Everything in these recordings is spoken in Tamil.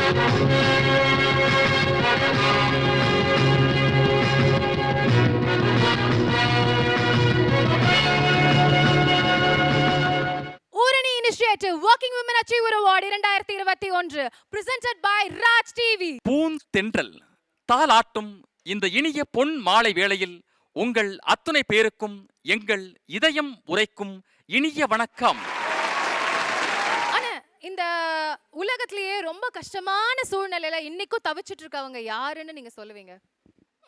Working Women Achiever Award 2021 presented by Raj TV. பூந்தென்றல் தாலாட்டும் இந்த இனிய பொன் மாலை வேளையில் உங்கள் அத்துணை பேருக்கும் எங்கள் இதயம் உரைக்கும் இனிய வணக்கம். இந்த உலகத்திலேயே ரொம்ப கஷ்டமான சூழ்நிலையில இன்னைக்கும் தவிச்சிட்டு இருக்கவங்க யாருன்னு நீங்க சொல்லுவீங்க?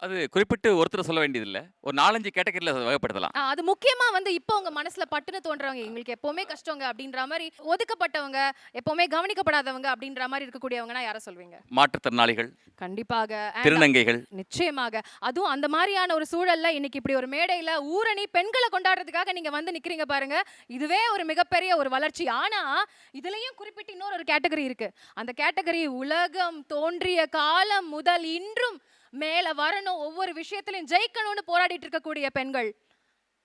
அது குறிப்பிட்டு ஒருத்தர் சொல்ல வேண்டியதில்லை, ஒரு 4-5 கேட்டகரியில் வகைப்படுத்தலாம். அது முக்கியமா இப்போ உங்க மனசுல பட்டுன்னு தோன்றவங்க, எங்களுக்கு எப்பவுமே கஷ்டங்க அப்படின்ற மாதிரி, ஒதுக்கப்பட்டவங்க, எப்பவுமே கவனிக்கப்படாதவங்க அப்படின்ற மாதிரி இருக்கக்கூடியவங்கன்னா யாரை சொல்வீங்க? மாற்றுத்திறனாளிகள், கண்டிப்பாக, திருநங்கைகள், நிச்சயமாக. அதுவும் அந்த மாதிரியான ஒரு சூழல்ல இன்னைக்கு இப்படி ஒரு மேடையில ஊரணி பெண்களை கொண்டாடுறதுக்காக நீங்க வந்து நிக்கிறீங்க பாருங்க, இதுவே ஒரு மிகப்பெரிய ஒரு வளர்ச்சி. ஆனா இதுலயும் குறிப்பிட்டு இன்னொரு கேட்டகரி இருக்கு. அந்த கேட்டகரி உலகம் தோன்றிய காலம் முதல் இன்றும் மேல வரணும், ஒவ்வொரு விஷயத்திலும் ஜெயிக்கணும்னு போராடிட்டு இருக்கக்கூடிய பெண்கள்.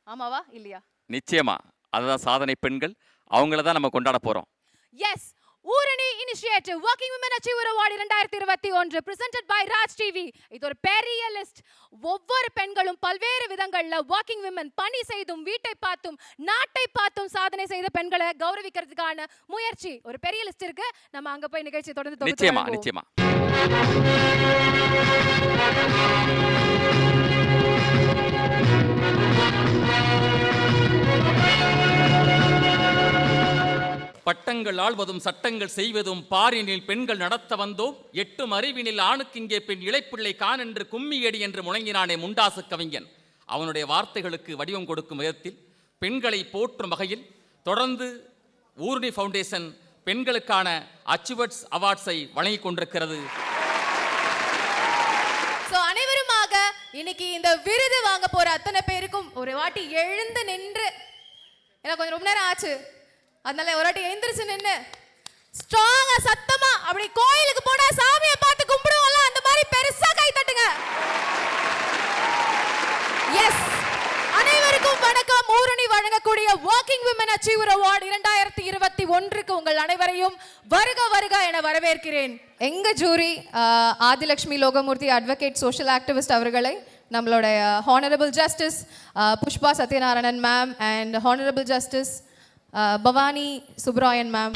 ஆமாவா இல்லையா? நிச்சயமா அதுதான் சாதனை பெண்கள், அவங்கள தான் நம்ம கொண்டாட போறோம். Yes, Oorani initiative Working Women Achiever Award 2021 presented by Raj TV. இது ஒரு பெரிய லிஸ்ட். ஒவ்வொரு பெண்களும் பல்வேறு விதங்கள்ல working women பணி செய்தும் வீட்டை பார்த்தும் நாட்டை பார்த்தும் சாதனை செய்த பெண்களை கௌரவிக்கிறதுக்கான முயற்சி. ஒரு பெரிய லிஸ்ட் இருக்கு. நம்ம அங்க போய் நிகழ்ச்சி தொடர்ந்து நிச்சயமா நிச்சயமா. பட்டங்கள் ஆள்வதும் சட்டங்கள் செய்வதும் பாரினில் பெண்கள் நடத்த வந்தோம், எட்டும் அறிவினில் ஆணுக்கு இங்கே பெண் இளைப்பிள்ளை கான் என்று கும்மியடி என்று முழங்கினானே முண்டாசு கவிஞன். அவனுடைய வார்த்தைகளுக்கு வடிவம் கொடுக்கும் விதத்தில் பெண்களை போற்றும் வகையில் தொடர்ந்து ஊரணி ஃபவுண்டேஷன் பெண்களுக்கான அச்சீவர்ஸ் அவார்ட்ஸை வழங்கிக் கொண்டிருக்கிறது. அனைவருமாக இன்னைக்கு இந்த விருது வாங்க போற அத்தனை பேருக்கும் ஒரு வாட்டி எழுந்து நின்று, எனக்கு கொஞ்சம் ரொம்ப நேரம் ஆச்சு, அதனால ஒரு வாட்டி எழுந்திருச்சு நின்று ஸ்ட்ராங்கா சத்தமா அப்படி கோயிலுக்கு போனா சாமியை பார்த்து கும்பிடுவோம்ல, அந்த மாதிரி பெருசா கை தட்டுங்க. எஸ், அனைவருக்கும் வணக்கம். ஊரணி வழங்கக்கூடிய Working Women Achiever Award 2021க்கு உங்கள் அனைவரையும் வருக வருக என வரவேற்கிறேன். எங்க jury Adilakshmi Lokamoorthy advocate social activist அவர்களை, நம்மளோட honourable justice Pushpa Sathyanarayanan ma'am and honourable justice Bhavani Subrayan ma'am,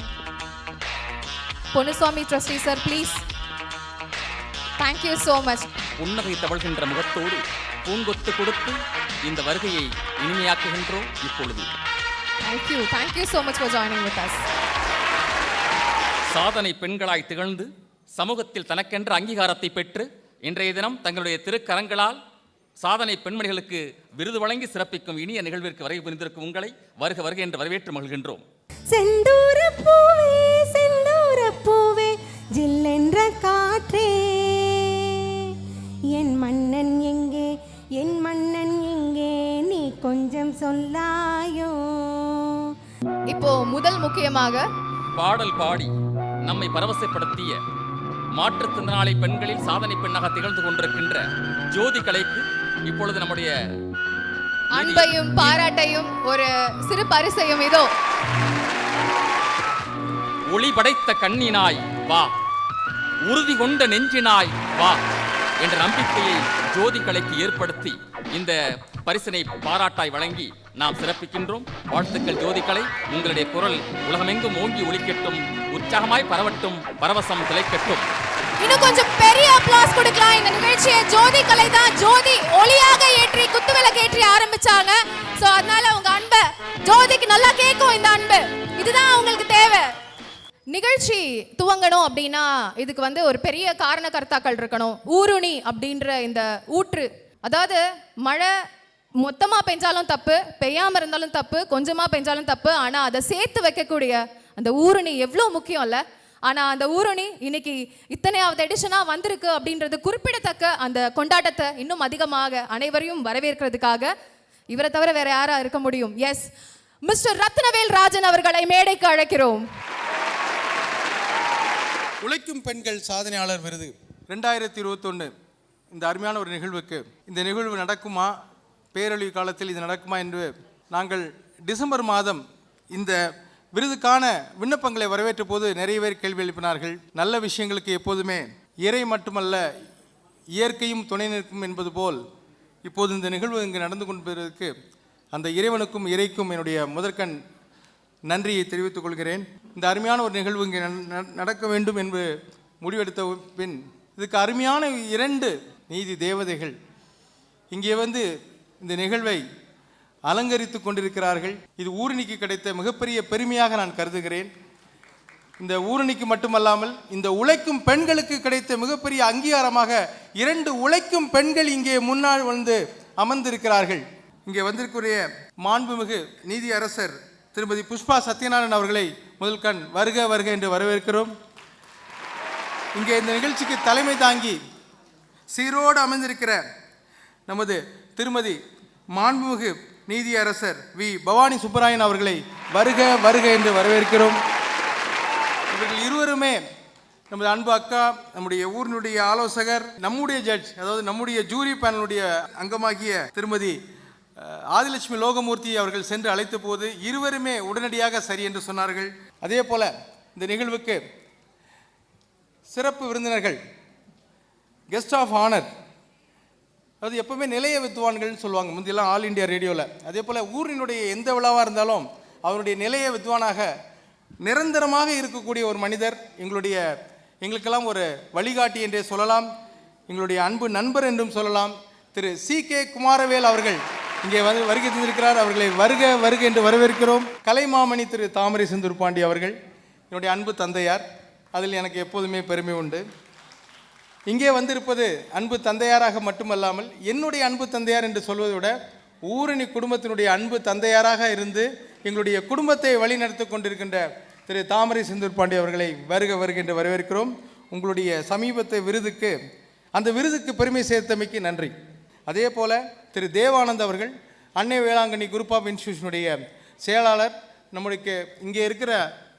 Ponnusamy trustee sir please. Thank you so much. புன்னகை தவழ்கின்ற முகத்தோடு பூங்கொத்து கொடுத்து இந்த வருகையை இனிமையாக்குகின்றோம் இப்பொழுது. Thank you so much for joining with us. சாதனை பெண்களாய் திகழ்ந்து சமூகத்தில் தனக்கென்ற அங்கீகாரத்தை பெற்று இன்றைய தினம் தங்களுடைய திருக்கரங்களால் சாதனை பெண்மணிகளுக்கு விருது வழங்கி சிறப்பிக்கும் இனிய நிகழ்விற்கு வரை புரிந்திருக்கும் உங்களை வருக வருக என்று வரவேற்று மகிழ்கின்றோம். செந்தூர பூவே செந்தூர பூவே ஜில்லென்ற காற்றே, என் மன்னன் எங்கே என் மன்னன் எங்கே நீ கொஞ்சம் சொல்லாயோ. இப்போ முதல் முக்கியமாக பாடல் பாடி நம்மை பரவசப்படுத்திய மாற்றுத்திறனாளி பெண்களில் சாதனை பெண்ணாக திகழ்ந்து கொண்டிருக்கின்ற ஜோதி கலைக்கு இப்பொழுது நம்முடைய அன்பையும் பாராட்டையும் ஒரு சிறு பரிசையும் இதோ. ஒளி படைத்த கண்ணினாய் வா, உறுதி கொண்ட நெஞ்சினாய் வா என்ற நம்பிக்கையை ஜோதி கலைக்கு ஏற்படுத்தி இந்த பரிசினை பாராட்டாய் வழங்கி நாம் சிறப்பிக்கின்றோம். வாழ்த்துக்கள் ஜோதி கலை, உங்களுடைய குரல் உலகமெங்கும் ஓங்கி ஒலிக்கட்டும், உற்சாகமாய் பரவட்டும், பரவசம் திளைக்கட்டும். இன்னும் கொஞ்சம் பெரிய அப்ளாஸ் கொடுக்கலாம். இந்த நிகழ்ச்சியை ஜோதி கலை தான் ஜோதி ஒளியாக ஏற்றி குத்துவிளக்கு ஏற்றி ஆரம்பிச்சாங்க. சோ அதனால உங்க அன்பு ஜோதிக்கு நல்லா கேட்கும். இந்த அன்பு இதுதான் உங்களுக்கு தேவை. நிகழ்ச்சி துவங்கணும் அப்படின்னா இதுக்கு ஒரு பெரிய காரண கர்த்தாக்கள் இருக்கணும். ஊருணி அப்படின்ற இந்த ஊற்று, அதாவது மழை மொத்தமா பெஞ்சாலும் தப்பு, பெய்யாம இருந்தாலும் தப்பு, கொஞ்சமா பெஞ்சாலும் தப்பு, ஆனா அதை சேர்த்து வைக்கக்கூடிய அந்த ஊருணி எவ்வளவு முக்கியம் இல்ல? ஆனா அந்த ஊருணி இன்னைக்கு இத்தனையாவது எடிஷனா வந்திருக்கு அப்படின்றது குறிப்பிடத்தக்க. அந்த கொண்டாட்டத்தை இன்னும் அதிகமாக அனைவரையும் வரவேற்கிறதுக்காக இவரை தவிர வேற யாரா இருக்க முடியும்? எஸ், மிஸ்டர் ரத்னவேல் ராஜன் அவர்களை மேடைக்கு அழைக்கிறோம். உழைக்கும் பெண்கள் சாதனையாளர் விருது 2021 இந்த அருமையான ஒரு நிகழ்வுக்கு, இந்த நிகழ்வு நடக்குமா, பேரழிவு காலத்தில் இது நடக்குமா என்று நாங்கள் டிசம்பர் மாதம் இந்த விருதுக்கான விண்ணப்பங்களை வரவேற்ற போது நிறைய பேர் கேள்வி எழுப்பினார்கள். நல்ல விஷயங்களுக்கு எப்போதுமே இறை மட்டுமல்ல இயற்கையும் துணை நிற்கும் என்பது போல் இப்போது இந்த நிகழ்வு இங்கு நடந்து கொண்டிருப்பதற்கு அந்த இறைவனுக்கும் இறைக்கும் என்னுடைய முதற்கண் நன்றியை தெரிவித்துக் கொள்கிறேன். இந்த அருமையான ஒரு நிகழ்வு இங்கே நடக்க வேண்டும் என்று முடிவெடுத்த பின் இதுக்கு அருமையான 2 நீதி தேவதைகள் இங்கே வந்து இந்த நிகழ்வை அலங்கரித்து கொண்டிருக்கிறார்கள். இது ஊரணிக்கு கிடைத்த மிகப்பெரிய பெருமையாக நான் கருதுகிறேன். இந்த ஊரணிக்கு மட்டுமல்லாமல் இந்த உழைக்கும் பெண்களுக்கு கிடைத்த மிகப்பெரிய அங்கீகாரமாக 2 உழைக்கும் பெண்கள் இங்கே முன்னால் வந்து அமர்ந்திருக்கிறார்கள். இங்கே வந்திருக்கிற மாண்புமிகு நீதி அரசர் திருமதி புஷ்பா சத்யநாராயணன் அவர்களை முதல் கண் வருக வருக என்று வரவேற்கிறோம். இங்கே இந்த நிகழ்ச்சிக்கு தலைமை தாங்கி சீரோடு அமைந்திருக்கிற நமது திருமதி மாண்புமிகு நீதி அரசர் வி பவானி சுப்பராயன் அவர்களை வருக வருக என்று வரவேற்கிறோம். இவர்கள் இருவருமே நமது அன்பு அக்கா, நம்முடைய ஊரினுடைய ஆலோசகர், நம்முடைய ஜட்ஜ், அதாவது நம்முடைய ஜூரி பேனலுடைய அங்கமாகிய திருமதி ஆதிலட்சுமி லோகமூர்த்தி அவர்கள் சென்று அழைத்த போது இருவருமே உடனடியாக சரி என்று சொன்னார்கள். அதே போல இந்த நிகழ்வுக்கு சிறப்பு விருந்தினர்கள், கெஸ்ட் ஆஃப் ஆனர், அது எப்பவுமே நிலைய வித்வான்கள்னு சொல்லுவாங்க முந்தியெல்லாம் ஆல் இண்டியா ரேடியோவில். அதே போல் ஊரினுடைய எந்த விழாவாக இருந்தாலும் அவருடைய நிலைய வித்வானாக நிரந்தரமாக இருக்கக்கூடிய ஒரு மனிதர், எங்களுக்கெல்லாம் ஒரு வழிகாட்டி என்றே சொல்லலாம், எங்களுடைய அன்பு நண்பர் என்றும் சொல்லலாம். திரு CK குமாரவேல் அவர்கள் இங்கே வந்து வருகை தந்திருக்கிறார். அவர்களை வருக வருக என்று வரவேற்கிறோம். கலைமாமணி திரு தாமரை செந்தூர் பாண்டி அவர்கள் என்னுடைய அன்பு தந்தையார், அதில் எனக்கு எப்போதுமே பெருமை உண்டு. இங்கே வந்திருப்பது அன்பு தந்தையாராக மட்டுமல்லாமல் என்னுடைய அன்பு தந்தையார் என்று சொல்வதை விட ஊரணி குடும்பத்தினுடைய அன்பு தந்தையாராக இருந்து எங்களுடைய குடும்பத்தை வழிநடத்தி கொண்டிருக்கின்ற திரு தாமரை செந்தூர் பாண்டி அவர்களை வருக வருக என்று வரவேற்கிறோம். உங்களுடைய சமீபத்தை அந்த விருதுக்கு பெருமை சேர்த்தமைக்கு நன்றி. அதே போல் திரு தேவானந்த் அவர்கள் அன்னை வேளாங்கண்ணி குரூப் ஆஃப் இன்ஸ்டிடியூஷனுடைய செயலாளர், நம்மளுக்கு இங்கே இருக்கிற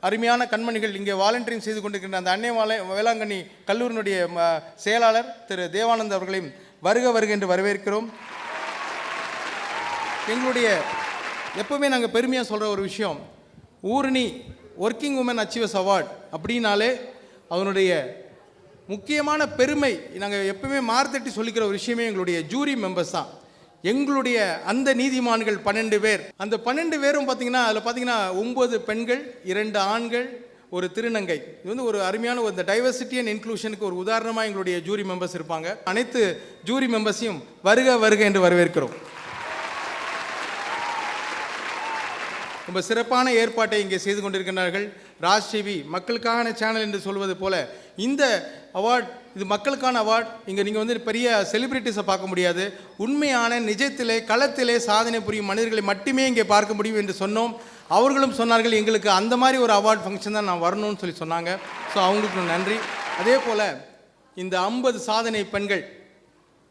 அருமையான கண்மணிகள் இங்கே வாலண்டியரிங் செய்து கொண்டிருக்கின்ற அந்த அன்னை வேளாங்கண்ணி கல்லூரியினுடைய செயலாளர் திரு தேவானந்த் அவர்களையும் வருக வருக என்று வரவேற்கிறோம். எங்களுடைய எப்போவுமே நாங்கள் பெருமையாக சொல்கிற ஒரு விஷயம், ஊரணி ஒர்க்கிங் உமன் அச்சீவர்ஸ் அவார்ட் அப்படின்னாலே அதனுடைய முக்கியமான பெருமை நாங்கள் எப்பவுமே மார்த்தட்டி சொல்லிக்கிற ஒரு விஷயமே எங்களுடைய ஜூரி மெம்பர்ஸ் தான். எங்களுடைய அந்த நீதிமான்கள் 12 பேர், அந்த 12 பேரும் பார்த்தீங்கன்னா அதில் பார்த்தீங்கன்னா 9 பெண்கள், 2 ஆண்கள், ஒரு திருநங்கை. இது வந்து ஒரு அருமையான ஒரு டைவர்சிட்டி அண்ட் இன்க்ளூஷனுக்கு ஒரு உதாரணமாக எங்களுடைய ஜூரி மெம்பர்ஸ் இருப்பாங்க. அனைத்து ஜூரி மெம்பர்ஸையும் வருக வருக என்று வரவேற்கிறோம். ரொம்ப சிறப்பான ஏற்பாட்டை இங்கே செய்து கொண்டிருக்கிறார்கள். ராஜ் டிவி மக்களுக்கான சேனல் என்று சொல்வது போல இந்த அவார்ட், இது மக்களுக்கான அவார்ட். இங்கே நீங்கள் வந்து பெரிய செலிபிரிட்டிஸை பார்க்க முடியாது, உண்மையான நிஜத்திலே களத்திலே சாதனை புரியும் மனிதர்களை மட்டுமே இங்கே பார்க்க முடியும் என்று சொன்னோம். அவர்களும் சொன்னார்கள் எங்களுக்கு அந்த மாதிரி ஒரு அவார்ட் ஃபங்க்ஷன் தான் நான் வரணும்னு சொல்லி சொன்னாங்க. ஸோ அவங்களுக்கு நன்றி. அதே போல் இந்த 50 சாதனை பெண்கள்,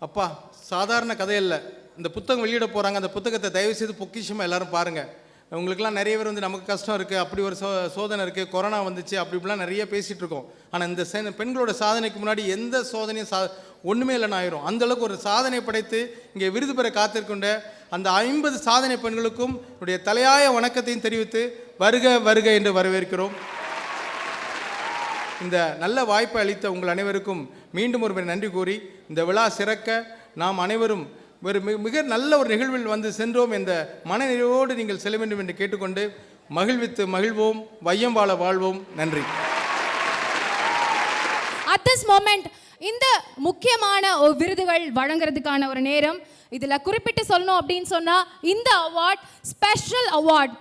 அப்பா சாதாரண கதையில்லை. இந்த புத்தகம் வெளியிட போகிறாங்க, அந்த புத்தகத்தை தயவுசெய்து பொக்கிஷமாக எல்லோரும் பாருங்கள். உங்களுக்கெல்லாம் நிறைய பேர் வந்து நமக்கு கஷ்டம் இருக்குது, அப்படி ஒரு சோதனை இருக்குது, கொரோனா வந்துச்சு, அப்படி இப்படிலாம் நிறைய பேசிகிட்டு இருக்கோம். ஆனால் இந்த பெண்களோட சாதனைக்கு முன்னாடி எந்த சோதனையும் ஒன்றுமே இல்லைன்னு ஆயிரும். அந்தளவுக்கு ஒரு சாதனை படைத்து இங்கே விருது பெற காத்திருக்கின்ற அந்த 50 சாதனை பெண்களுக்கும் என்னுடைய தலையாய வணக்கத்தையும் தெரிவித்து வருக வருக என்று வரவேற்கிறோம். இந்த நல்ல வாய்ப்பை அளித்த உங்கள் அனைவருக்கும் மீண்டும் ஒரு நன்றி கூறி இந்த விழா சிறக்க நாம் அனைவரும் ஒரு மிக நல்ல ஒரு நிகழ்வில் வந்து சென்றோம் என்ற மனநிறைவோடு நீங்கள் செல்ல வேண்டும் என்று கேட்டுக்கொண்டு மகிழ்வித்து மகிழ்வோம், வையம் வாழ வாழ்வோம். நன்றி. At this moment இந்த முக்கியமான விருதுகள் வழங்குறதுக்கான ஒரு நேரம். இதில் குறிப்பிட்டு சொல்லணும் அப்படின்னு சொன்னால் இந்த அவார்ட் ஸ்பெஷல் அவார்ட்,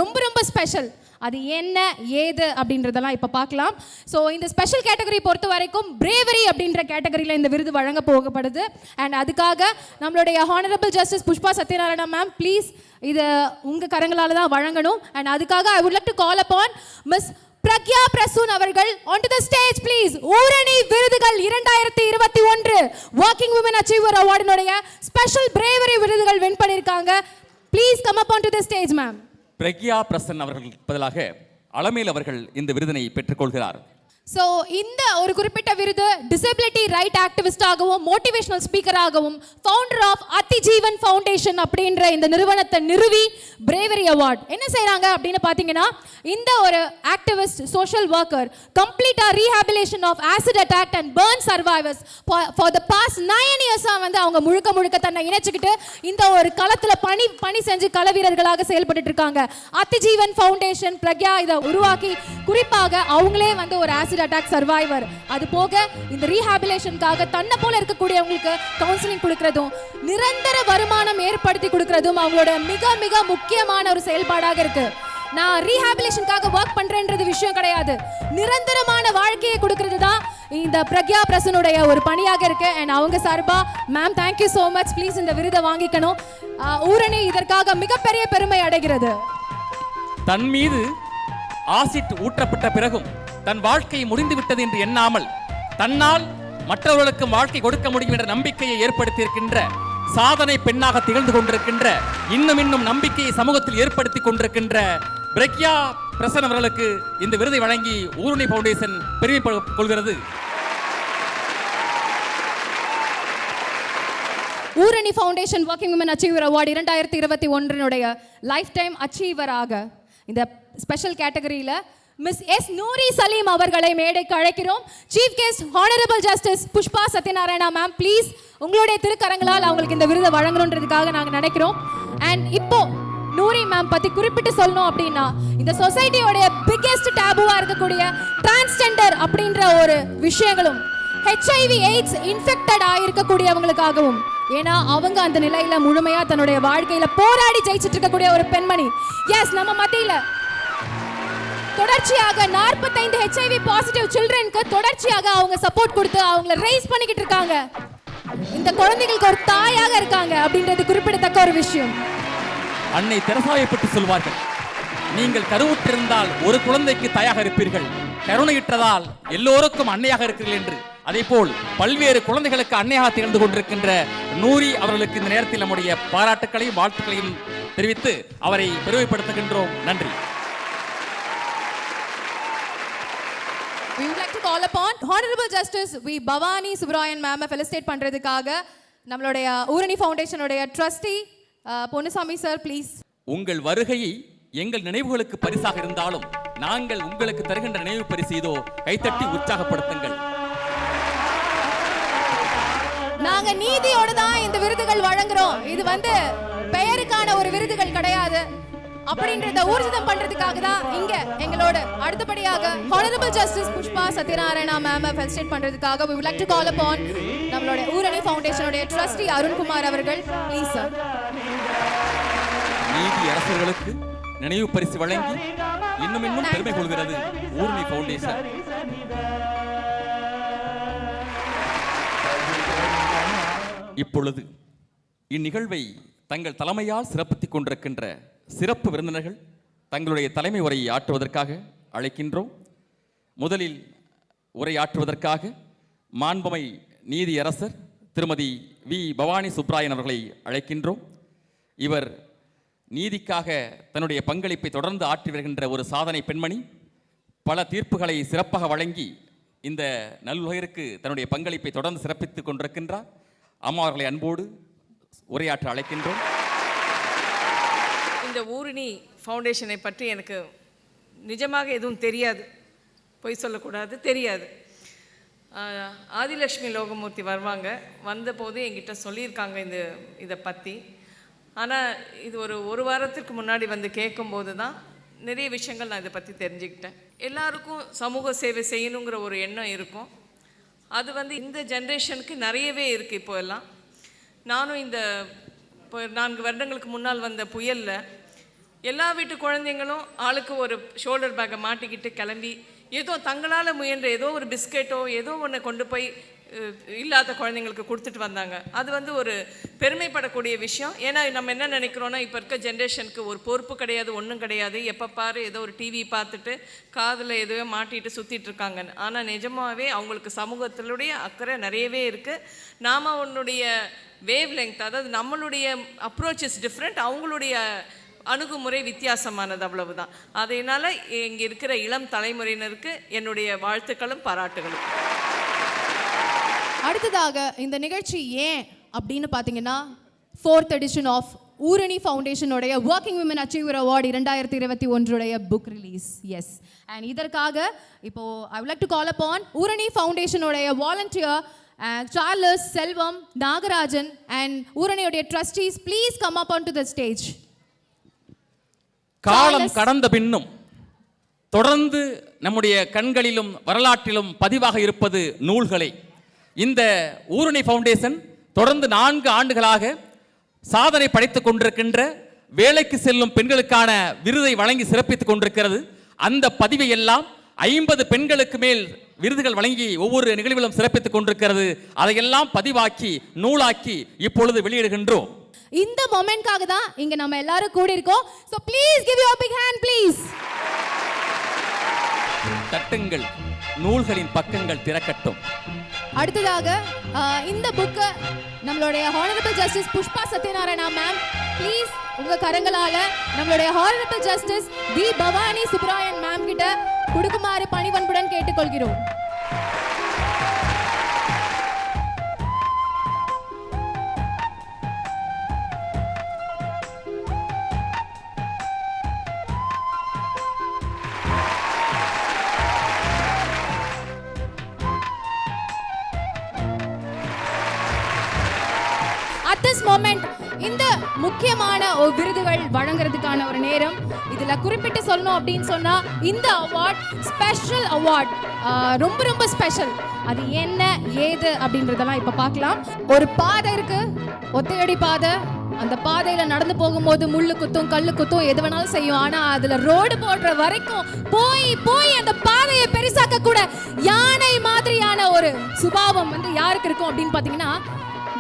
ரொம்ப ரொம்ப ஸ்பெஷல். அது என்ன ஏது அப்படின்றதெல்லாம் இப்போ பார்க்கலாம். ஸோ இந்த ஸ்பெஷல் கேட்டகரி பொறுத்த வரைக்கும் பிரேவரி அப்படின்ற கேட்டகரியில் இந்த விருது வழங்க போகப்படுது. அண்ட் அதுக்காக நம்மளுடைய honourable justice Pushpa Sathyanarayana ma'am, please இது உங்கள் கரங்களால் தான் வழங்கணும். அண்ட் அதுக்காக I would like to call upon miss Pragya Prasun அவர்கள் onto the stage please. Oorani விருதுகள் 2021 வர்க்கிங் உமன் அச்சீவர் அவார்டினுடைய ஸ்பெஷல் பிரேவரி விருதுகள் வின் பண்ணியிருக்காங்க. Please come up onto the stage ma'am. Pragya Prasun அவர்களுக்கு பதிலாக அலமேல் அவர்கள் இந்த விருதினை பெற்றுக்கொள்கிறார். ஸோ இந்த ஒரு குறிப்பிட்ட விருது டிசபிலிட்டி ரைட் ஆக்டிவிஸ்டாகவும் மோட்டிவேஷனல் ஸ்பீக்கராகவும் ஃபவுண்டர் ஆஃப் அத்திஜீவன் ஃபவுண்டேஷன் அப்படின்ற இந்த நிறுவனத்தை நிறுவி பிரேவரி அவார்ட் என்ன செய்கிறாங்க அப்படின்னு பார்த்தீங்கன்னா, இந்த ஒரு ஆக்டிவிஸ்ட் சோஷியல் ஒர்க்கர் கம்ப்ளீட்டாக rehabilitation of acid attack and burn survivors for the past 9 இயர்ஸாக வந்து அவங்க முழுக்க தன்னை இணைச்சிக்கிட்டு இந்த ஒரு களத்தில் பணி செஞ்சு கள வீரர்களாக செயல்பட்டு இருக்காங்க. அத்திஜீவன் ஃபவுண்டேஷன் பிரக்யா இதை உருவாக்கி குறிப்பாக அவங்களே வந்து ஒரு ஆசிட் அட்டாக் சர்வைவர், அது போக இந்த ரீஹாபிலேஷனுக்காக தன்னை போல இருக்கக்கூடியவங்களுக்கு கவுன்சிலிங் கொடுக்கறதும் நிரந்தர வருமானம் ஏற்படுத்தி கொடுக்கறதும் அவங்களோட மிக மிக முக்கியமான ஒரு செயல்பாடாக இருக்கு. நான் ரீஹாபிலேஷனுக்காக ஒர்க் பண்றேன்றது விஷயம் கிடையாது, நிரந்தரமான வாழ்க்கையை கொடுக்கறது தான் இந்த பிரக்யா பிரசனுடைய ஒரு பணியாக இருக்கு. அண்ட் அவங்க சார்பா ma'am thank you so much, please இந்த விருதை வாங்கிக்கணும். ஊரணி இதற்காக மிகப்பெரிய பெருமை அடைகிறது. தன் மீது ஆசிட் ஊற்றப்பட்ட பிறகும் தன் வாழ்க்கை முடிந்துவிட்டது என்று எண்ணாமல் தன்னால் மற்றவர்களுக்கு வாழ்க்கை கொடுக்க முடியும் என்ற நம்பிக்கையை ஏற்படுத்தியிருக்கின்ற சாதனை பெண்ணாக திகழ்ந்து கொண்டிருக்கின்ற இன்னும் நம்பிக்கையை சமூகத்தில் ஏற்படுத்தி கொண்டிருக்கின்ற பிரக்யா பிரசன் அவர்களுக்கு இந்த விருதை வழங்கி ஊரணி ஃபவுண்டேஷன் பெருமை கொள்கிறது. Oorani foundation working women achiever award 2021 lifetime அச்சீவராக இந்த ஸ்பெஷல் கேட்டகரியில் மிஸ் எஸ் நூரி சலீம் அவர்களை மேடைக்கு அழைக்கிறோம். Chief guest honourable justice Pushpa Sathyanarayana ma'am, please உங்களுடைய திருக்கரங்களால் அவங்களுக்கு இந்த விருதை வழங்கணுன்றதுக்காக நாங்கள் நினைக்கிறோம். அண்ட் இப்போ நூரி மேம் பற்றி குறிப்பிட்டு சொல்லணும் அப்படின்னா, இந்த சொசைட்டியோடைய பிக்கெஸ்ட் டேபுவாக இருக்கக்கூடிய டிரான்ஸ்ஜெண்டர் அப்படின்ற ஒரு விஷயங்களும் HIV எய்ட்ஸ் இன்ஃபெக்டட் ஆகிருக்கக்கூடியவங்களுக்காகவும், ஏன்னா அவங்க அந்த நிலையில முழுமையா தன்னுடைய வாழ்க்கையில போராடி ஜெயிச்சிட்டு இருக்கக்கூடிய ஒரு பெண்மணி. எஸ், நம்ம மத்தியில தொடர்ச்சியாக 45 HIV பாசிட்டிவ் சில்ட்ரனுக்கு தொடர்ச்சியாக அவங்க சப்போர்ட் கொடுத்து அவங்களை ரைஸ் பண்ணிக்கிட்டு இருக்காங்க. இந்த குழந்தைகளுக்கு ஒரு தாயாக இருக்காங்க அப்படின்றது குறிப்பிடத்தக்க ஒரு விஷயம். அன்னை தெரசாவை பற்றி சொல்வார்கள், நீங்கள் கருவுற்றிருந்தால் ஒரு குழந்தைக்கு தாயாக இருப்பீர்கள், கருணையிட்டதால் எல்லோருக்கும் அன்னையாக இருக்கிறீர்கள் என்று. அதேபோல் பல்வேறு குழந்தைகளுக்கு அன்னையாக திகழ்ந்து கொண்டிருக்கின்ற நூரி அவர்களுக்கு இந்த நேரத்தில் நம்முடைய பாராட்டுக்களையும் வாழ்த்துக்களையும் தெரிவித்து அவரை பெருமைப்படுத்துகின்றோம். நன்றி. We would like to call upon Honorable Justice V. Bhavani Subramanian ma'am felicitate பண்றதுக்காக நம்மளுடைய ஊரணி ஃபவுண்டேஷனுடைய ட்ரஸ்டி பொன்னுசாமி சார் ப்ளீஸ். உங்கள் வருகையை எங்கள் நினைவுகளுக்கு பரிசாக இருந்தாலும் நாங்கள் உங்களுக்கு தருகின்ற நினைவு பரிசு இதோ, கைத்தட்டி உற்சாகப்படுத்துங்கள். நாங்க நீதியோடு தான் இந்த விருதுகள் வழங்குறோம். இது வந்து பெயருக்கான ஒரு விருதுகள் கிடையாது அப்படின்றத ஊர்ஜிதம் பண்றதுக்காக தான் இங்க எங்களோட அடுத்தபடியாக honourable justice Pushpa Sathyanarayana ma'am felicitate பண்றதுக்காக we would like to call upon நம்மளோட ஊரணி ஃபவுண்டேஷனுடைய ட்ரஸ்டி அருண்குமார் அவர்கள் ப்ளீஸ் சார். நீதி அரசர்களுக்கு நினைவு பரிசு வழங்கி இன்னும் பெருமை கொள்கிறது ஊரணி ஃபவுண்டேஷன். இப்பொழுது இந்நிகழ்வை தங்கள் தலைமையால் சிறப்பித்துக் கொண்டிருக்கின்ற சிறப்பு விருந்தினர்கள் தங்களுடைய தலைமை உரையை ஆற்றுவதற்காக அழைக்கின்றோம். முதலில் உரையாற்றுவதற்காக மாண்புமை நீதி அரசர் திருமதி வி. பவானி சுப்ராயன் அவர்களை அழைக்கின்றோம். இவர் நீதிக்காக தன்னுடைய பங்களிப்பை தொடர்ந்து ஆற்றி வருகின்ற ஒரு சாதனை பெண்மணி. பல தீர்ப்புகளை சிறப்பாக வழங்கி இந்த நல்லுலகிற்கு தன்னுடைய பங்களிப்பை தொடர்ந்து சிறப்பித்துக் கொண்டிருக்கின்றார். அம்மா அவர்களை அன்போடு உரையாற்ற அழைக்கின்றோம். இந்த ஊரணி ஃபவுண்டேஷனை பற்றி எனக்கு நிஜமாக எதுவும் தெரியாது, பொய் சொல்லக்கூடாது, தெரியாது. ஆதிலட்சுமி லோகமூர்த்தி வருவாங்க, வந்தபோது என்கிட்ட சொல்லியிருக்காங்க இதை பற்றி. ஆனால் இது ஒரு வாரத்திற்கு முன்னாடி வந்து கேட்கும்போது தான் நிறைய விஷயங்கள் நான் இதை பற்றி தெரிஞ்சுக்கிட்டேன். எல்லாருக்கும் சமூக சேவை செய்யணுங்கிற ஒரு எண்ணம் இருக்கும். அது வந்து இந்த ஜென்ரேஷனுக்கு நிறையவே இருக்குது. இப்போ எல்லாம் நானும் இப்போ 4 வருடங்களுக்கு முன்னால் வந்த புயலில் எல்லா வீட்டு குழந்தைங்களும் ஆளுக்கு ஒரு ஷோல்டர் பேக்கை மாட்டிக்கிட்டு கிளம்பி ஏதோ தங்களால் முயன்ற ஏதோ ஒரு பிஸ்கெட்டோ ஏதோ ஒன்று கொண்டு போய் இல்லாத குழந்தைங்களுக்கு கொடுத்துட்டு வந்தாங்க. அது வந்து ஒரு பெருமைப்படக்கூடிய விஷயம். ஏன்னா நம்ம என்ன நினைக்கிறோன்னா, இப்போ இருக்க ஜென்ரேஷனுக்கு ஒரு பொறுப்பு கிடையாது, ஒன்றும் கிடையாது, எப்போ பாரு ஏதோ ஒரு டிவி பார்த்துட்டு காதில் எதுவே மாட்டிட்டு சுற்றிட்டு இருக்காங்க. ஆனால் நிஜமாகவே அவங்களுக்கு சமூகத்தினுடைய அக்கறை நிறையவே இருக்குது. நாம் அவனுடைய வேவ் லெங்த், அதாவது நம்மளுடைய அப்ரோச் இஸ் டிஃப்ரெண்ட், அவங்களுடைய அணுகுமுறை வித்தியாசமானது, அவ்வளவுதான். அதனால இங்கே இருக்கிற இளம் தலைமுறையினருக்கு என்னுடைய வாழ்த்துக்களும் பாராட்டுகளும். அடுத்ததாக இந்த நிகழ்ச்சி ஏன் அப்படின்னு பார்த்தீங்கன்னா 4th edition ஆஃப் ஊரணி ஃபவுண்டேஷனுடைய working women achiever award 2021 book release. Yes, and இதற்காக இப்போ I would like to call upon Oorani ஃபவுண்டேஷனுடைய volunteer Charles, Selvam, Nagarajan and ஊரணியுடைய trustees please come up on to the stage. காலம் கடந்த பின்னும் தொடர்ந்து நம்முடைய கண்களிலும் வரலாற்றிலும் பதிவாக இருப்பது நூல்களே. இந்த ஊரணி ஃபவுண்டேஷன் தொடர்ந்து 4 ஆண்டுகளாக சாதனை படைத்துக் கொண்டிருக்கின்ற வேலைக்கு செல்லும் பெண்களுக்கான விருதை வழங்கி சிறப்பித்துக் கொண்டிருக்கிறது. அந்த பதிவை எல்லாம் 50 பெண்களுக்கு மேல் விருதுகள் வழங்கி ஒவ்வொரு நிகழ்விலும் சிறப்பித்துக் கொண்டிருக்கிறது. அதையெல்லாம் பதிவாக்கி நூலாக்கி இப்பொழுது வெளியிடுகின்றோம். இந்த மொமெண்ட்காக தான் இங்க நம்ம எல்லாரும் கூடி இருக்கோம். So please give your big hand please. தட்டுங்கள், நூல்களின் பக்கங்கள் திறக்கட்டும். அடுத்ததாக இந்த புக்கை நம்மளுடைய honourable justice Pushpa Sathyanarayana ma'am please உங்க கரங்களால நம்மளுடைய honourable justice V Bhavani Subrayan ma'am கிட்ட கொடுக்குமாறு பணிவன்புடன் கேட்டுக்கொள்கிறோம். மொமெண்ட் இந்த முக்கியமான ஒரு விருதுகள் வழங்குறதுக்கான ஒரு நேரம். இதுல குறிப்பிட்டு சொல்லணும் அப்படின்னு சொன்னா இந்த அவார்ட் ஸ்பெஷல் அவார்ட், ரொம்ப ரொம்ப ஸ்பெஷல். அது என்ன ஏது அப்படின்றதெல்லாம் இப்ப பார்க்கலாம். ஒரு பாதை இருக்கு, ஒத்தையடி பாதை. அந்த பாதையில நடந்து போகும்போது முள்ளு குத்தும், கல்லு குத்தும், எது வேணாலும் செய்யும். ஆனா அதுல ரோடு போடுற வரைக்கும் போய் போய் அந்த பாதையை பெருசாக்க கூட யானை மாதிரியான ஒரு சுபாவம் வந்து யாருக்கு இருக்கும் அப்படின்னு பாத்தீங்கன்னா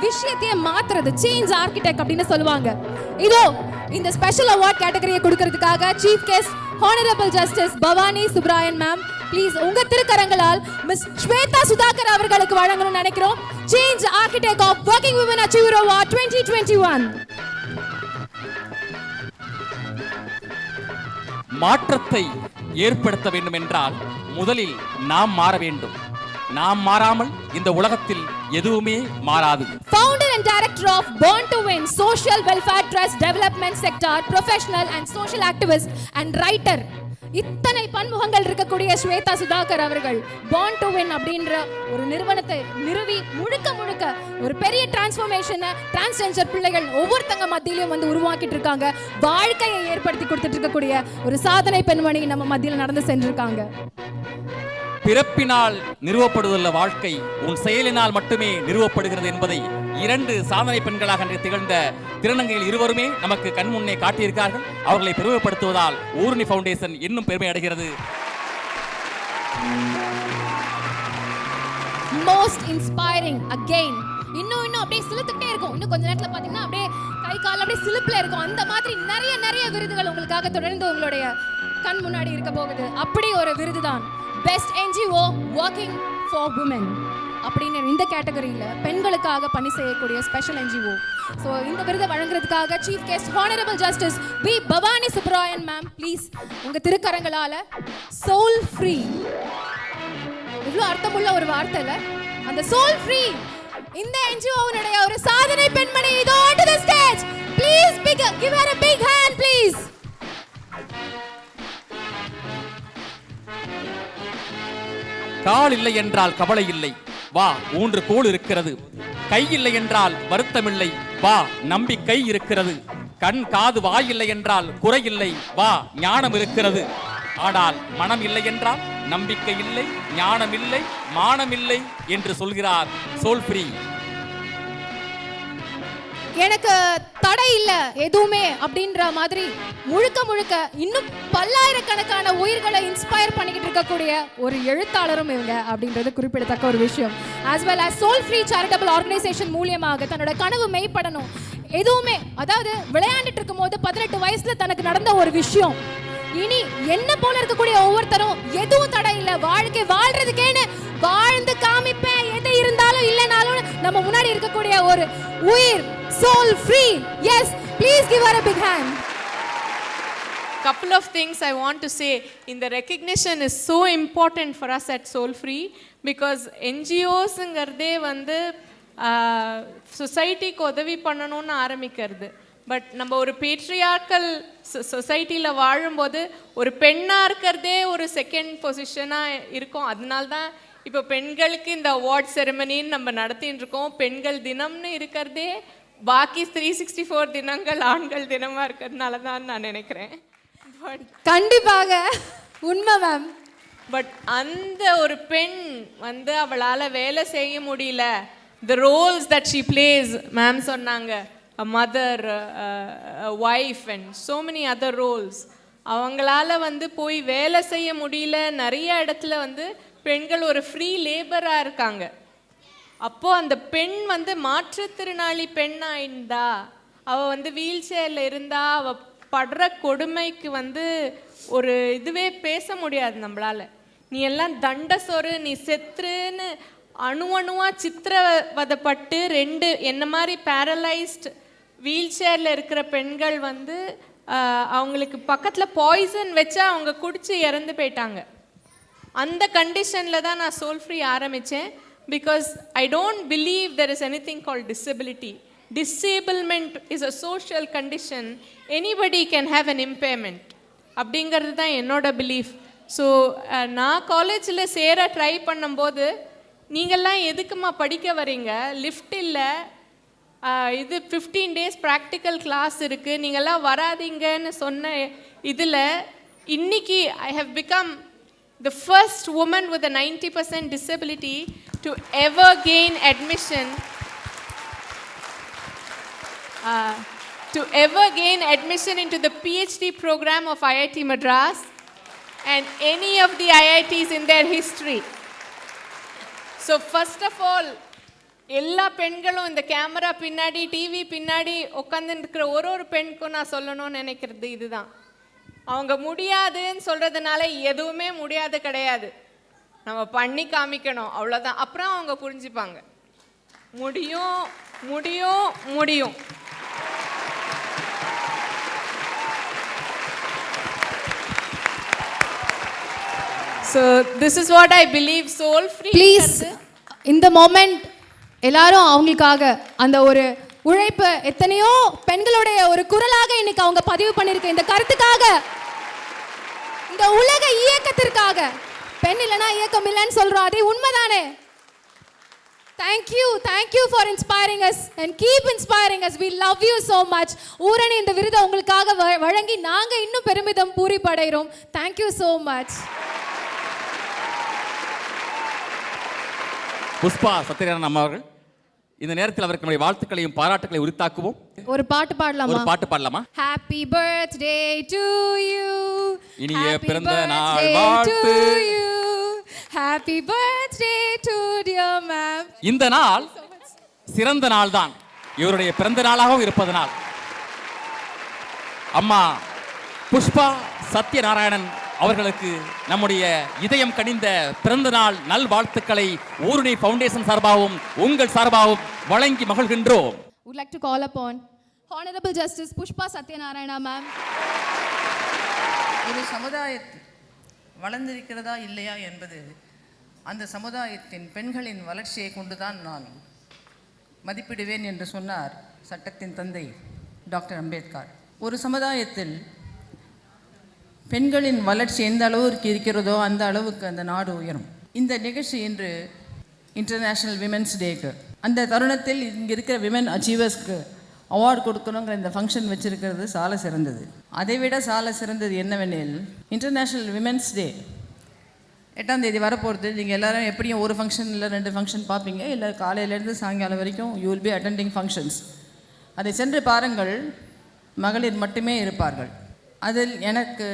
விஷயத்தையே மாத்துறது, சேஞ்ச் ஆர்கிடெக்ட் அப்படின்னு சொல்லுவாங்க. இதோ இந்த ஸ்பெஷல் அவார்ட் கேட்டகரியை கொடுக்கிறதுக்காக chief guest honourable justice Bhavani Subrayan ma'am please உங்க திருக்கரங்களால் மிஸ் ஸ்வேதா சுதாகர் அவர்களுக்கு வழங்கணும்னு நினைக்கிறோம். Change architect of working women achiever award 2021. மாற்றத்தை ஏற்படுத்த வேண்டும் என்றால் முதலில் நாம் மாற வேண்டும். நாம் மாறாமல் இந்த உலகத்தில் எதுவுமே மாறாது. Founder and Director of Born to Win Social Welfare Trust Development Sector, professional and social activist and writer. இத்தனை பன்முகங்கள் இருக்கக்கூடிய ஸ்வேதா சுதாகர் அவர்கள் Born to Win அப்படின்ற ஒரு நிறுவனத்தை நிறுவி முழுக்க முழுக்க ஒரு பெரிய டிரான்ஸ்ஃபர்மேஷனை டிரான்ஸ்ஜெண்டர் பிள்ளைகள் ஒவ்வொருத்தங்க மத்தியிலும் வந்து உருவாக்கிட்டு இருக்காங்க. வாழ்க்கையை ஏற்படுத்தி கொடுத்துட்டு இருக்கக்கூடிய ஒரு சாதனை பெண்மணி நம்ம மத்தியில் நடந்து சென்றிருக்காங்க. பிறப்பினால் நிறுவப்படுவதுள்ள வாழ்க்கை உன் செயலினால் மட்டுமே நிறுவப்படுகிறது என்பதை 2 சாதனை பெண்களாக திகழ்ந்த திருநங்கைகள் இருவருமே நமக்கு கண்முன்னே காட்டியிருக்கார்கள். அவர்களை பெருமைப்படுத்துவதால் ஊரணி ஃபவுண்டேஷன் இன்னும் பெருமை அடைகிறது. Most inspiring again. இன்னும் அப்படியே சிலுத்துக்கிட்டே இருக்கும். இன்னும் கொஞ்ச நேரத்தில் பார்த்தீங்கன்னா அப்படியே கை கால் அப்படியே சிலுப்பில் இருக்கும். அந்த மாதிரி நிறைய விருதுகள் உங்களுக்காக தொடர்ந்து உங்களுடைய கண் முன்னாடி இருக்க போகுது. அப்படி ஒரு விருது தான் best NGO working for women அப்படின்னு இந்த கேட்டகரியில் பெண்களுக்காக பணி செய்யக்கூடிய ஸ்பெஷல் NGO. ஸோ இந்த விருதை வழங்குறதுக்காக chief guest honourable justice V Bhavani Subrayan ma'am please உங்க திருக்கரங்களால சோல் ஃப்ரீ, இவ்வளோ அர்த்தமுள்ள ஒரு வார்த்தை இல்லை, அந்த சோல் ஃப்ரீ இந்த NGO-வுடைய ஒரு சாதனை பெண்மணி இதோ onto the stage. Please give her a big hand please. கால் இல்லை என்றால் கவலை இல்லை, வா 3 கோல் இருக்கிறது. கை இல்லை என்றால் வருத்தமில்லை, வா நம்பிக்கை இருக்கிறது. கண் காது வாய் இல்லை என்றால் குறையில்லை, வா ஞானம் இருக்கிறது. ஆனால் மனம் இல்லை என்றால் நம்பிக்கை இல்லை, ஞானம் இல்லை, மானம் இல்லை என்று சொல்கிறார் சோல் ஃப்ரீ. எனக்கு தடை இல்லை எதுவுமே அப்படின்ற மாதிரி முழுக்க இன்னும் பல்லாயிரக்கணக்கான உயிர்களை இன்ஸ்பயர் பண்ணிக்கிட்டு இருக்கக்கூடிய ஒரு எழுத்தாளரும் இவங்க அப்படின்றது குறிப்பிடத்தக்க ஒரு விஷயம். As well as soul free charitable organisation மூலியமாக தன்னோட கனவு மெய்ப்படணும் எதுவுமே, அதாவது விளையாண்டுட்டு இருக்கும் போது 18 வயசுல தனக்கு நடந்த ஒரு விஷயம் இனி என்ன போல இருக்கக்கூடிய ஒவ்வொருத்தரும் எதுவும் தடை இல்லை, வாழ்க்கை வாழ்றதுக்கேன்னு வாழ்ந்து காமிப்பேன், எது இருந்தாலும் இல்லைனாலும் நம்ம முன்னாடி இருக்கக்கூடிய ஒரு உயிர் soul free. Yes, please give her a big hand. couple of things I want to say. In the recognition is so important for us at Soul Free because NGOsங்கிறதே வந்து சொசைட்டிக்கு உதவி பண்ணணும்னு ஆரம்பிக்கிறது. பட் நம்ம ஒரு பேட்ரியார்க்கல் சொசைட்டியில் வாழும்போது ஒரு பெண்ணாக இருக்கிறதே ஒரு செகண்ட் பொசிஷனாக இருக்கும். அதனால தான் இப்போ பெண்களுக்கு இந்த அவார்ட் செரமனின்னு நம்ம நடத்தின்னு இருக்கோம். பெண்கள் தினம்னு இருக்கிறதே பாக்கி 364 தினங்கள் ஆண்கள் தினமாக இருக்கிறதுனால தான் நான் நினைக்கிறேன். கண்டிப்பாக உண்மை மேம். பட் அந்த ஒரு பெண் வந்து அவளால் வேலை செய்ய முடியல. the roles that she plays, ma'am சொன்னாங்க, a mother, a wife and so many other roles, அவங்களால வந்து போய் வேலை செய்ய முடியல. நிறைய இடத்துல வந்து பெண்கள் ஒரு ஃப்ரீ லேபராக இருக்காங்க. அப்போது அந்த பெண் வந்து மாற்றுத்திறனாளி பெண்ணாக இருந்தா, அவள் வந்து வீல் சேரில் இருந்தால் அவள் படுற கொடுமைக்கு வந்து ஒரு இதுவே பேச முடியாது நம்மளால். நீ எல்லாம் தண்டசொரு, நீ செத்துருன்னு அணுவாக சித்திரவதைப்பட்டு 2 என்ன மாதிரி பேரலைஸ்ட் வீல் சேரில் இருக்கிற பெண்கள் வந்து அவங்களுக்கு பக்கத்தில் பாய்சன் வச்சா அவங்க குடித்து இறந்து போயிட்டாங்க. அந்த கண்டிஷனில் தான் நான் சோல் ஃப்ரீ ஆரம்பித்தேன். Because I don't believe there is anything called disability. Disablement is a social condition. Anybody can have an impairment அப்படிங்கிறது தான் என்னோட பிலீஃப். ஸோ நான் காலேஜில் சேர ட்ரை பண்ணும்போது, நீங்கள்லாம் எதுக்குமா படிக்க வரீங்க, லிஃப்ட் இல்லை, இது 15 days ப்ராக்டிக்கல் கிளாஸ் இருக்குது, நீங்கள்லாம் வராதீங்கன்னு சொன்ன இதில் இன்னைக்கு I have become the first woman with a 90% disability to ever gain admission into the PhD program of IIT Madras and any of the IITs in their history. So first of all, எல்லா பெண்களும் இந்த கேமரா பின்னாடி டிவி பின்னாடி உட்காந்து இருக்கிற ஒரு பெண்ணுக்கும் நான் சொல்லணும்னு நினைக்கிறது இதுதான். அவங்க முடியாதுன்னு சொல்கிறதுனால எதுவுமே முடியாது கிடையாது. நம்ம பண்ணி காமிக்கணும், அவ்வளோதான். அப்புறம் அவங்க புரிஞ்சுப்பாங்க. முடியும் முடியும் முடியும். So this is what I believe soul free. Please இந்த மொமெண்ட் எல்லாரும் அவங்களுக்காக அந்த ஒரு உழைப்பு எத்தனையோ பெண்களுடைய ஒரு குரலாக இன்னைக்கு அவங்க பதிவு பண்ணிருக்க இந்த கருத்துக்காக, இந்த உலக இயக்கத்திற்காக, பெண் இல்லைன்னா இயக்கம் இல்லைன்னு சொல்றோம், அதே உண்மைதானே? Thank you for inspiring us and keep inspiring us. We love you so much. ஊரணி இந்த விருதை உங்களுக்காக வழங்கி நாங்க இன்னும் பெருமிதம் பூரிப்படைகிறோம். Thank you so much. Pushpa Sathyanarayanan அம்மா அவர்கள், இந்த நேரத்தில் அவருக்கு நம்முடைய வாழ்த்துக்களையும் பாராட்டுகளையும் உரித்தாக்குவோம். ஒரு பாட்டு பாடலாமா? ஒரு பாட்டு பாடலாமா? Happy birthday to you. இனிய பிறந்த நாள் வாழ்த்து. Happy birthday to dear ma'am. இந்த நாள் சிறந்த நாள் தான், இவருடைய பிறந்த நாளாகவும் இருப்பதனால் அம்மா புஷ்பா சத்யநாராயணன் அவர்களுக்கு நம்முடைய இதயம் கனிந்த பிறந்த நாள் நல் வாழ்த்துக்களை ஊரணி ஃபவுண்டேஷன் சார்பாகவும் உங்கள் சார்பாகவும் வழங்கி மகிழ்கின்றோம். Would like to call upon Honorable Justice Pushpa Satyanarayana ma'am. ஒரு சமுதாயத்தில் வளர்ந்திருக்கிறதா இல்லையா என்பது அந்த சமுதாயத்தின் பெண்களின் வளர்ச்சியை கொண்டுதான் நான் மதிப்பிடுவேன் என்று சொன்னார் சட்டத்தின் தந்தை டாக்டர் அம்பேத்கர். ஒரு சமுதாயத்தில் பெண்களின் வளர்ச்சி எந்த அளவுக்கு இருக்கிறதோ அந்த அளவுக்கு அந்த நாடு உயரும். இந்த நிகழ்ச்சி இன்று இன்டர்நேஷ்னல் விமென்ஸ் டேக்கு, அந்த தருணத்தில் இங்கே இருக்கிற விமன் அச்சீவர்ஸ்க்கு அவார்டு கொடுக்கணுங்கிற இந்த ஃபங்க்ஷன் வச்சுருக்கிறது சால சிறந்தது. அதைவிட சால சிறந்தது என்னவெனில், இன்டர்நேஷ்னல் விமென்ஸ் டே 8ஆம் தேதி வரப்போகிறது. நீங்கள் எல்லோரும் எப்படியும் ஒரு ஃபங்க்ஷன் இல்லை 2 ஃபங்க்ஷன் பார்ப்பீங்க, இல்லை காலையிலேருந்து சாயங்காலம் வரைக்கும் you will be attending functions. அதை சென்று பாருங்கள், மகளிர் மட்டுமே இருப்பார்கள். அதில் எனக்கு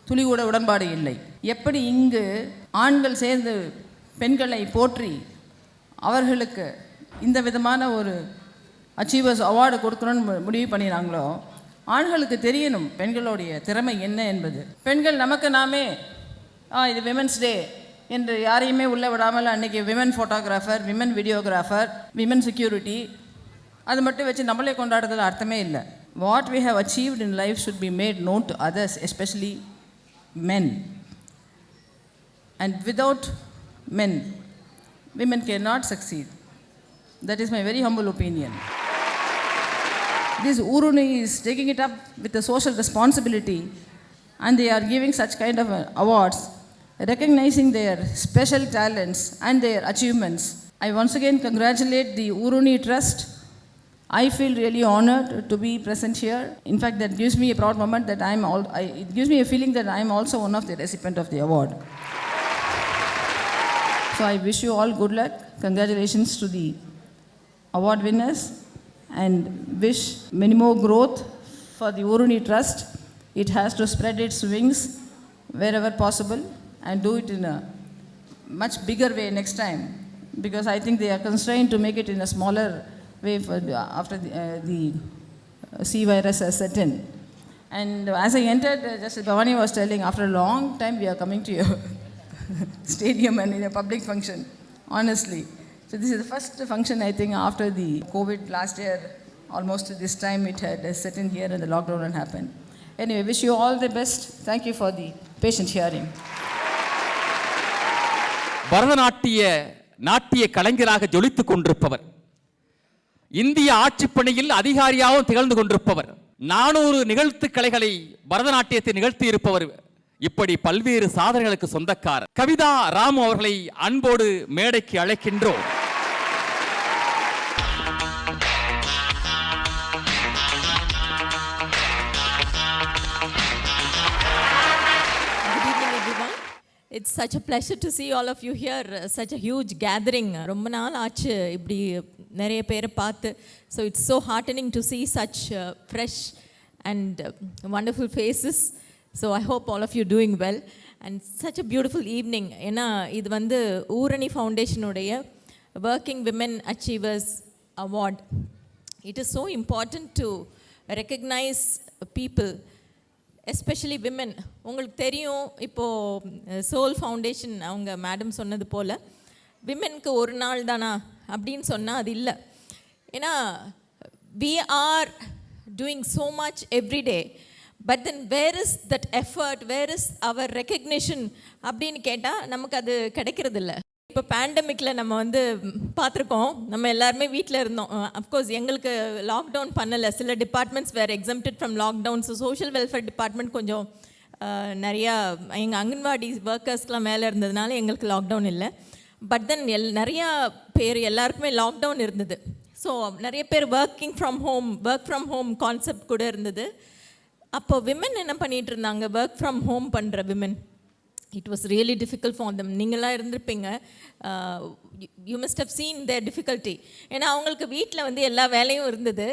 துளி கூட உடன்பாடு இல்லை. எப்படி இங்கு ஆண்கள் சேர்ந்து பெண்களை போற்றி அவர்களுக்கு இந்த விதமான ஒரு அச்சீவர்ஸ் அவார்டு கொடுக்கணும்னு முடிவு பண்ணினாங்களோ, ஆண்களுக்கு தெரியணும் பெண்களுடைய திறமை என்ன என்பது. பெண்கள் நமக்கு நாமே இது விமென்ஸ் டே என்று யாரையுமே உள்ளே விடாமல் அன்றைக்கி women photographer, women videographer, women security அது மட்டும் வச்சு நம்மளே கொண்டாடுறதுல அர்த்தமே இல்லை. what we have achieved in life should be made known to others, especially men. And without men, women cannot succeed. That is my very humble opinion. This Uruni is taking it up with a social responsibility, and they are giving such kind of awards, recognizing their special talents and their achievements. I once again congratulate the Uruni Trust. I feel really honored to be present here. In fact, that gives me a proud moment that it gives me a feeling that I am also one of the recipient of the award. So I wish you all good luck. Congratulations to the award winners, and wish many more growth for the Uruni Trust. It has to spread its wings wherever possible and do it in a much bigger way next time, because I think they are constrained to make it in a smaller way after the C virus has set in. And as I entered, just as Bhavani was telling, after a long time we are coming to your stadium and in a public function, honestly. So this is the first function, I think, after the COVID last year. Almost this time it had set in here and the lockdown had happened. Anyway, wish you all the best. Thank you for the patient hearing. நாட்டிய கலைஞராக ஜொலித்துக் கொண்டிருப்பவர், இந்திய ஆட்சிப்பணியில் அதிகாரியாகவும் திகழ்ந்து கொண்டிருப்பவர், 400 நிகழ்த்து கலைகளை பரதநாட்டியத்தை நிகழ்த்தி இருப்பவர், இப்படி பல்வேறு சாதனைகளுக்கு சொந்தக்காரர் கவிதா ராமு அவர்களை அன்போடு மேடைக்கு அழைக்கின்றோம். It's such a pleasure to see all of you here. Such a huge gathering. ரொம்ப நாள் ஆச்சு இப்படி நிறைய பேரை பார்த்து. So it's so heartening to see such fresh and wonderful faces. So I hope all of you doing well. And such a beautiful evening. ஏன்னா இது வந்து ஊரணி ஃபவுண்டேஷனுடைய Working Women Achievers Award. It is so important to recognize people, especially women. உங்களுக்கு தெரியும், இப்போது சோல் ஃபவுண்டேஷன் அவங்க மேடம் சொன்னது போல் விமென்க்கு ஒரு நாள் தானா அப்படின்னு சொன்னால் அது இல்லை. ஏன்னா we are doing so much every day, but then where is that effort, where is our recognition அப்படின்னு கேட்டால் நமக்கு அது கிடைக்கிறது இல்லை. இப்போ பேண்டமிக்கில் நம்ம வந்து பார்த்துருக்கோம், நம்ம எல்லாருமே வீட்டில் இருந்தோம். அஃப்கோர்ஸ் எங்களுக்கு லாக்டவுன் பண்ணலை, சில டிபார்ட்மெண்ட்ஸ் வேறு exempted from lockdown. So social welfare department கொஞ்சம் நிறையா எங்கள் அங்கன்வாடி ஒர்க்கர்ஸ்க்கெலாம் மேலே இருந்ததுனால எங்களுக்கு லாக்டவுன் இல்லை. பட் தென் நிறையா பேர் எல்லாருக்குமே லாக்டவுன் இருந்தது. ஸோ நிறைய பேர் ஒர்க் ஃப்ரம் ஹோம் கான்செப்ட் கூட இருந்தது. அப்போ விமன் என்ன பண்ணிகிட்டு இருந்தாங்க, ஒர்க் ஃப்ரம் ஹோம் பண்ணுற women. It was really difficult for them. நீங்களாம் இருந்திருப்பீங்க. You must have seen their difficulty. ஏன்னா அவங்களுக்கு வீட்டில் வந்து எல்லா வேலையும் இருந்தது.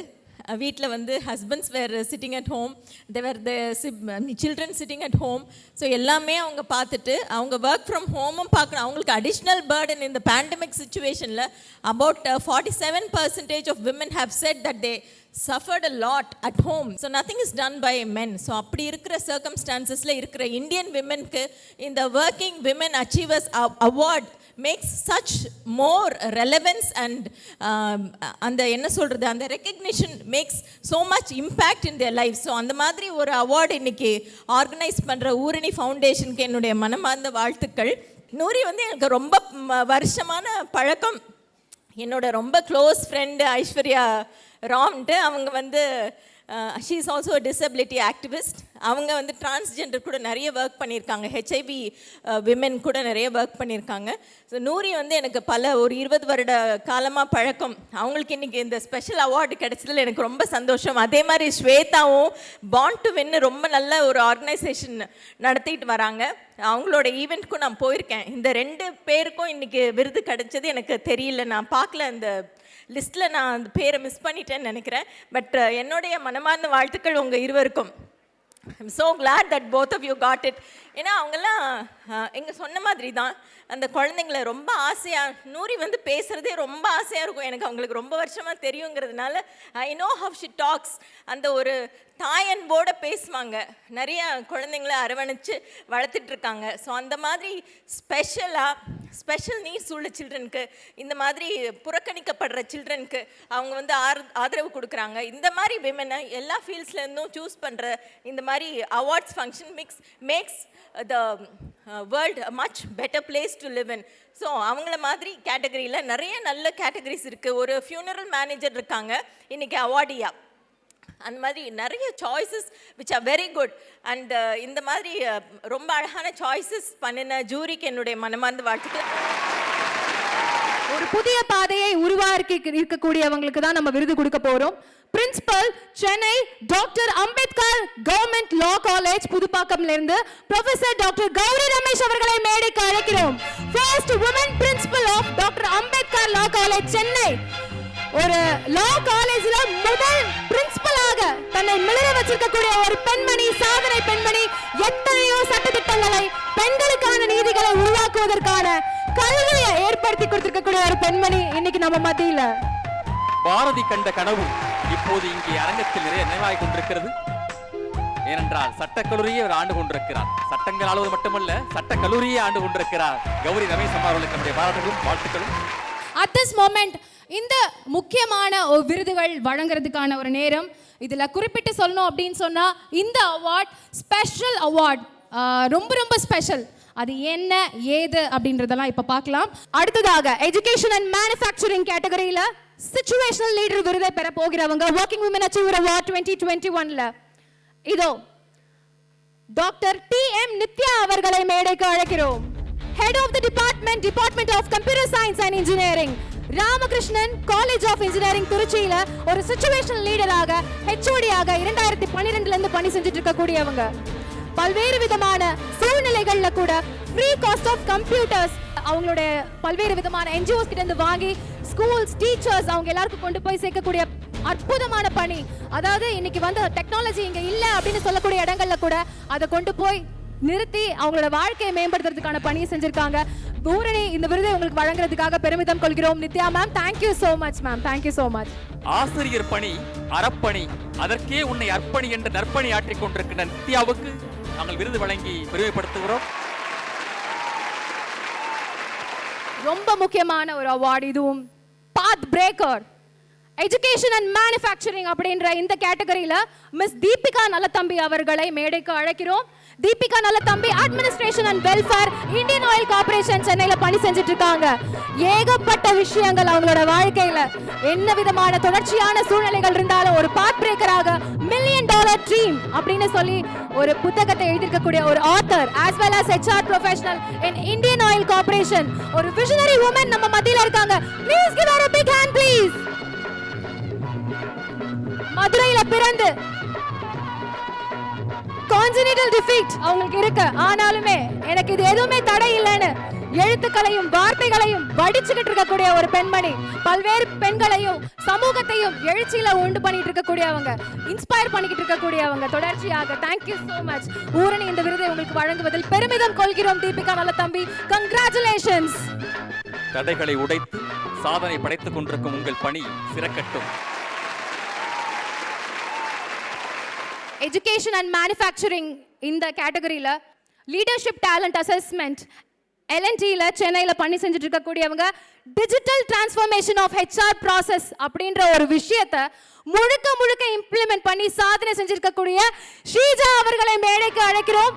வீட்டில் வந்து husbands were sitting at home, there the children sitting at home. So எல்லாமே அவங்க பார்த்துட்டு அவங்க ஒர்க் ஃப்ரம் ஹோமும் பார்க்கணும். அவங்களுக்கு அடிஷ்னல் பேர்டன் இந்த பேண்டமிக் சுச்சுவேஷனில் about 47% of women have said that they suffered a lot at home. So nothing is done by men. So அப்படி இருக்கிற சர்க்கம்ஸ்டான்சஸில் இருக்கிற இந்தியன் விமென்க்கு இந்த Working Women Achievers Award makes such more relevance and அந்த என்ன சொல்கிறது, அந்த recognition makes so much impact in their lives. So அந்த மாதிரி ஒரு அவார்டு இன்னைக்கு ஆர்கனைஸ் பண்ணுற ஊரணி ஃபவுண்டேஷனுக்கு என்னுடைய மனமார்ந்த வாழ்த்துக்கள். நூரி வந்து எனக்கு ரொம்ப வருஷமான பழக்கம். என்னோட ரொம்ப க்ளோஸ் ஃப்ரெண்டு ஐஸ்வர்யா ராம்ன்ட்டு, அவங்க வந்து she is also disability activist. அவங்க வந்து டிரான்ஸ்ஜெண்டர் கூட நிறைய ஒர்க் பண்ணியிருக்காங்க, ஹெச்ஐவி விமென் கூட நிறைய ஒர்க் பண்ணியிருக்காங்க. ஸோ நூரி வந்து எனக்கு ஒரு 20 வருட காலமாக பழக்கம். அவங்களுக்கு இன்றைக்கி இந்த ஸ்பெஷல் அவார்டு கிடைச்சதில் எனக்கு ரொம்ப சந்தோஷம். அதே மாதிரி ஸ்வேதாவும் பாண்ட் டு வின்னு ரொம்ப நல்ல ஒரு ஆர்கனைசேஷன் நடத்திட்டு வராங்க. அவங்களோட ஈவெண்ட்க்கும் நான் போயிருக்கேன். இந்த 2 பேருக்கும் இன்றைக்கி விருது கிடைச்சது எனக்கு தெரியல, நான் பார்க்கல, அந்த லிஸ்ட்டில் நான் அந்த பேரை மிஸ் பண்ணிட்டேன்னு நினைக்கிறேன். பட் என்னுடைய மனமார்ந்த வாழ்த்துக்கள் உங்கள் இருவருக்கும். I'm so glad that both of you got it. ஏன்னா அவங்கெல்லாம் எங்கள் சொன்ன மாதிரி தான் அந்த குழந்தைங்கள ரொம்ப ஆசையாக, நூரி வந்து பேசுகிறதே ரொம்ப ஆசையாக இருக்கும். எனக்கு அவங்களுக்கு ரொம்ப வருஷமாக தெரியுங்கிறதுனால I know how she talks. அந்த ஒரு தாயன்போட பேசுவாங்க. நிறைய குழந்தைங்கள அரவணைச்சு வளர்த்துட்ருக்காங்க. ஸோ அந்த மாதிரி ஸ்பெஷல் நீட்ஸ் உள்ள சில்ட்ரனுக்கு, இந்த மாதிரி புறக்கணிக்கப்படுற சில்ட்ரனுக்கு அவங்க வந்து ஆதரவு கொடுக்குறாங்க. இந்த மாதிரி விமனை எல்லா ஃபீல்ட்ஸ்லேருந்தும் சூஸ் பண்ணுற இந்த மாதிரி awards function makes the world a much better place to live in. So அவங்கள மாதிரி கேட்டகரியில் நிறைய நல்ல கேட்டகரிஸ் இருக்குது. ஒரு ஃபியூனரல் மேனேஜர் இருக்காங்க இன்னைக்கு அவார்டியா. அந்த மாதிரி நிறைய choices which are very good. And இந்த மாதிரி ரொம்ப அழகான சாய்ஸஸ் பண்ணின ஜூரிக்கு என்னுடைய மனமார்ந்த வாழ்த்துக்கள். ஒரு புதிய பாதையை உருவாக்கி இருக்கக்கூடியவங்களுக்கு தான் நம்ம விருது கொடுக்க போறோம். Principal Chennai doctor Ambedkar government law college புதுப்பாக்கம்ல இருந்து ப்ரொஃபசர் டாக்டர் கௌரி ரமேஷ் அவர்களை மேடைக்கு அழைக்கிறோம். First woman principal of doctor Ambedkar law college Chennai. ஒரு லா காலேஜ்ல முதல் பிரின்சிபலாக தன்னை மிளிர வச்சிருக்கக்கூடிய ஒரு பெண்மணி, சாதனை பெண்மணி. எத்தனையோ சட்டத்திட்டங்களை, பெண்களுக்கான நீதிகளை உருவாக்குவதற்கான கல்வியை ஏற்படுத்தி கொடுத்திருக்கக்கூடிய ஒரு பெண்மணி இன்னைக்கு நம்ம மத்தியில. பாரதி கண்ட கனவு இப்போது இங்கே அரங்கத்தில் நிறைய நினைவாகிக் கொண்டிருக்கிறது. ஏனென்றால் சட்டக்கல்லூரியை அவர் ஆண்டு கொண்டிருக்கிறார். சட்டங்கள் ஆளுவது மட்டுமல்ல, சட்டக்கல்லூரியை ஆண்டு கொண்டிருக்கிறார். கௌரி ரமேஷ் அம்மா அவர்களுக்கு நம்முடைய பாராட்டுகளும் வாழ்த்துக்களும். At this moment இந்த முக்கியமான விருதுகள் வழங்குறதுக்கான ஒரு நேரம். இதுல குறிப்பிட்டு சொல்லணும் அப்படின்னு சொன்னா இந்த அவார்ட் ஸ்பெஷல் அவார்ட், ரொம்ப ரொம்ப ஸ்பெஷல். அது என்ன ஏது அப்படின்றதெல்லாம் இப்ப பார்க்கலாம். அடுத்ததாக எஜுகேஷன் அண்ட் மேனுஃபேக்சரிங் கேட்டகரியில சிச்சுவேஷனல் லீடர் விருதை பெற போகிறவங்க வொர்க்கிங் விமன் அச்சீவர் அவார்ட் 2021ல இதோ டாக்டர் TM நித்யா அவர்களை மேடைக்கு அழைக்கிறோம். Head of the department of computer science and engineering, Ramakrishnan college of engineering திருச்சியில ஒரு சிச்சுவேஷனல் லீடராக HOD-ஆக 2012ல இருந்து பணி செஞ்சுட்டு இருக்கக்கூடியவங்க. பல்வேறு விதமான சூழ்நிலைகள்ல கூட ஃப்ரீ காஸ்ட் ஆஃப் கம்ப்யூட்டர்ஸ் அவங்களுடைய பல்வேறு விதமான NGOs கிட்ட இருந்து வாங்கி ஸ்கூல்ஸ், டீச்சர்ஸ் அவங்க எல்லாருக்கும் கொண்டு போய் சேர்க்கக்கூடிய அற்புதமான பணி. அதாவது இன்னைக்கு வந்து டெக்னாலஜி இங்க இல்ல அப்படின்னு சொல்லக்கூடிய இடங்கள்ல கூட அதை கொண்டு போய் நிறுத்தி அவங்களோட வாழ்க்கையை மேம்படுத்துறதுக்கான பணியை செஞ்சிருக்காங்க. பூரணி இந்த விருதை உங்களுக்கு வழங்குறதுக்காக பெருமிதம் கொள்கிறோம். Nithya ma'am, thank you so much ma'am, thank you so much. ஆசிரியர் பணி அறப்பணி, அதற்கே உன்னை அர்ப்பணி என்ற நற்பணி ஆற்றிக் கொண்டிருக்கின்ற நித்யாவுக்கு நாங்கள் விருது வழங்கி பெருமைப்படுத்துகிறோம். ரொம்ப முக்கியமான ஒரு அவார்டு இதுவும். பாத் பிரேக்கர் எஜுகேஷன் அண்ட் மேனுஃபேக்சரிங் அப்படின்ற இந்த கேட்டகரியில மிஸ் தீபிகா நல்லதம்பி அவர்களை மேடைக்கு அழைக்கிறோம். Deepika Nallathambi administration and welfare, Indian oil corporation சென்னையில பணி செஞ்சுட்டு இருக்காங்க. ஏகப்பட்ட விஷயங்கள் அவங்களோட வாழ்க்கையில என்ன விதமான தொடர்ச்சியான சூழ்நிலைகள் இருந்தாலும் ஒரு பாத் பிரேக்கராக $1 million ட்ரீம் அப்படின்னு சொல்லி ஒரு புத்தகத்தை எழுதியிருக்கக்கூடிய ஒரு author as well as HR professional in Indian Oil Corporation, ஒரு visionary woman நம்ம மத்தியில இருக்காங்க. Please give her a big hand please. மதுரையில பிறந்து கான்ஜெனிட்டல் டிஃபீட் அவங்களுக்கு இருக்கு. ஆனாலுமே எனக்கு இது எதுவுமே தடை இல்லைன்னு எழுத்துக்களையும் வார்த்தைகளையும் வடிச்சுக்கிட்டு இருக்கக்கூடிய ஒரு பெண்மணி. பல்வேறு பெண்களையும் சமூகத்தையும் எழுச்சியில உண்டு பண்ணிட்டு இருக்கக்கூடியவங்க, இன்ஸ்பயர் பண்ணிக்கிட்டு இருக்கக்கூடியவங்க தொடர்ச்சியாக. Thank you so much. ஊரணி இந்த விருதை உங்களுக்கு வழங்குவதில் பெருமிதம் கொள்கிறோம். தீபிகா நல்லதம்பி, கங்க்ராச்சுலேஷன்ஸ். தடைகளை உடைத்து சாதனை படைத்துக் கொண்டிருக்கும் உங்கள் பணி சிறக்கட்டும். எஜுகேஷன் அண்ட் மேனுஃபேக்சரிங் இந்த கேட்டகரியில லீடர்ஷிப் டேலண்ட் அசஸ்மெண்ட் LNT-ல சென்னையில பண்ணி செஞ்சுட்டு இருக்கக்கூடியவங்க digital transformation of HR process அப்படின்ற ஒரு விஷயத்தை முழுக்க இம்ப்ளிமெண்ட் பண்ணி சாதனை செஞ்சிருக்கக்கூடிய ஸ்ரீஜா அவர்களை மேடைக்கு அழைக்கிறோம்.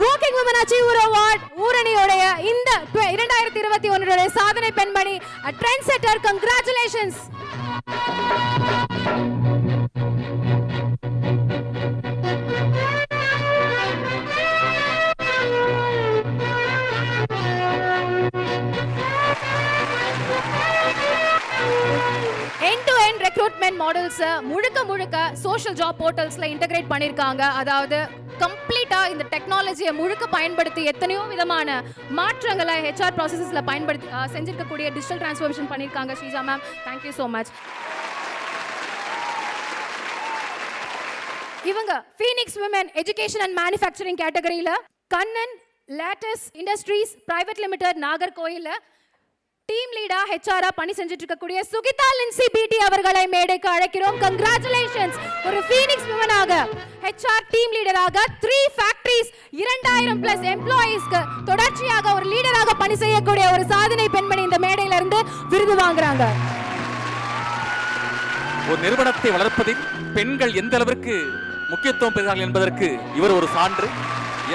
Working Women Achiever Award ஊரணியோடைய இந்த 2021 சாதனை பெண்மணி, a trendsetter. Congratulations. end-to-end recruitment models முழுக்க social job portalsல இன்டகிரேட் பண்ணிருக்காங்க. அதாவது கம்ப்ளீட்டா இந்த டெக்னாலஜியை முழுக்க பயன்படுத்தி எத்தனையோ விதமான மாற்றங்களை HR ப்ராசஸஸ்ல பயன்படுத்தி செஞ்சிருக்கக்கூடிய டிஜிட்டல் டிரான்ஸ்ஃபர்மேஷன் பண்ணிருக்காங்க. Sreeja ma'am, thank you so much. இவங்க Phoenix women education and manufacturing கேட்டகரியில Kannan latex industries private limited நாகர்கோயில்ல டீம் லீடா ஹெச்ஆரா பணி செஞ்சுட்டு இருக்கக்கூடிய சுகிதா லின்சி பிடி அவர்களை மேடைக்கு அழைக்கிறோம். கங்க்ராச்சுலேஷன்ஸ். ஒரு ஃபீனிக்ஸ் விமனாக ஹெச்ஆர் டீம் லீடராக 3 ஃபேக்டரிஸ் 2000 பிளஸ் எம்ப்ளாயீஸ்க்கு தொடர்ச்சியாக ஒரு லீடராக பணி செய்யக்கூடிய ஒரு சாதனை பெண்மணி இந்த மேடையில இருந்து விருது வாங்குறாங்க. ஒரு நிறுவனத்தை வளர்ப்பதில் பெண்கள் எந்த அளவிற்கு முக்கியத்துவம் பெறுகிறார்கள் என்பதற்கு இவர் ஒரு சான்று.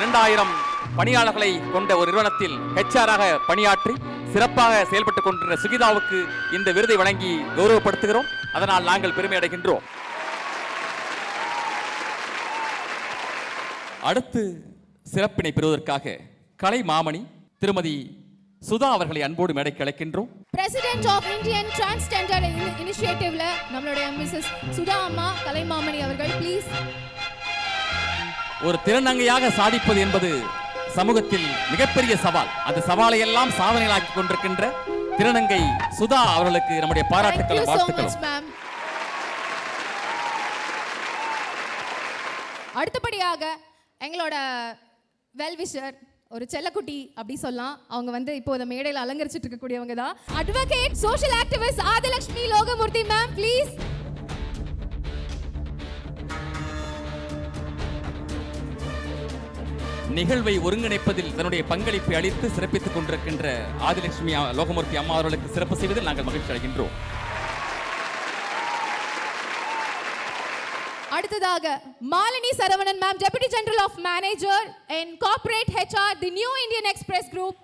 2000 பணியாளர்களை கொண்ட ஒரு நிறுவனத்தில் ஹெச்ஆராக பணியாற்றி சிறப்பாக செயல்பட்டுக் கொண்டிருந்த சுகிதாவுக்கு இந்த விருதை வழங்கி கௌரவப்படுத்துகிறோம். அதனால் நாங்கள் பெருமை அடைகின்றோம். அடுத்து சிறப்பினை பெறுவதற்காக கலை மாமணி திருமதி சுதா அவர்களை அன்போடு மேடைக்கு அழைக்கின்றோம். பிரசிடென்ட் ஆஃப் இந்தியன் டிரான்ஸ்ஜெண்டர் இனிஷியேட்டிவ்ல நம்மளுடைய மிஸ்ஸஸ் சுதா அம்மா கலைமாமணி அவர்கள் ப்ளீஸ். ஒரு திறனங்கையாக சாதிப்பது என்பது சமூகத்தில் மிகப்பெரிய சவால். அந்த சவாலை எல்லாம் சாதனைகளாக்கி கொண்டிருக்கின்ற திருநங்கை சுதா அவர்களுக்கு நம்முடைய பாராட்டுக்கள், வாழ்த்துக்கள். அடுத்தபடியாக எங்களோட வெல்விஷர் ஒரு செல்லக்குட்டி அப்படி சொல்லலாம். அவங்க இப்போ இந்த மேடையில் அலங்கரிச்சிட்டு இருக்கக்கூடியவங்க தான் advocate social activist Adilakshmi Logamoorthy ma'am please. நிகழ்வை ஒருங்கிணைப்பதில் தன்னுடைய பங்களிப்பை அளித்து சிறப்பித்துக் கொண்டிருக்கின்ற ஆதிலட்சுமி லோகமூர்த்தி அம்மா அவர்களுக்கு சிறப்பு செய்வதில் நாங்கள் மகிழ்ச்சி அடைகின்றோம். அடுத்ததாக Malini Saravanan ma'am, deputy general of manager in corporate HR the new Indian Express group.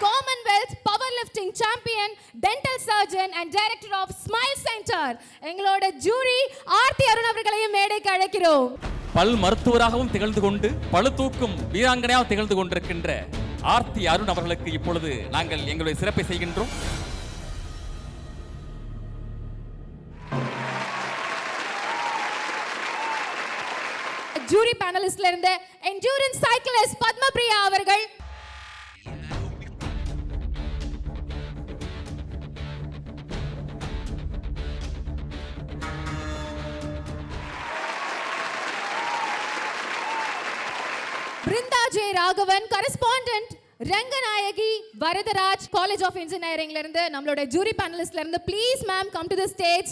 Commonwealth power lifting champion, dental surgeon and director of smile centre எங்களோட ஜூரி ஆர்த்தி அருண் அவர்களையும் மேடைக்கு அழைக்கிறோம். பல் மருத்துவராகவும் திகழ்ந்து கொண்டு பளு தூக்கும் வீராங்கனையாக திகழ்ந்து கொண்டிருக்கின்ற ஆர்த்தி அருண் அவர்களுக்கு இப்பொழுது நாங்கள் எங்களுடைய சிறப்பை செய்கின்றோம். ஜூரி பேனலிஸ்ட்ல இருந்து என்டூரன்ஸ் சைக்கிளிஸ்ட் பத்மபிரியா அவர்கள். Brinda J Raghavan, correspondent Ranganayaki Varadaraj college of இன்ஜினியரிங்ல இருந்து நம்மளோட ஜூரி பேனலிஸ்ட்ல இருந்து please ma'am come to the stage.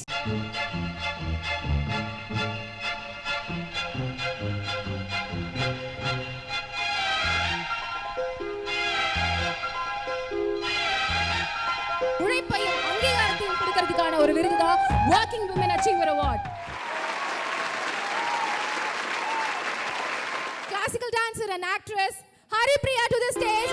உழைப்பையும் அங்கீகாரத்தையும் கொடுக்கிறதுக்கான ஒரு விருது தான் working women achiever award. Classical dancer and actress Haripriya to the stage.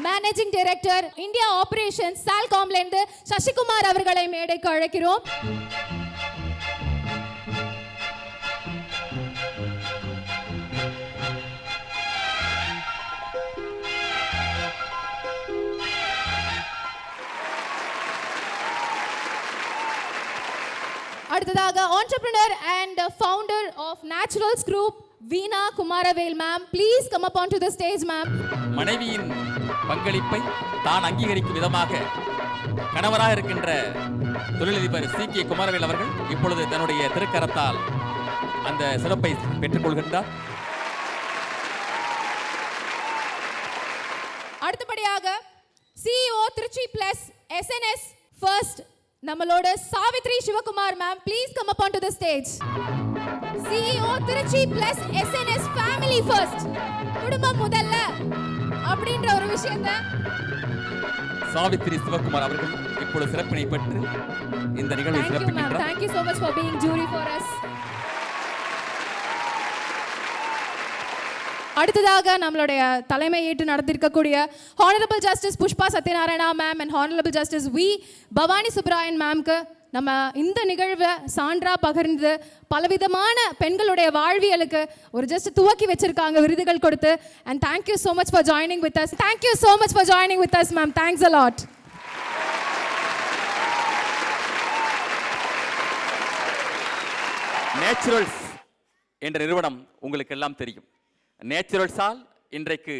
Managing Director India Operations Salcom லந்து சசிகுமார் அவர்களை மேடைக்கு அழைக்கிறோம். அடுத்ததாக entrepreneur and founder of Naturals Group Veena Kumaravel ma'am, please come up onto the stage ma'am. மனைவியின் பங்களிப்பை தான் அங்கீகரிக்கும் விதமாக கணவராக இருக்கின்ற தொழிலதிபர் சி.கே. குமாரவேல் அவர்கள் இப்பொழுது தன்னுடைய திருக்கரத்தால் அந்த சிறப்பை பெற்றுக் கொள்கின்றார். அடுத்தபடியாக CEO Trichy plus SNS first நம்மளோட Savithri Sivakumar ma'am, please come up on to the stage. CEO Trichy plus SNS family first, குடும்பம் முதல்ல அப்படின்ற ஒரு விஷயத்தை சாவித்ரி சிவகுமார் அவர்கள் இப்பொழுது சிறப்பினை பெற்று இந்த நிகழ்வை சிறப்பிக்கின்றார். Thank you so much for being jury for us. அடுத்ததாக நம்மளுடைய தலைமை ஏற்று நடத்திருக்கக்கூடிய honourable justice Pushpa Sathyanarayana ma'am and honourable justice V Bhavani Subbaroyan மேம்க்கு நம்ம இந்த நிகழ்வை சான்றா பகிர்ந்து பலவிதமான பெண்களுடைய வாழ்வியலுக்கு ஒரு ஜஸ்ட் துவக்கி வச்சிருக்காங்க விருதுகள் கொடுத்து. And thank you so much for joining with as. Thank you so much for joining with as ma'am. Thanks a lot. Naturals என்ற நிறுவனம் உங்களுக்கு எல்லாம் தெரியும். நேச்சுரல்ஸால் இன்றைக்கு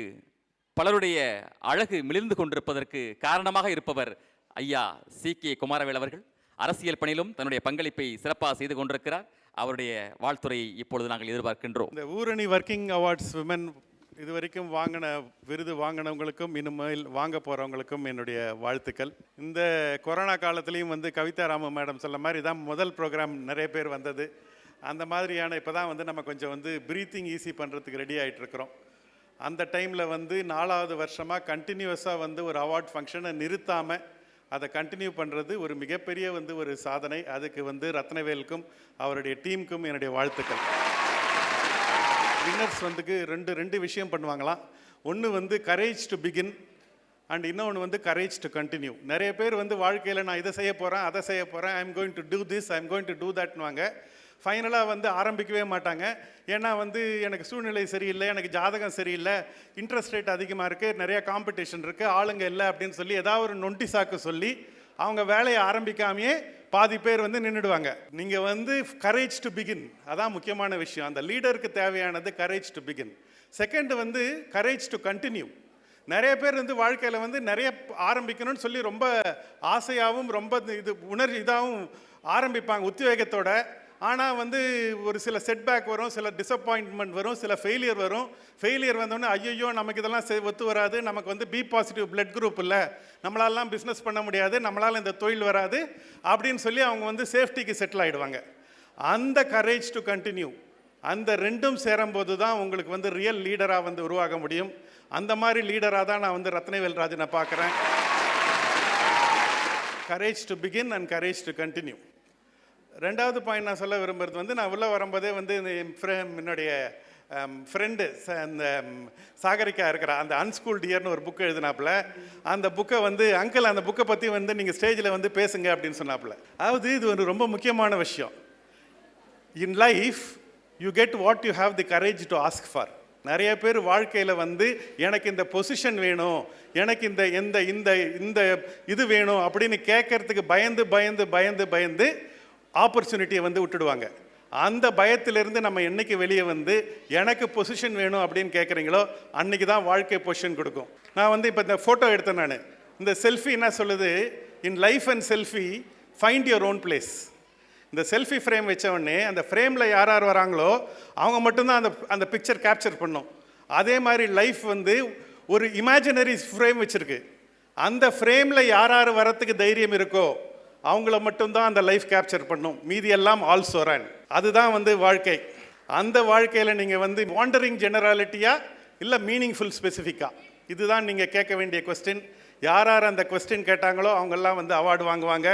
பலருடைய அழகு மிளிர்ந்து கொண்டிருப்பதற்கு காரணமாக இருப்பவர் ஐயா CK குமாரவேல் அவர்கள். அரசியல் பணியிலும் தன்னுடைய பங்களிப்பை சிறப்பாக செய்து கொண்டிருக்கிறார். அவருடைய வாழ்த்துறையை இப்பொழுது நாங்கள் எதிர்பார்க்கின்றோம். இந்த ஊரணி ஒர்க்கிங் அவார்ட்ஸ் விமன் இது வரைக்கும் விருது வாங்கினவங்களுக்கும் இனிமேல் வாங்க போகிறவங்களுக்கும் என்னுடைய வாழ்த்துக்கள். இந்த கொரோனா காலத்துலேயும் கவிதா ராமு மேடம் சொல்ல மாதிரி தான் முதல் ப்ரோக்ராம் நிறைய பேர் வந்தது. அந்த மாதிரியான இப்போ தான் நம்ம கொஞ்சம் ப்ரீத்திங் ஈஸி பண்ணுறதுக்கு ரெடி ஆகிட்டு இருக்கிறோம். அந்த டைமில் 4வது வருஷமாக கண்டினியூஸாக ஒரு அவார்ட் ஃபங்க்ஷனை நிறுத்தாமல் அதை கண்டினியூ பண்ணுறது ஒரு மிகப்பெரிய ஒரு சாதனை. அதுக்கு ரத்னவேலுக்கும் அவருடைய டீமுக்கும் என்னுடைய வாழ்த்துக்கள். வின்னர்ஸ் ரெண்டு விஷயம் பண்ணுவாங்களாம். ஒன்று கரேஜ் டு பிகின் அண்ட் இன்னொன்று கரேஜ் டு கண்டினியூ. நிறைய பேர் வாழ்க்கையில் நான் இதை செய்ய போகிறேன், அதை செய்ய போகிறேன், I am going to do this, I am going to do தட்னுவாங்க. ஃபைனலாக ஆரம்பிக்கவே மாட்டாங்க. ஏன்னா எனக்கு சூழ்நிலை சரியில்லை, எனக்கு ஜாதகம் சரியில்லை, இன்ட்ரெஸ்ட் ரேட் அதிகமாக இருக்குது, நிறையா காம்படிஷன் இருக்குது, ஆளுங்க இல்லை அப்படின்னு சொல்லி ஏதாவது ஒரு நொண்டி சாக்கு சொல்லி அவங்க வேலையை ஆரம்பிக்காமையே பாதி பேர் நின்றுடுவாங்க. நீங்கள் கரேஜ் டு பிகின், அதான் முக்கியமான விஷயம். அந்த லீடருக்கு தேவையானது courage to begin. Second courage to continue. நிறைய பேர் வாழ்க்கையில் நிறைய ஆரம்பிக்கணும்னு சொல்லி ரொம்ப ஆசையாகவும் ரொம்ப இதாகவும் ஆரம்பிப்பாங்க உத்வேகத்தோட. ஆனால் ஒரு சில செட்பேக் வரும், சில டிசப்பாயின்ட்மெண்ட் வரும், சில ஃபெயிலியர் வரும். ஃபெயிலியர் வந்தோடனே ஐயோ நமக்கு இதெல்லாம் ஒத்து வராது, நமக்கு பி பாசிட்டிவ் பிளட் குரூப் இல்லை, நம்மளாலாம் பிஸ்னஸ் பண்ண முடியாது, நம்மளால் இந்த தொழில் வராது அப்படின்னு சொல்லி அவங்க சேஃப்டிக்கு செட்டில் ஆகிடுவாங்க. அந்த கரேஜ் டு கண்டினியூ, அந்த ரெண்டும் சேரும்போது தான் உங்களுக்கு ரியல் லீடராக உருவாக முடியும். அந்த மாதிரி லீடராக தான் நான் ரத்னவேல் ராஜனை பார்க்குறேன். Courage to begin and courage to continue. ரெண்டாவது பாயிண்ட் நான் சொல்ல விரும்புகிறது நான் உள்ளே வரும்போதே என்னுடைய ஃப்ரெண்டு அந்த சாகரிக்கா இருக்கிற அந்த அன்ஸ்கூல்ட் இயர்னு ஒரு புக்கு எழுதினாப்புல. அந்த புக்கை அங்கிள் அந்த புக்கை பற்றி நீங்கள் ஸ்டேஜில் பேசுங்க அப்படின்னு சொன்னாப்புல. அதாவது இது ரொம்ப முக்கியமான விஷயம். In life you get what you have the courage to ask for. நிறைய பேர் வாழ்க்கையில் எனக்கு இந்த பொசிஷன் வேணும், எனக்கு இந்த இந்த இந்த இந்த இது வேணும் அப்படின்னு கேட்கறதுக்கு பயந்து பயந்து பயந்து பயந்து ஆப்பர்ச்சுனிட்டியை விட்டுடுவாங்க. அந்த பயத்திலிருந்து நம்ம என்னைக்கு வெளியே எனக்கு பொசிஷன் வேணும் அப்படின்னு கேட்குறீங்களோ அன்றைக்கி தான் வாழ்க்கை பொசிஷன் கொடுக்கும். நான் இப்போ இந்த ஃபோட்டோ எடுத்தேன். நான் இந்த செல்ஃபி என்ன சொல்லுது, in life and selfie find your own place. இந்த செல்ஃபி ஃப்ரேம் வச்ச உடனே அந்த ஃப்ரேமில் யார் யார் வராங்களோ அவங்க மட்டும்தான் அந்த பிக்சர் கேப்சர் பண்ணும். அதே மாதிரி லைஃப் ஒரு இமேஜினரி ஃப்ரேம் வச்சுருக்கு. அந்த ஃப்ரேமில் யார் யார் வரத்துக்கு தைரியம் இருக்கோ அவங்கள மட்டும்தான் அந்த லைஃப் கேப்சர் பண்ணும், மீதி எல்லாம் ஆல்சோ ரன். அதுதான் வாழ்க்கை. அந்த வாழ்க்கையில் நீங்கள் வாண்டரிங் ஜெனராலிட்டியா இல்லை மீனிங்ஃபுல் ஸ்பெசிஃபிக்கா, இதுதான் நீங்கள் கேட்க வேண்டிய கொஸ்டின். யார் யார் அந்த கொஸ்டின் கேட்டாங்களோ அவங்கெல்லாம் அவார்டு வாங்குவாங்க.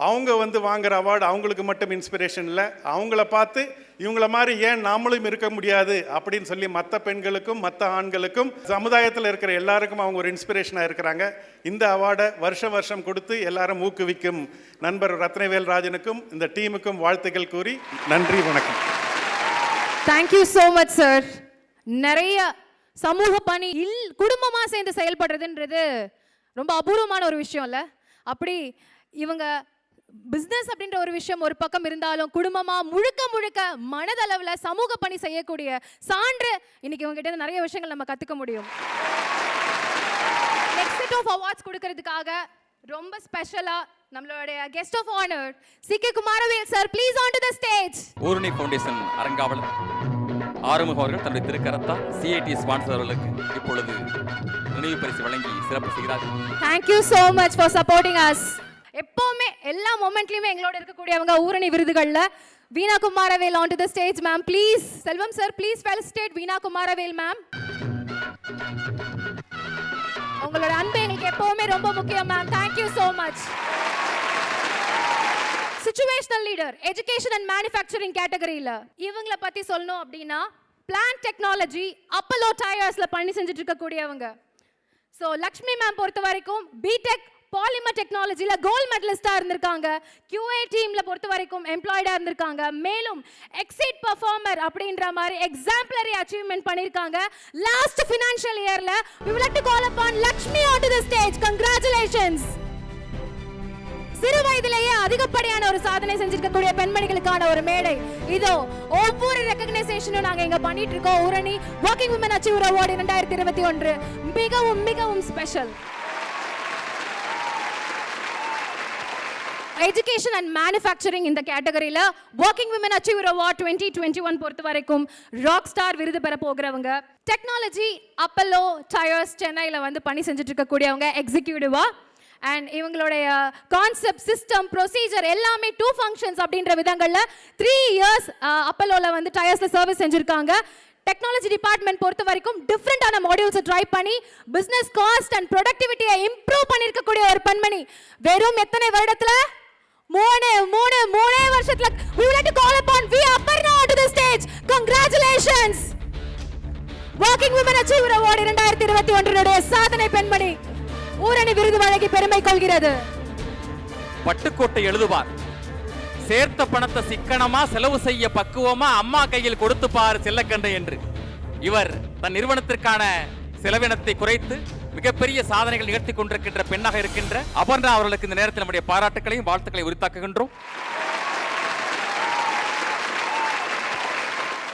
அவங்க வாங்குகிற அவார்டு அவங்களுக்கு மட்டும் இன்ஸ்பிரேஷன் இல்லை, அவங்கள பார்த்து இவங்கள மாதிரி ஏன் நாமளும் இருக்க முடியாது அப்படின்னு சொல்லி மற்ற பெண்களுக்கும் மற்ற ஆண்களுக்கும் சமுதாயத்தில் இருக்கிற எல்லாருக்கும் அவங்க ஒரு இன்ஸ்பிரேஷனாக இருக்கிறாங்க. இந்த அவார்டை வருஷம் கொடுத்து எல்லாரும் ஊக்குவிக்கும் நண்பர் ரத்னவேல் ராஜனுக்கும் இந்த டீமுக்கும் வாழ்த்துக்கள் கூறி நன்றி, வணக்கம். Thank you so much sir. நிறைய சமூக பணி குடும்பமாக சேர்ந்து செயல்படுறதுன்றது ரொம்ப அபூர்வமான ஒரு விஷயம் இல்லை? அப்படி இவங்க பிஸ்னஸ் அப்படின்ற ஒரு விஷயம் ஒரு பக்கம் இருந்தாலும் குடும்பமாக முழுக்க முழுக்க மனதளவில் சமூக பணி செய்யக்கூடிய சான்று இன்னைக்கு இவங்ககிட்ட நிறைய விஷயங்கள் நம்ம கற்றுக்க முடியும். நெக்ஸ்ட் செட் ஆஃப் அவார்ட்ஸ் கொடுக்கறதுக்காக ரொம்ப ஸ்பெஷலாக நம்மளுடைய guest of honour CK Kumaravel sir, please on to the stage. Oorani foundation அரங்காவலர் ஆறுமுக அவர்கள் தன்னுடைய திருக்கரத்தால் CIT ஸ்பான்சர் அவர்களுக்கு இப்பொழுது நினைவு பரிசு வழங்கி சிறப்பு செய்கிறார்கள். Thank you so much for supporting us. எப்பவுமே எல்லா மொமெண்ட்லயுமே எங்களோட இருக்கக்கூடியவங்க ஊரணி விருதுகள்ல. Veena Kumaravel on to the stage ma'am, please. Selvam sir, please felicitate Veena Kumaravel ma'am. உங்களோட அன்பு எங்களுக்கு எப்பவுமே ரொம்ப முக்கியம் ma'am. Thank you so much. Situational leader education and manufacturing கேட்டகரியில இவங்கள பத்தி சொல்லணும் அப்படின்னா பிளான்ட் டெக்னாலஜி அப்பலோ டயர்ஸ்ல பண்ணி செஞ்சுட்டு இருக்கக்கூடியவங்க. ஸோ லக்ஷ்மி மேம் பொறுத்த வரைக்கும் பிடெக் பாலிமர் டெக்னாலஜில கோல்ட் மெடலிஸ்டா இருந்திருக்காங்க. QA டீம்ல பொறுத்த வரைக்கும் எம்ப்ளாய்டா இருந்திருக்காங்க. மேலும் எக்ஸிட் பெர்ஃபார்மர் அப்படின்ற மாதிரி எக்ஸாம்பிளரி அச்சீவ்மெண்ட் பண்ணிருக்காங்க. லாஸ்ட் ஃபினான்ஷியல் இயர்ல we would like to call upon Lakshmi onto the stage. Congratulations. சிறு வயதிலேயே அதிகப்படியான ஒரு சாதனை செஞ்சிருக்கக்கூடிய பெண்மணிகளுக்கான ஒரு மேடை இதோ. ஒவ்வொரு ரெகக்னைசேஷனும் நாங்க இங்க பண்ணிட்டு இருக்கோம். ஊரணி வொர்க்கிங் விமன் அச்சீவர் அவார்டு 2021 மிகவும் மிகவும் ஸ்பெஷல். எஜுகேஷன் அண்ட் மேனுஃபேக்சரிங் இந்த கேட்டகரியில வொர்க்கிங் விமன் அச்சீவர் அவார்ட் 2021 பொறுத்த வரைக்கும் ராக் ஸ்டார் விருது பெற போகிறவங்க டெக்னாலஜி அப்பல்லோ டயர்ஸ் சென்னையில வந்து பணி செஞ்சுட்டு இருக்கக்கூடியவங்க எக்ஸிக்யூட்டிவா. அண்ட் இவங்களுடைய கான்செப்ட் சிஸ்டம் ப்ரொசீஜர் எல்லாமே 2 ஃபங்க்ஷன்ஸ் அப்படின்ற விதங்கள்ல 3 இயர்ஸ் அப்பல்லோல வந்து டயர்ஸ்ல சர்வீஸ் செஞ்சிருக்காங்க. டெக்னாலஜி டிபார்ட்மெண்ட் பொறுத்த வரைக்கும் டிஃப்ரெண்டான மாடியூல்ஸை ட்ரை பண்ணி பிசினஸ் காஸ்ட் அண்ட் ப்ரொடக்டிவிட்டியை இம்ப்ரூவ் பண்ணிருக்கக்கூடிய ஒரு பெண்மணி. வெறும் எத்தனை வருடத்துல? மூணே வருஷத்துல. we would like to call upon V Aparna to the stage. Congratulations. Working Women Achiever Award 2021 சாதனை பெண்மணி ஊரணி விருது வழங்கி பெருமை கொள்கிறது. பட்டுக்கோட்டை எழுதுவார், சேர்த்த பணத்தை சிக்கனமா செலவு செய்ய பக்குவமா அம்மா கையில் கொடுத்து பாரு செல்லக்கண்டை என்று. இவர் தன் நிறுவனத்திற்கான செலவினத்தை குறைத்து மிகப்பெரிய சாதனைகள் நிகழ்த்தி கொண்டிருக்கின்ற பெண்ணாக இருக்கின்ற அபர்ணா அவர்களுக்கு இந்த நேரத்தில் நம்முடைய பாராட்டுகளையும் வாழ்த்துக்களை உரித்தாக்குகின்றோம்.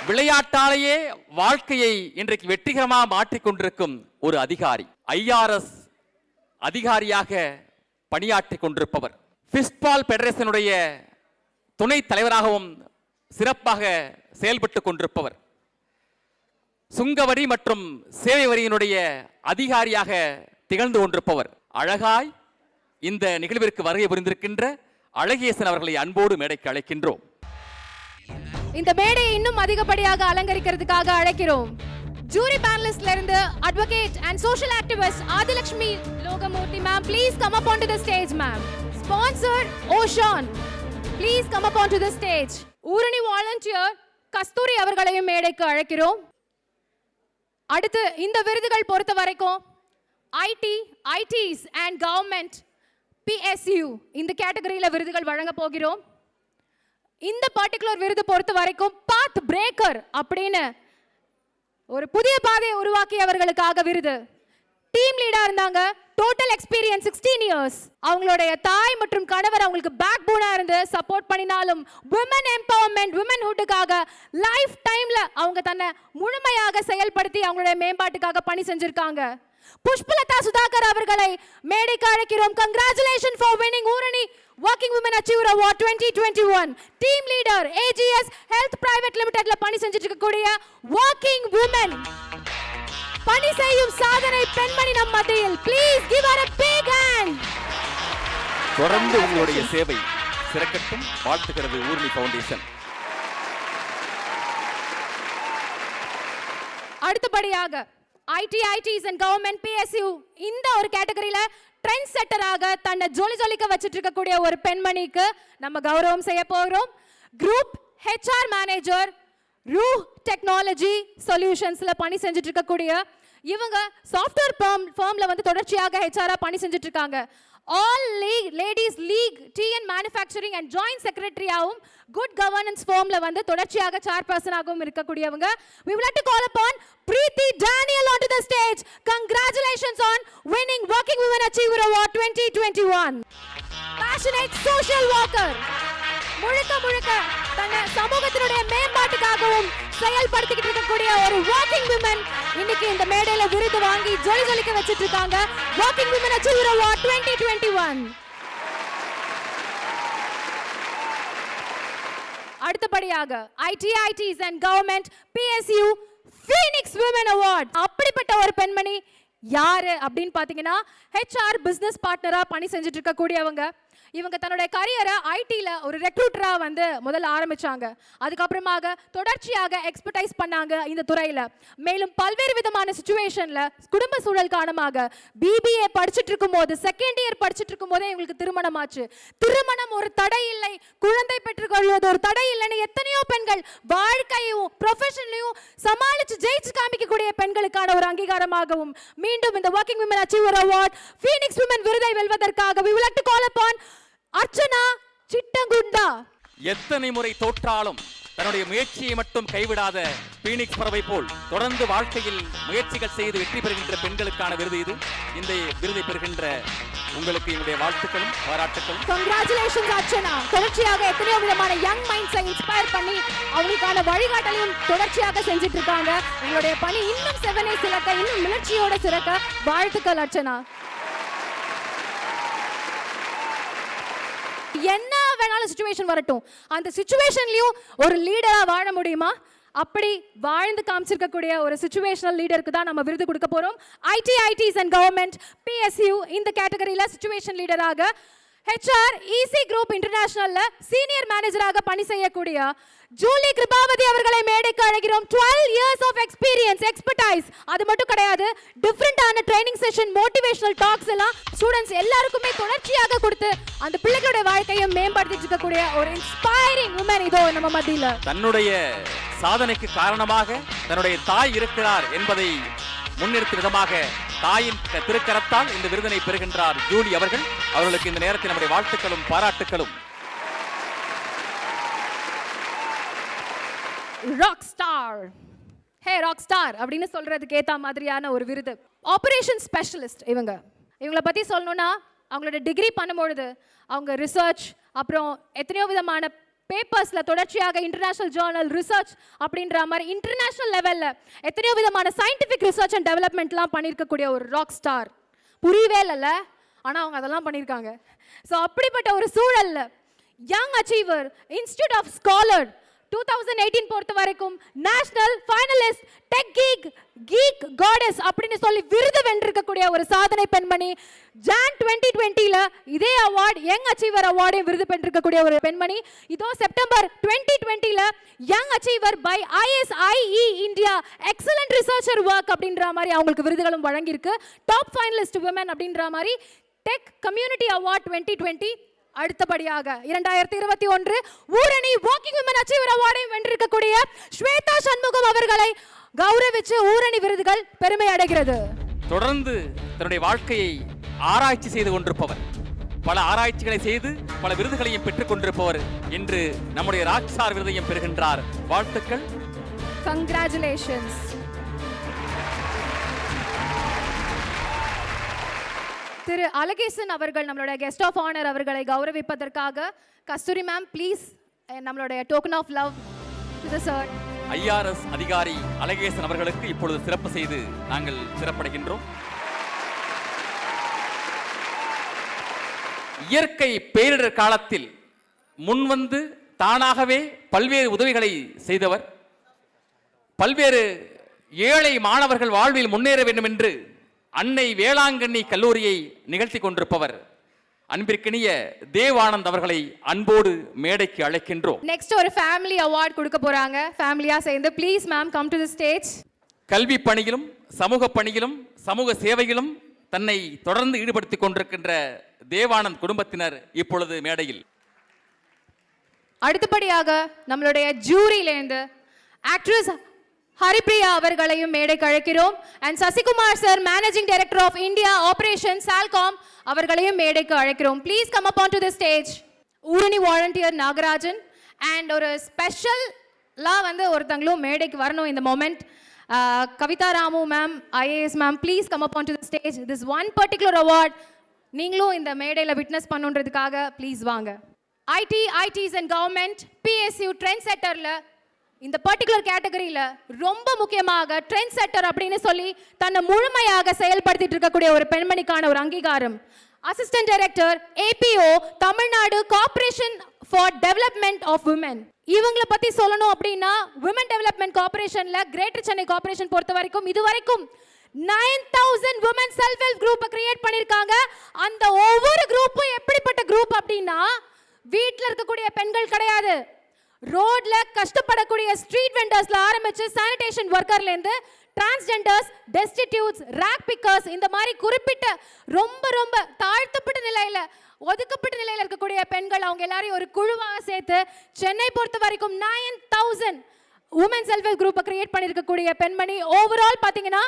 விளையாட்டாலேயே வாழ்க்கையை இன்றைக்கு வெற்றிகரமாக மாற்றிக்கொண்டிருக்கும் ஒரு அதிகாரி, IRS அதிகாரியாக பணியாற்றி கொண்டிருப்பவர், ஃபிஸ்ட்பால் பெடரேஷனுடைய துணை தலைவராகவும் சிறப்பாக செயல்பட்டு கொண்டிருப்பவர், சுங்கவரி மற்றும் சேவை வரியினுடைய அதிகாரியாக திகழ்ந்து கொண்டிருப்பவர், அழகாய் இந்த நிகழ்விற்கு வருகை புரிந்திருக்கின்ற அழகேசன் அவர்களை அன்போடு மேடைக்கு அழைக்கின்றோம். இந்த மேடையை இன்னும் அதிகப்படியாக அலங்கரிக்கிறதுக்காக அழைக்கிறோம். ஜூரி பேனலிஸ்ட்ல இருந்து advocate and social activist Adilakshmi Logamoorthy ma'am, please come up on to the stage ma'am. Sponsor ஓஷான், please come up on to the stage. Oorani volunteer Kasthuri அவர்களையும் மேடைக்கு அழைக்கிறோம். அடுத்து இந்த விருதுகள் பொறுத்த வரைக்கும் ஐடிஸ் அண்ட் கவர்மெண்ட் PSU இந்த கேட்டகரியில விருதுகள் வழங்க போகிறோம். இந்த பர்டிகுலர் விருது பொறுத்த வரைக்கும் பாத் பிரேக்கர் அப்படின்னு ஒரு புதிய பாதையை உருவாக்கியவர்களுக்காக விருது. டீம் லீடா இருந்தாங்க, டோட்டல் எக்ஸ்பீரியன்ஸ் 16 இயர்ஸ். அவங்களுடைய தாய் மற்றும் கணவர் அவங்களுக்கு பேக் போனா இருந்து சப்போர்ட் பண்ணினாலும் விமன் எம்பவர்மெண்ட் விமன்ஹுட்டுக்காக லைஃப் டைம்ல அவங்க தன்னை முழுமையாக செயல்படுத்தி அவங்களுடைய மேம்பாட்டுக்காக பணி செஞ்சிருக்காங்க. புஷ்பலதா சுதாகர் அவர்களை மேடைக்கு அழைக்கிறோம். Congratulations for winning ஊரணி Working Women Achiever Award 2021. Team leader AGS Health Private Limitedல பணி செஞ்சிட்டு இருக்கக்கூடிய working women, பணி செய்யும் சாதனை பெண்மணி நம் மத்தியில். Please give her a big hand. தொடர்ந்து உங்களுடைய சேவை சிறக்கட்டும் வாழ்த்துகிறது ஊரணி ஃபவுண்டேஷன். அடுத்தபடியாக ITs and government PSU இந்த ஒரு கேட்டகரியில ட்ரெண்ட் செட்டராக தன்னை ஜொலிக்க வச்சிட்டு இருக்கக்கூடிய ஒரு பெண்மணிக்கு நம்ம கௌரவம் செய்ய போகிறோம். குரூப் HR மேனேஜர் ரூ டெக்னாலஜி சொல்யூஷன்ஸ்ல பணி செஞ்சுட்டு இருக்கக்கூடிய இவங்க சாஃப்ட்வேர் ஃபர்ம்ல வந்து தொடர்ச்சியாக HR பணி செஞ்சுட்டு இருக்காங்க. All ladies league TN manufacturing and joint செக்ரட்டரியாகவும் குட் கவர்னன்ஸ் ஃபர்ம்ல வந்து தொடர்ச்சியாக சேர்பர்சனாகவும் இருக்கக்கூடியவங்க. We would like to call upon Preeti Daniel onto the stage. Congratulations on winning Working Women Achiever Award 2021. Passionate social worker, முழுக்க தன்னை சமூகத்தினுடைய மேம்பாட்டுக்காகவும் செயல்படுத்திக்கிட்டு இருக்கக்கூடிய ஒரு working women இன்னைக்கு இந்த மேடையில விருது வாங்கி ஜொலிக்க வச்சிட்டு இருக்காங்க. Working Women Achiever Award 2021. அடுத்தபடியாக ITs and government PSU Phoenix Women Award. அப்படிப்பட்ட ஒரு பெண்மணி யாரு அப்படின்னு பாத்தீங்கன்னா HR பிசினஸ் பார்ட்னரா பணி செஞ்சுட்டு இருக்க கூடியவங்க. இவங்க தன்னுடைய கரியரை ஐடில ஒரு ரெக்ரூட்டரா வந்து முதல்ல ஆரம்பிச்சாங்க. அதுக்கப்புறமாக தொடர்ச்சியாக எக்ஸ்பர்டைஸ் பண்ணாங்க இந்த துறையில. மேலும் பல்வேறு விதமான சிச்சுவேஷன்ல குடும்ப சூழல் காரணமாக பிபிஏ படிச்சுட்டு இருக்கும்போது செகண்ட் இயர் படிச்சுட்டு இருக்கும்போதே இவங்களுக்கு திருமணம் ஆச்சு. திருமணம் ஒரு தடை இல்லை, குழந்தை பெற்றுக்கொள்வது ஒரு தடை இல்லைன்னு எத்தனையோ பெண்கள் வாழ்க்கையும் ப்ரொஃபஷன்லையும் சமாளிச்சு ஜெயிச்சு காமிக்கக்கூடிய பெண்களுக்கான ஒரு அங்கீகாரமாகவும் மீண்டும் இந்த working women achiever award Phoenix women விருதை வெல்வதற்காக we would like to call upon Archana சிட்டங்குண்டா. எத்தனை முறை தோற்றாலும் தன்னுடைய முயற்சியை மட்டும் கைவிடாத பீனிக்ஸ் பறவை போல் தொடர்ந்து வாழ்க்கையில் முயற்சிகள் செய்து வெற்றி பெறுகின்ற பெண்களுக்கான விருது இது. இந்த விருதை பெறுகின்ற உங்களுக்கு என்னுடைய வாழ்த்துக்களும் பாராட்டுக்களும். Congratulations அர்ச்சனா. தொடர்ச்சியாக எத்தனையோ விதமான யங் மைண்ட்ஸை இன்ஸ்பயர் பண்ணி அவங்களுக்கான வழிகாட்டலையும் தொடர்ச்சியாக செஞ்சுட்டு இருக்காங்க. உங்களுடைய பணி இன்னும் 7A சிறக்க, இன்னும் முயற்சியோட சிறக்க வாழ்த்துக்கள் அர்ச்சனா. என்ன வேணாலும் சிச்சுவேஷன் வரட்டும், அந்த சிச்சுவேஷன்லயும் ஒரு லீடரா வாழ முடியுமா? அப்படி வாழ்ந்து காமிச்சிருக்கக்கூடிய ஒரு சிச்சுவேஷனல் லீடருக்கு தான் நம்ம விருது கொடுக்க போறோம். ஐடிஸ் அண்ட் கவர்மெண்ட் PSU இந்த கேட்டகரியில சிச்சுவேஷன் லீடராக HR EC குரூப் இன்டர்நேஷனல்ல சீனியர் மேனேஜராக பணி செய்யக்கூடிய ஜூலி கிருபாவதி அவர்களை மேடைக்கு அழைக்கிறோம். 12 years of experience, expertise. அது மட்டும் கிடையாது, டிஃபரெண்டான ட்ரைனிங் செஷன், மோட்டிவேஷனல் டாக்ஸ் எல்லாம் ஸ்டூடெண்ட்ஸ் எல்லாருக்குமே தொடர்ச்சியாக கொடுத்து அந்த பிள்ளைகளுடைய வாழ்க்கையை மேம்படுத்திட்டு இருக்கக்கூடிய ஒரு இன்ஸ்பைரிங் உமன் இதோ நம்ம மத்தியில. தன்னுடைய சாதனைக்கு காரணமாக தன்னுடைய தாய் இருக்கிறார் என்பதை முன்னிறுத்தும் விதமாக தாயின் திருக்கரத்தால் இந்த விருதினை பெறுகின்றார் ஜூலி அவர்கள். அவர்களுக்கு இந்த நேரத்தில் நம்முடைய வாழ்த்துக்களும் பாராட்டுக்களும். ராக் ஸ்டார், ஹே ராக் ஸ்டார் அப்படின்னு சொல்றதுக்கு ஏத்த மாதிரியான ஒரு விருது. ஆபரேஷன் ஸ்பெஷலிஸ்ட் இவங்கள பத்தி சொல்லணும்னா அவங்களோட டிகிரி பண்ணும்பொழுது அவங்க ரிசர்ச், அப்புறம் எத்தனையோ விதமான பேப்பர்ஸ்ல தொடர்ச்சியாக இன்டர்நேஷனல் ஜேர்னல் ரிசர்ச் அப்படின்ற மாதிரி இன்டர்நேஷனல் லெவல்ல எத்தனையோ விதமான சயின்டிஃபிக் ரிசர்ச் அண்ட் டெவலப்மெண்ட்லாம் பண்ணியிருக்கக்கூடிய ஒரு ராக் ஸ்டார். புரியவே இல்லைல்ல, ஆனால் அவங்க அதெல்லாம் பண்ணியிருக்காங்க. ஸோ அப்படிப்பட்ட ஒரு சூழல்ல young achiever, institute of scholar 2018 பொறுத்த வரைக்கும் national finalist tech geek goddess அப்படின்னு சொல்லி விருது வென்றிருக்கக்கூடிய ஒரு சாதனை பெண்மணி. ஜான் 2020ல இதே அவார்டு யங் அச்சீவர் அவார்டையும் விருது பெற்றிருக்கக்கூடிய ஒரு பெண்மணி. இதோ செப்டம்பர் 2020ல young achiever by ISIE India excellent researcher work அப்படின்ற மாதிரி அவங்களுக்கு விருதுகளும் வழங்கியிருக்கு. டாப் ஃபைனலிஸ்ட் விமன் அப்படின்ற மாதிரி டெக் கம்யூனிட்டி அவார்ட் 2020. அடுத்தபடியாக 2021 ஊரணி வாக்கிங் விமன் அச்சீவர் அவார்டையும் வென்றிருக்கக்கூடிய ஸ்வேதா சண்முகம் அவர்களை கௌரவிச்சு ஊரணி விருதுகள் பெருமை அடைகிறது. தொடர்ந்து தன்னுடைய வாழ்க்கையை ஆராய்ச்சி செய்து கொண்டிருப்பவர், பல ஆராய்ச்சிகளை செய்து பல விருதுகளையும் பெற்றுக் கொண்டிருப்பவர் இன்று நம்முடைய ராக்ஸ்டார் விருதையும் பெறுகின்றார். வாழ்த்துக்கள், கங்க்ராச்சுலேஷன்ஸ். திரு அழகேசன் அவர்கள் நம்மளுடைய கெஸ்ட் ஆஃப் ஆனர் அவர்களை கௌரவிப்பதற்காக கஸ்தூரி மேம் ப்ளீஸ் நம்மளுடைய token of love to the sir. IRS அதிகாரி அழகேசன் அவர்களுக்கு இப்பொழுது சிறப்பு செய்து நாங்கள் சிறப்படைகின்றோம். இயற்கை பேரிடர் காலத்தில் முன்வந்து தானாகவே பல்வேறு உதவிகளை செய்தவர், பல்வேறு ஏழை மாணவர்கள் வாழ்வில் முன்னேற வேண்டும் என்று அன்னை வேளாங்கண்ணி கல்லூரியை நிகழ்த்தி கொண்டிருப்பவர் அன்பிற்கினிய தேவானந்த் அவர்களை அன்போடு மேடைக்கு அழைக்கின்றோம். நெக்ஸ்ட் ஒரு ஃபேமிலி அவார்ட் கொடுக்க போறாங்க, ஃபேமிலியா சேர்ந்து. Please ma'am come to the stage. கல்வி பணியிலும் சமூக பணியிலும் சமூக சேவையிலும் தன்னை தொடர்ந்து ஈடுபடுத்திக் கொண்டிருக்கின்ற தேவானந்த் குடும்பத்தினர் இப்பொழுது மேடையில். அடுத்தபடியாக நம்மளுடைய ஜூரியிலேருந்து ஆக்ட்ரஸ் ஹரிப்ரியா அவர்களையும் மேடைக்கு அழைக்கிறோம். And Sasikumar sir, managing director of India operation Salcom அவர்களையும் மேடைக்கு அழைக்கிறோம். Please come up on to the stage. Oorani volunteer Nagarajan and ஒரு ஸ்பெஷலாக வந்து ஒருத்தங்களும் மேடைக்கு வரணும் இந்த moment. Kavitha Ramu ma'am, IAS ma'am, please come up on to the stage. This one particular award நீங்களும் இந்த மேடையில் விட்னஸ் பண்ணுன்றதுக்காக ப்ளீஸ் வாங்க. ITs and government PSU trend செட்டரில் இந்த பர்டிகுலர் கேட்டகரியில ரொம்ப முக்கியமாக ட்ரெண்ட் செட்டர் அப்படின்னு சொல்லி தன்னை முழுமையாக செயல்படுத்திட்டு இருக்கக்கூடிய ஒரு பெண்மணிக்கான ஒரு அங்கீகாரம். Assistant director APO Tamil Nadu corporation for development of women. இவங்களை பத்தி சொல்லணும் அப்படின்னா விமன் டெவலப்மெண்ட் கார்ப்பரேஷன்ல கிரேட்டர் சென்னை கார்ப்பரேஷன் பொறுத்த வரைக்கும் இதுவரைக்கும் 9000 women self help group create பண்ணிருக்காங்க. அந்த ஒவ்வொரு குரூப்பும் எப்படிப்பட்ட குரூப் அப்படின்னா, வீட்ல இருக்கக்கூடிய பெண்கள் கிடையாது, ரோட்ல கஷ்டப்படக்கூடிய ஸ்ட்ரீட் வெண்டர்ஸ்ல ஆரம்பிச்சு சானிடேஷன் ஒர்க்கர்ல இருந்து டிரான்ஸ்ஜெண்டர்ஸ், டெஸ்டிடியூட்ஸ், ரேக் பிக்கர்ஸ், இந்த மாதிரி குறிப்பிட்ட ரொம்ப ரொம்ப தாழ்த்தப்பட்ட நிலையில ஒதுக்கப்பட்ட நிலையில இருக்கக்கூடிய பெண்கள் அவங்க எல்லாரையும் ஒரு குழுவாக சேர்த்து சென்னை பொறுத்த வரைக்கும் 9000 உமன் செல்ஃப் ஹெல்ப் குரூப்பை கிரியேட் பண்ணியிருக்கக்கூடிய பெண்மணி. ஓவரால் பார்த்தீங்கன்னா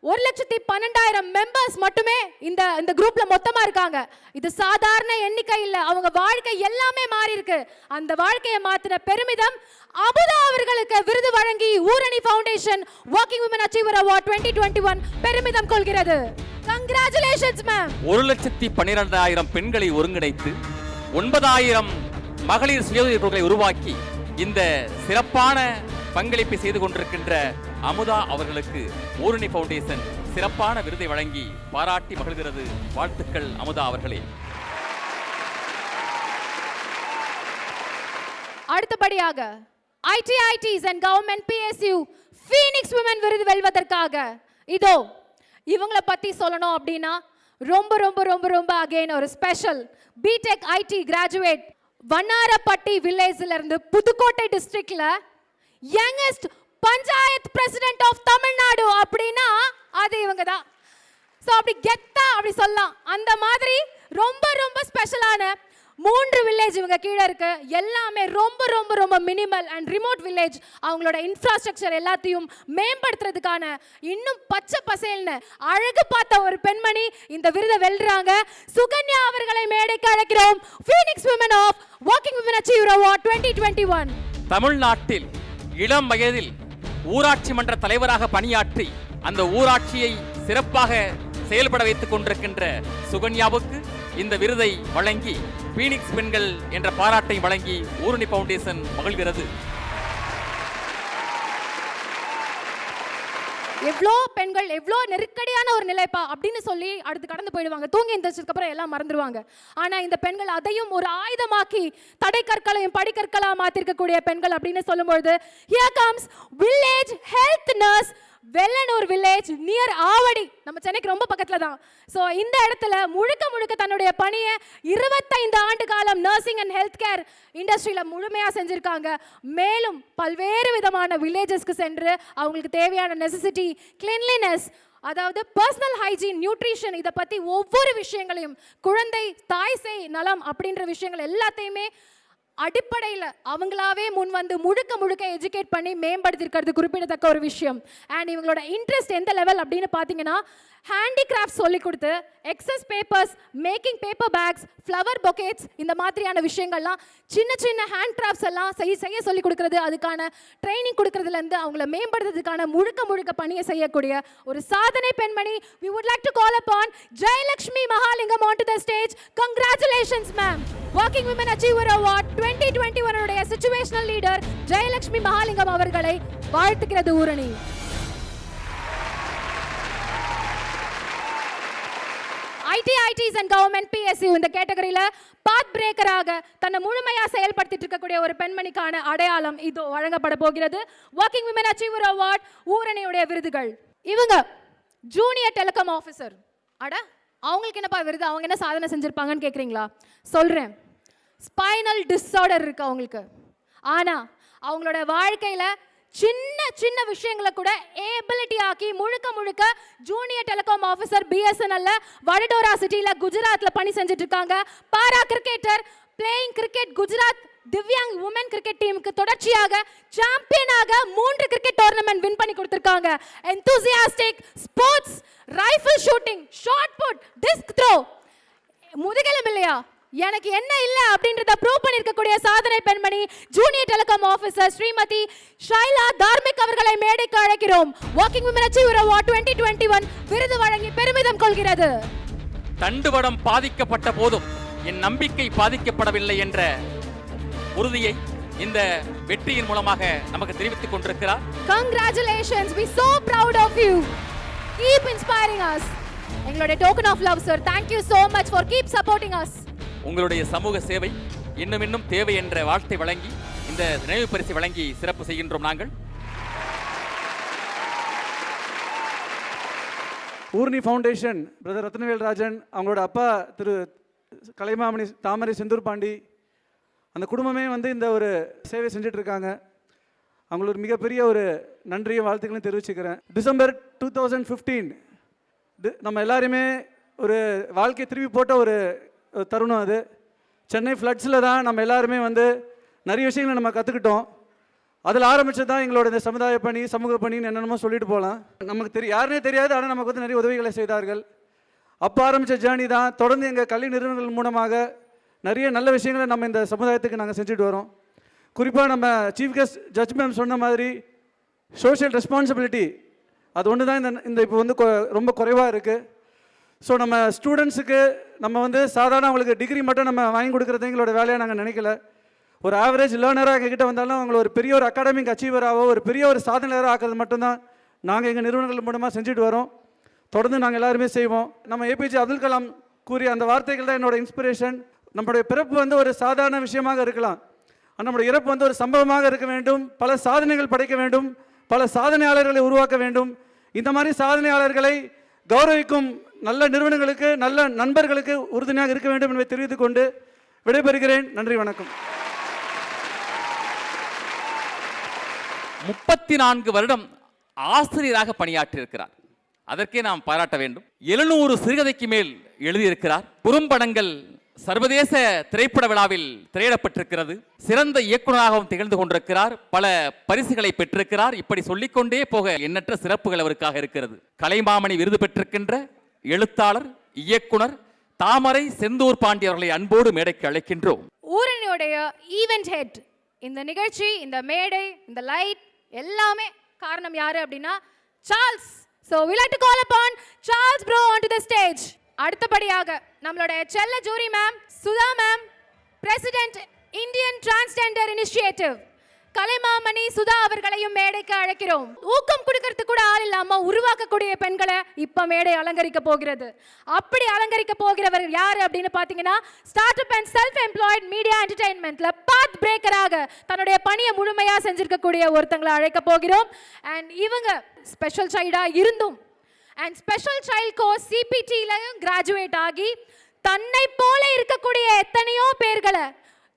1,12,000 மெம்பர்ஸ் மட்டுமே இந்த குரூப்ல மொத்தமா இருக்காங்க. இது சாதாரண எண்ணிக்கை இல்ல, அவங்க வாழ்க்கை எல்லாமே மாறி இருக்கு. அந்த வாழ்க்கையை மாத்தின பெருமிதம் அமுதா அவர்களுக்கு விருது வழங்கி Oorani foundation working women achiever award 2021 பெருமிதம் கொள்கிறது. Congratulations ma'am. 1,12,000 பெண்களை ஒருங்கிணைத்து 9,000 மகளிர் சுய உதவிகளை உருவாக்கி இந்த சிறப்பான பங்களிப்பை செய்து கொண்டிருக்கின்ற அமுதா அவர்களுக்கு ஊரணி ஃபவுண்டேஷன் சிறப்பான விருதை வழங்கி பாராட்டி மகிழ்கிறது. வாழ்த்துக்கள் அமுதா அவர்களே. அடுத்தபடியாக ITITs and Government PSU Phoenix Women விருது வெல்வதற்காக இதோ இவங்கள பத்தி சொல்லணும் அப்படின்னா ரொம்ப ரொம்ப ரொம்ப ரொம்ப அகைன் ஒரு special BTech IT graduate, Vannarapatti வில்லேஜ்ல இருந்து புதுக்கோட்டை டிஸ்ட்ரிக்ட்ல youngest panchayat president of Tamil Nadu அப்படின்னா அது இவங்க தான். ஸோ அப்படி கெத்தா அப்படி சொல்லலாம். அந்த மாதிரி ரொம்ப ரொம்ப ஸ்பெஷலான 3 வில்லேஜ் இவங்க கீழே இருக்கு. எல்லாமே ரொம்ப ரொம்ப ரொம்ப மினிமல் அண்ட் ரிமோட் வில்லேஜ். அவங்களோட இன்ஃப்ராஸ்ட்ரக்சர் எல்லாத்தையும் மேம்படுத்துறதுக்கான இன்னும் பச்சை பசேல்னு அழகு பார்த்த ஒரு பெண்மணி இந்த விருதை வெல்றாங்க. சுகன்யா அவர்களை மேடைக்கு அழைக்கிறோம். Phoenix women of working women achiever award 2021. தமிழ்நாட்டில் இளம் வயதில் ஊராட்சி மன்ற தலைவராக பணியாற்றி அந்த ஊராட்சியை சிறப்பாக செயல்பட வைத்துக் கொண்டிருக்கின்ற சுகன்யாவுக்கு இந்த விருதை வழங்கி பீனிக்ஸ் பெண்கள் என்ற பாராட்டை வழங்கி ஊரணி ஃபவுண்டேஷன் மகிழ்கிறது. எவ்வளோ பெண்கள் எவ்வளோ நெருக்கடியான ஒரு நிலைப்பா அப்படின்னு சொல்லி அடுத்து கடந்து போயிடுவாங்க. தூங்கி எந்திரிச்சதுக்கு அப்புறம் எல்லாம் மறந்துடுவாங்க. ஆனால் இந்த பெண்கள் அதையும் ஒரு ஆயுதமாக்கி தடை கற்களையும் படிக்கற்களாக மாற்றிருக்கக்கூடிய பெண்கள் அப்படின்னு சொல்லும்பொழுது here comes village health nurse, Vellanur village near Avadi, நம்ம சென்னைக்கு ரொம்ப பக்கத்துல தான். ஸோ இந்த இடத்துல முழுக்க முழுக்க தன்னுடைய பணியை 25 ஆண்டு காலம் நர்சிங் அண்ட் ஹெல்த் கேர் இண்டஸ்ட்ரியில் முழுமையாக செஞ்சுருக்காங்க. மேலும் பல்வேறு விதமான வில்லேஜஸ்க்கு சென்று அவங்களுக்கு தேவையான நெசசிட்டி, கிளீன்லினஸ், அதாவது பர்சனல் ஹைஜீன், நியூட்ரிஷன், இதை பற்றி ஒவ்வொரு விஷயங்களையும், குழந்தை தாய் சேய் நலம் அப்படின்ற விஷயங்கள் எல்லாத்தையுமே அடிப்படையில் அவங்களாவே முன் வந்து முழுக்க முழுக்க எஜுகேட் பண்ணி மேம்படுத்திருக்கிறது குறிப்பிடத்தக்க ஒரு விஷயம். அண்ட் இவங்களோட இன்ட்ரெஸ்ட் எந்த லெவல் அப்படின்னு பார்த்தீங்கன்னா ஹேண்டிகிராஃப்ட் சொல்லி கொடுத்து excess papers, making paper bags, flower bouquets, இந்த மாதிரியான விஷயங்கள்லாம் சின்ன சின்ன ஹேண்ட் கிராஃப்ட்ஸ் எல்லாம் செய்ய சொல்லி கொடுக்கறது, அதுக்கான ட்ரைனிங் கொடுக்கறதுலேருந்து அவங்கள மேம்படுத்துறதுக்கான முழுக்க முழுக்க பணியை செய்யக்கூடிய ஒரு சாதனை பெண்மணி. We would like to call upon Jayalakshmi Mahalingam onto the stage. Congratulations ma'am. Working Women Achiever Award 2021 உடைய சிச்சுவேஷனல் லீடர் ஜெயலக்ஷ்மி மகாலிங்கம் அவர்களை வாழ்த்துக்கிறது ஊரணி. ITITs and Government PSU இந்த கேட்டகரியில பாத் பிரேக்கராக தன்னை முழுமையாக செயல்படுத்திட்டு இருக்கக்கூடிய ஒரு பெண்மணிக்கான அடையாளம் இதோ வழங்கப்பட போகிறது. Working Women Achiever Award ஊரணியுடைய விருதுகள். இவங்க ஜூனியர் டெலிகாம் ஆஃபீஸர். அட அவங்களுக்கு என்னப்பா விருது, அவங்க என்ன சாதனை செஞ்சிருப்பாங்கன்னு கேட்குறீங்களா? சொல்கிறேன். ஸ்பைனல் டிஸார்டர் இருக்கு அவங்களுக்கு. ஆனால் அவங்களோட வாழ்க்கையில் சின்ன சின்ன விஷயங்களை கூட ஏபிலிட்டி ஆக்கி முழுக்க முழுக்க junior telecom officer BSNL Vadodara சிட்டியில் குஜராத்தில் பணி செஞ்சுட்டு இருக்காங்க. Para cricketer, playing cricket Gujarat Divyang women cricket டீமுக்கு தொடர்ச்சியாக சாம்பியனாக 3 கிரிக்கெட் டோர்னமெண்ட் வின் பண்ணி கொடுத்திருக்காங்க. Enthusiastic sports, rifle shooting, shot put, disc throw, முதுகெலும் இல்லையா எனக்கு என்ன இல்லை அப்படின்றத ப்ரூவ் பண்ணியிருக்கக்கூடிய சாதனை பெண்மணி junior telecom officer Shrimati Shaila Dharmik அவர்களை மேடைக்கு அழைக்கிறோம். Working Women Achiever Award 2021 விருது வழங்கி பெருமிதம் கொள்கிறது. தண்டுவடம் பாதிக்கப்பட்ட போதும் என் நம்பிக்கை பாதிக்கப்படவில்லை என்ற உறுதியை இந்த வெற்றியின் மூலமாக நமக்கு தெரிவித்துக் கொண்டிருக்கிறார். Congratulations, we so proud of you. Keep inspiring us. எங்களுடைய token of love sir, thank you so much for keep supporting us. உங்களுடைய சமூக சேவை இன்னும் இன்னும் தேவை என்ற வாழ்த்தை வழங்கி இந்த நினைவு பரிசை வழங்கி சிறப்பு செய்கின்றோம் நாங்கள். ஊர்ணி ஃபவுண்டேஷன் பிரதர் ரத்னவேல் ராஜன், அவங்களோட அப்பா திரு கலைமாமணி தாமரை செந்தூர் பாண்டி, அந்த குடும்பமே வந்து இந்த ஒரு சேவை செஞ்சிட்ருக்காங்க. அவங்களுக்கு ஒரு மிகப்பெரிய ஒரு நன்றியும் வாழ்த்துக்களையும் தெரிவிச்சுக்கிறேன். டிசம்பர் 2015 நம்ம எல்லாருமே ஒரு வாழ்க்கையை திருப்பி போட்ட ஒரு தருணம் அது. சென்னை ஃப்ளட்ஸில் தான் நம்ம எல்லாருமே வந்து நிறைய விஷயங்களை நம்ம கற்றுக்கிட்டோம். அதில் ஆரம்பித்து தான் எங்களோட இந்த சமுதாய பணி, சமூக பணின்னு என்னென்னமோ சொல்லிட்டு போகலாம். நமக்கு யாருனே தெரியாது, ஆனால் நமக்கு வந்து நிறைய உதவிகளை செய்தார்கள். அப்போ ஆரம்பித்த ஜேர்னி தான் தொடர்ந்து எங்கள் கல்வி நிறுவனங்கள் மூலமாக நிறைய நல்ல விஷயங்களை நம்ம இந்த சமுதாயத்துக்கு நாங்கள் செஞ்சுட்டு வரோம். குறிப்பாக நம்ம சீஃப் கெஸ்ட் ஜட்ஜ் மேம் சொன்ன மாதிரி சோஷியல் ரெஸ்பான்சிபிலிட்டி அது ஒன்று தான் இந்த இப்போ வந்து ரொம்ப குறைவாக இருக்குது. ஸோ நம்ம ஸ்டூடெண்ட்ஸுக்கு நம்ம வந்து சாதாரண அவங்களுக்கு டிகிரி மட்டும் நம்ம வாங்கி கொடுக்குறது எங்களோட வேலையாக நாங்கள் நினைக்கல. ஒரு ஆவரேஜ் லேர்னராக எங்ககிட்ட வந்தாலும் அவங்கள ஒரு பெரிய ஒரு அகாடமிக் அச்சீவராகவோ ஒரு பெரிய ஒரு சாதனையாளராக ஆக்கிறது மட்டும்தான் நாங்கள் எங்கள் நிறுவனங்கள் மூலமாக செஞ்சுட்டு வரோம். தொடர்ந்து நாங்கள் எல்லாருமே செய்வோம். நம்ம ஏபிஜே அப்துல் கலாம் கூறிய அந்த வார்த்தைகள் தான் என்னோட இன்ஸ்பிரேஷன். நம்மளுடைய பிறப்பு வந்து ஒரு சாதாரண விஷயமாக இருக்கலாம், ஆனால் நம்முடைய இறப்பு வந்து ஒரு சம்பவமாக இருக்க வேண்டும். பல சாதனைகள் படைக்க வேண்டும், பல சாதனையாளர்களை உருவாக்க வேண்டும். இந்த மாதிரி சாதனையாளர்களை கௌரவிக்கும் நல்ல நிறுவனங்களுக்கு, நல்ல நண்பர்களுக்கு உறுதுணையாக இருக்க வேண்டும் என்பதை தெரிவித்துக் கொண்டு விடைபெறுகிறேன். நன்றி, வணக்கம். 34 வருடம் ஆசிரியராக பணியாற்றியிருக்கிறார். அதற்கே நாம் பாராட்ட வேண்டும். 700 சிறுகதைக்கு மேல் எழுதியிருக்கிறார். குறும்படங்கள் சர்வதேச திரைப்பட விழாவில் திரையிடப்பட்டிருக்கிறது. சிறந்த இயக்குநராகவும் திகழ்ந்து கொண்டிருக்கிறார். பல பரிசுகளை பெற்றிருக்கிறார். இப்படி சொல்லிக்கொண்டே போக எண்ணற்ற சிறப்புகள் அவருக்காக இருக்கிறது. கலைமாமணி விருது பெற்றிருக்கின்ற எழுத்தாளர், இயக்குனர் தாமரை செந்தூர் பாண்டி அவர்களை அன்போடு மேடைக்கு அழைக்கின்றோம். ஊரணியோடைய ஈவென்ட் ஹெட், இந்த நிகழ்ச்சி, இந்த மேடை, இந்த லைட் எல்லாமே காரணம் யாரு அப்படின்னா Charles. So we like to call upon Charles bro onto the stage. அடுத்தபடியாக நம்மளுடைய செல்ல jury ma'am, Sudha ma'am, president Indian transgender initiative Kalaimamani Sudha அவர்களையும் மேடைக்கு அழைக்கிறோம். ஊக்கம் கொடுக்கறதுக்கு கூட ஆள் இல்லாம உருவாக்கக்கூடிய பெண்களை இப்ப மேடை அலங்கரிக்க போகிறது. அப்படி அலங்கரிக்க போகிறவர் யாரு அப்படின்னு பாத்தீங்கன்னா, start up and self employed media என்டர்டெயின்மெண்ட்ல பாத் பிரேக்கராக தன்னுடைய பணியை முழுமையா செஞ்சிருக்கக்கூடிய ஒருத்தங்களை அழைக்க போகிறோம். அண்ட் இவங்க ஸ்பெஷல் சைல்டா இருந்தும் அண்ட் ஸ்பெஷல் சைல்ட் கோர்ஸ் சிபிடிலையும் கிராஜுவேட் ஆகி தன்னை போல இருக்கக்கூடிய எத்தனையோ பேர்களை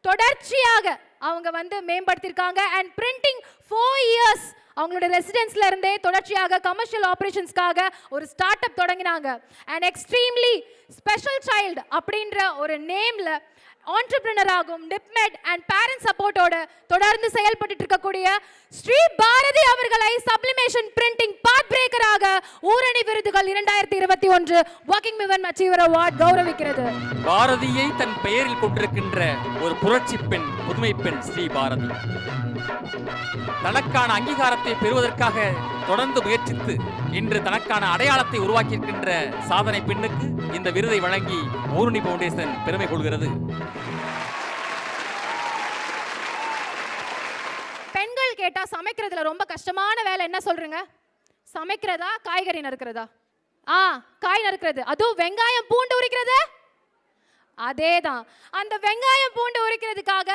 தொடர்ச்சியாக அவங்க வந்து மேம்படுத்தியிருக்காங்க. அண்ட் பிரிண்டிங் 4 இயர்ஸ் அவங்களோட ரெசிடென்ஸ்ல இருந்தே தொடர்ச்சியாக கமர்ஷியல் ஆபரேஷன்ஸ்க்காக ஒரு ஸ்டார்ட் அப் தொடங்கினாங்க. அண்ட் எக்ஸ்ட்ரீம்லி ஸ்பெஷல் சைல்டு அப்படின்ற ஒரு நேம்ல ஆண்டர்பிரினராகும் நிப்மெட் அண்ட் பேரண்ட் சப்போர்ட்டோட தொடர்ந்து செயல்பட்டு இருக்கக்கூடிய ஸ்ரீ பாரதி அவர்களை சப்ளிமேஷன் பிரிண்டிங் பாத் பிரேக்கராக ஊரணி விருதுகள் 2021 ஒர்க்கிங் விமன் அச்சீவர் அவார்ட் கௌரவிக்கிறது. பாரதியை தன் பெயரில் கொண்டிருக்கின்ற ஒரு புரட்சி பெண், புதுமை பெண் ஸ்ரீ பாரதி தனக்கான அங்கீகாரத்தை பெறுவதற்காக தொடர்ந்து முயற்சித்து இன்று தனக்கான அடையாளத்தை உருவாக்கியிருக்கின்ற சாதனை பெண்ணுக்கு இந்த விருதை வழங்கி ஊரணி ஃபவுண்டேஷன் பெருமை கொள்கிறது. பெண்கள் கேட்டா சமைக்கிறதுல ரொம்ப கஷ்டமான வேலை என்ன சொல்றீங்க? சமைக்கிறதா, காய்கறி நறுக்கிறதா? காய் நறுக்கிறது, அதுவும் வெங்காயம் பூண்டு உரிக்கிறது. அதேதான். அந்த வெங்காயம் பூண்டு உரிக்கிறதுக்காக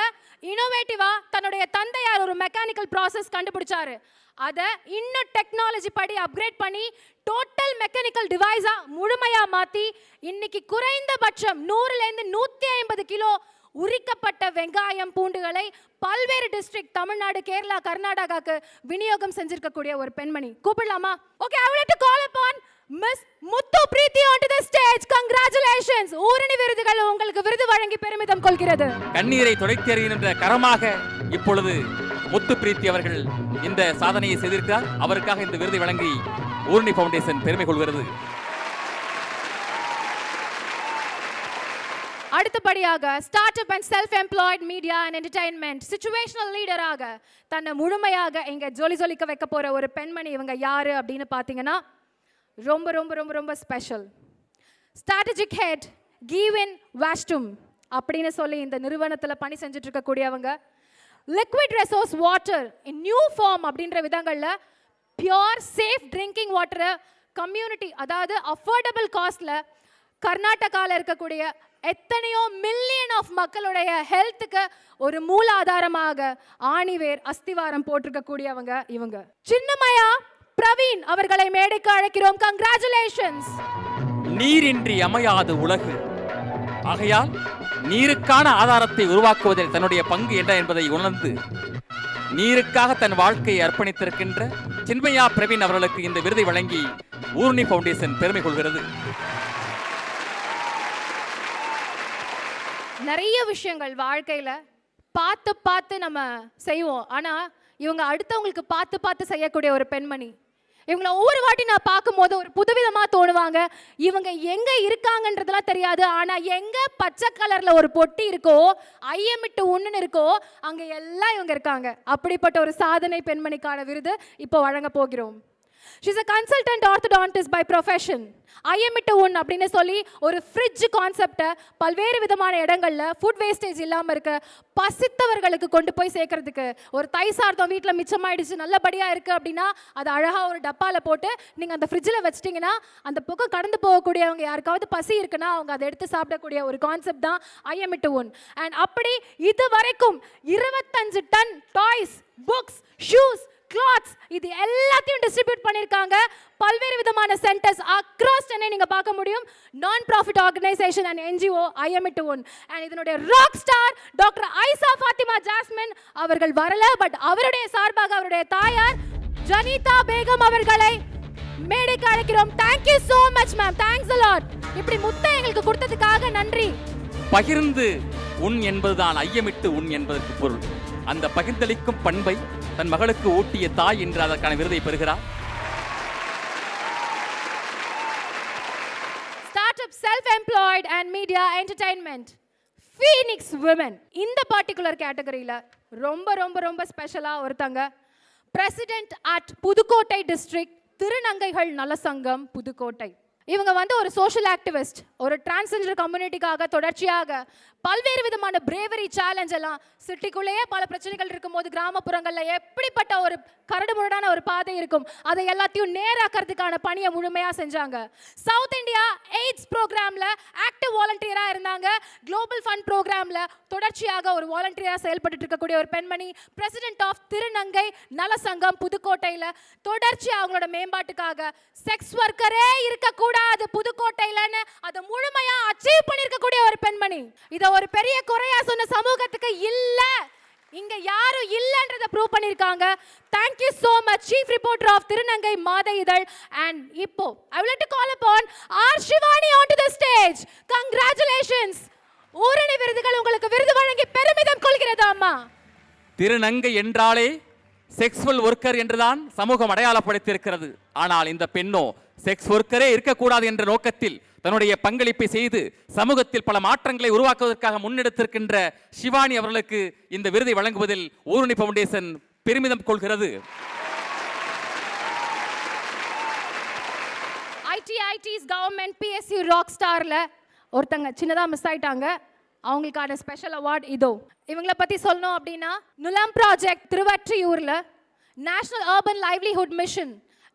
இனோவேட்டிவா தன்னுடைய தந்தையார் ஒரு மெக்கானிக்கல் ப்ராசஸ் கண்டுபிடிச்சாரு. அதை இன்னும் டெக்னாலஜி படி அப்கிரேட் பண்ணி டோட்டல் மெக்கானிக்கல் டிவைஸா முழுமையா மாத்தி இன்னைக்கு குறைந்தபட்சம் 100லேருந்து 150 கிலோ உரிக்கப்பட்ட வெங்காயம் பூண்டுகளை பல்வேறு டிஸ்ட்ரிக்ட், தமிழ்நாடு, கேரளா, கர்நாடகாக்கு விநியோகம் செஞ்சிருக்கக்கூடிய ஒரு பெண்மணி. கூப்பிடலாமா? Okay, I would like to call upon Miss Muthu Preethi onto the stage. Congratulations. ஊரணி விருதுகள் உங்களுக்கு விருது வழங்கி பெருமிதம் கொள்கிறது. கண்ணீரை துடைத்தெறிகின்ற கரமாக இப்பொழுது முத்து பிரீத்தி அவர்கள் இந்த சாதனையை செய்திருக்கிறார். அவருக்காக இந்த விருதை வழங்கி ஊரணி ஃபவுண்டேஷன் பெருமை கொள்கிறது. அடுத்தபடியாக start up and self employed media and entertainment situational லீடராக தன்னை முழுமையாக இங்க ஜொலிக்க வைக்க போற ஒரு பெண்மணி. இவங்க யாரு அப்படின்னு பாத்தீங்கன்னா, ரொம்ப ரொம்ப ரொம்ப ரொம்ப ஸ்பெஷல் ஸ்ட்ராட்டஜிக் ஹெட் கீவின் வாஸ்டும் அப்படின்னு சொல்லி இந்த நிறுவனத்தில் பணி செஞ்சுட்டு இருக்கக்கூடியவங்க. Liquid resource water in new form அப்படின்ற விதங்களில் பியோர் சேஃப் ட்ரிங்கிங் வாட்டரை கம்யூனிட்டி, அதாவது அஃபோர்டபுள் காஸ்ட்ல கர்நாடகாவில் இருக்கக்கூடிய எத்தனையோ மில்லியன் ஆஃப் மக்களுடைய ஹெல்த்துக்கு ஒரு மூல ஆதாரமாக ஆணிவேர் அஸ்திவாரம் போட்டிருக்கக்கூடியவங்க இவங்க. சின்னமயா பிரவீன் அவர்களை மேடைக்கு அழைக்கிறோம். கங்க்ராச்சுலேஷன்ஸ். நீரின்றி அமையாது உலகு. ஆகையால் நீருக்கான ஆதாரத்தை உருவாக்குவதில் தன்னுடைய பங்கு என்ன என்பதை உணர்ந்து நீருக்காக தன் வாழ்க்கையை அர்ப்பணித்திருக்கின்ற சின்மயா பிரவீன் அவர்களுக்கு இந்த விருதை வழங்கி ஊருணி ஃபவுண்டேஷன் பெருமை கொள்கிறது. நிறைய விஷயங்கள் வாழ்க்கையில பார்த்து பார்த்து நம்ம செய்வோம். ஆனா இவங்க அடுத்தவங்களுக்கு பார்த்து பார்த்து செய்யக்கூடிய ஒரு பெண்மணி. இவங்களை ஒவ்வொரு வாட்டி நான் பார்க்கும்போது ஒரு புதுவிதமாக தோணுவாங்க. இவங்க எங்கே இருக்காங்கன்றதெல்லாம் தெரியாது. ஆனால் எங்கே பச்சை கலரில் ஒரு பொட்டி இருக்கோ, ஐயமிட்டு ஒன்றுன்னு இருக்கோ, அங்கே எல்லாம் இவங்க இருக்காங்க. அப்படிப்பட்ட ஒரு சாதனை பெண்மணிக்கான விருது இப்போ வழங்க போகிறோம். She's a consultant orthodontist by profession. ஐயமிட்டு ஒன் அப்படின்னு சொல்லி ஒரு ஃப்ரிட்ஜ் கான்செப்டை பல்வேறு விதமான இடங்களில் ஃபுட் வேஸ்டேஜ் இல்லாமல் இருக்க பசித்தவர்களுக்கு கொண்டு போய் சேர்க்கறதுக்கு, ஒரு தை சார்த்தம் வீட்டில் மிச்சமாயிடுச்சு நல்லபடியாக இருக்குது அப்படின்னா அதை அழகாக ஒரு டப்பாவில் போட்டு நீங்கள் அந்த ஃப்ரிட்ஜில் வச்சிட்டிங்கன்னா அந்த பக்கம் கடந்து போகக்கூடியவங்க யாருக்காவது பசி இருக்குன்னா அவங்க அதை எடுத்து சாப்பிடக்கூடிய ஒரு கான்செப்ட் தான் ஐயமிட்டு ஒன். அண்ட் அப்படி இது வரைக்கும் 25 ton toys, books, shoes, clothes இது எல்லாத்தையும் டிஸ்ட்ரிபியூட் பண்ணியிருக்காங்க. பல்வேறு விதமான சென்டர்ஸ் அக்ராஸ் சென்னை நீங்க பார்க்க முடியும். Non profit organisation and NGO ஐஎம்இட்டு ஒன். அண்ட் இதனுடைய rock star doctor Aisha Fathima jasmine அவர்கள் வரல, பட் அவருடைய சார்பாக அவருடைய தாயார் ஜனிதா பேகம் அவர்களை மேடைக்கு அழைக்கிறோம். Thank you so much ma'am, thanks a lot. இப்படி முத்தை எங்களுக்கு கொடுத்ததுக்காக நன்றி. பகிர்ந்து உன் என்பதுதான் ஐயமிட்டு உன் என்பதற்கு பொருள். அந்த பகிர்ந்தளிக்கும் பண்பை தன் மகளுக்கு ஊட்டிய தாய் என்று அதற்கான விருதை பெறுகிறார். Startup, self-employed and media entertainment. Phoenix Women. இந்த பர்டிகுலர் கேட்டகரியில ரொம்ப ரொம்ப ரொம்ப ஸ்பெஷலா ஒருத்தங்க பிரசிடென்ட் அட் புதுக்கோட்டை டிஸ்ட்ரிக்ட் திருநங்கைகள் நல சங்கம் புதுக்கோட்டை. இவங்க வந்து ஒரு சோஷியல் ஆக்டிவிஸ்ட். ஒரு டிரான்ஸ்ஜெண்டர் கம்யூனிட்டிக்காக தொடர்ச்சியாக பல்வேறு விதமான பிரேவரி சேலஞ்ச் எல்லாம், சிட்டிக்குள்ளேயே பல பிரச்சனைகள் இருக்கும்போது கிராமப்புறங்களில் எப்படிப்பட்ட ஒரு கரடுமுரடான ஒரு பாதை இருக்கும் அதை எல்லாத்தையும் நேராக்கிறதுக்கான பணியை முழுமையாக செஞ்சாங்க. சவுத் இந்தியா எய்ட்ஸ் ப்ரோக்ராமில் ஆக்டிவ் வாலண்டியராக இருந்தாங்க. குளோபல் ஃபண்ட் ப்ரோக்ராமில் தொடர்ச்சியாக ஒரு வாலண்டியராக செயல்பட்டு இருக்கக்கூடிய ஒரு பெண்மணி. பிரசிடென்ட் ஆஃப் திருநங்கை நல சங்கம் புதுக்கோட்டையில் தொடர்ச்சி அவங்களோட மேம்பாட்டுக்காக செக்ஸ் ஒர்க்கரே இருக்கக்கூடாது புதுக்கோட்டையிலன்னு அதை முழுமையாக அச்சீவ் பண்ணியிருக்கக்கூடிய ஒரு பெண்மணி. இதை ஒரு பெரிய குறையா சொன்ன சமூகத்துக்கு இல்ல, இங்க யாரும் இல்லன்றத ப்ரூவ் பண்ணிருக்காங்க. Thank you so much, Chief Reporter of திருநங்கை மாத இதழ். And இப்போ I would like to call upon R. Shivani onto the stage. Congratulations. ஊரணி விருதுகள் உங்களுக்கு விருது வழங்கி பெருமிதம் கொள்கிறது அம்மா. திருநங்கை என்றாலே செக்ஸுவல் ஒர்க்கர் என்றுதான் சமூகம் அடையாளப்படுத்தியிருக்கிறது. ஆனால் இந்த பெண்ணோ செக்ஸ் ஒர்க்கரே இருக்கக்கூடாது என்ற நோக்கத்தில் தன்னுடைய பங்களிப்பை செய்து சமூகத்தில் பல மாற்றங்களை உருவாக்குவதற்காக முன்னெடுத்திருக்கின்ற சிவானி அவர்களுக்கு இந்த விருதை வழங்குவதில் ஊருணி ஃபவுண்டேஷன் பெருமிதம் கொள்கிறது. IT's கவர்மெண்ட் PSU ராக் ஸ்டார்ல ஒருத்தங்க சின்னதா மிஸ் ஆயிட்டாங்க. அவங்களுக்கான ஸ்பெஷல் அவார்ட் இதோ. இவங்களை பத்தி சொல்லணும் அப்படின்னா நுலம் ப்ராஜெக்ட் திருவற்றியூர்ல நேஷனல் அர்பன் லைவ்லிஹுட் மிஷன்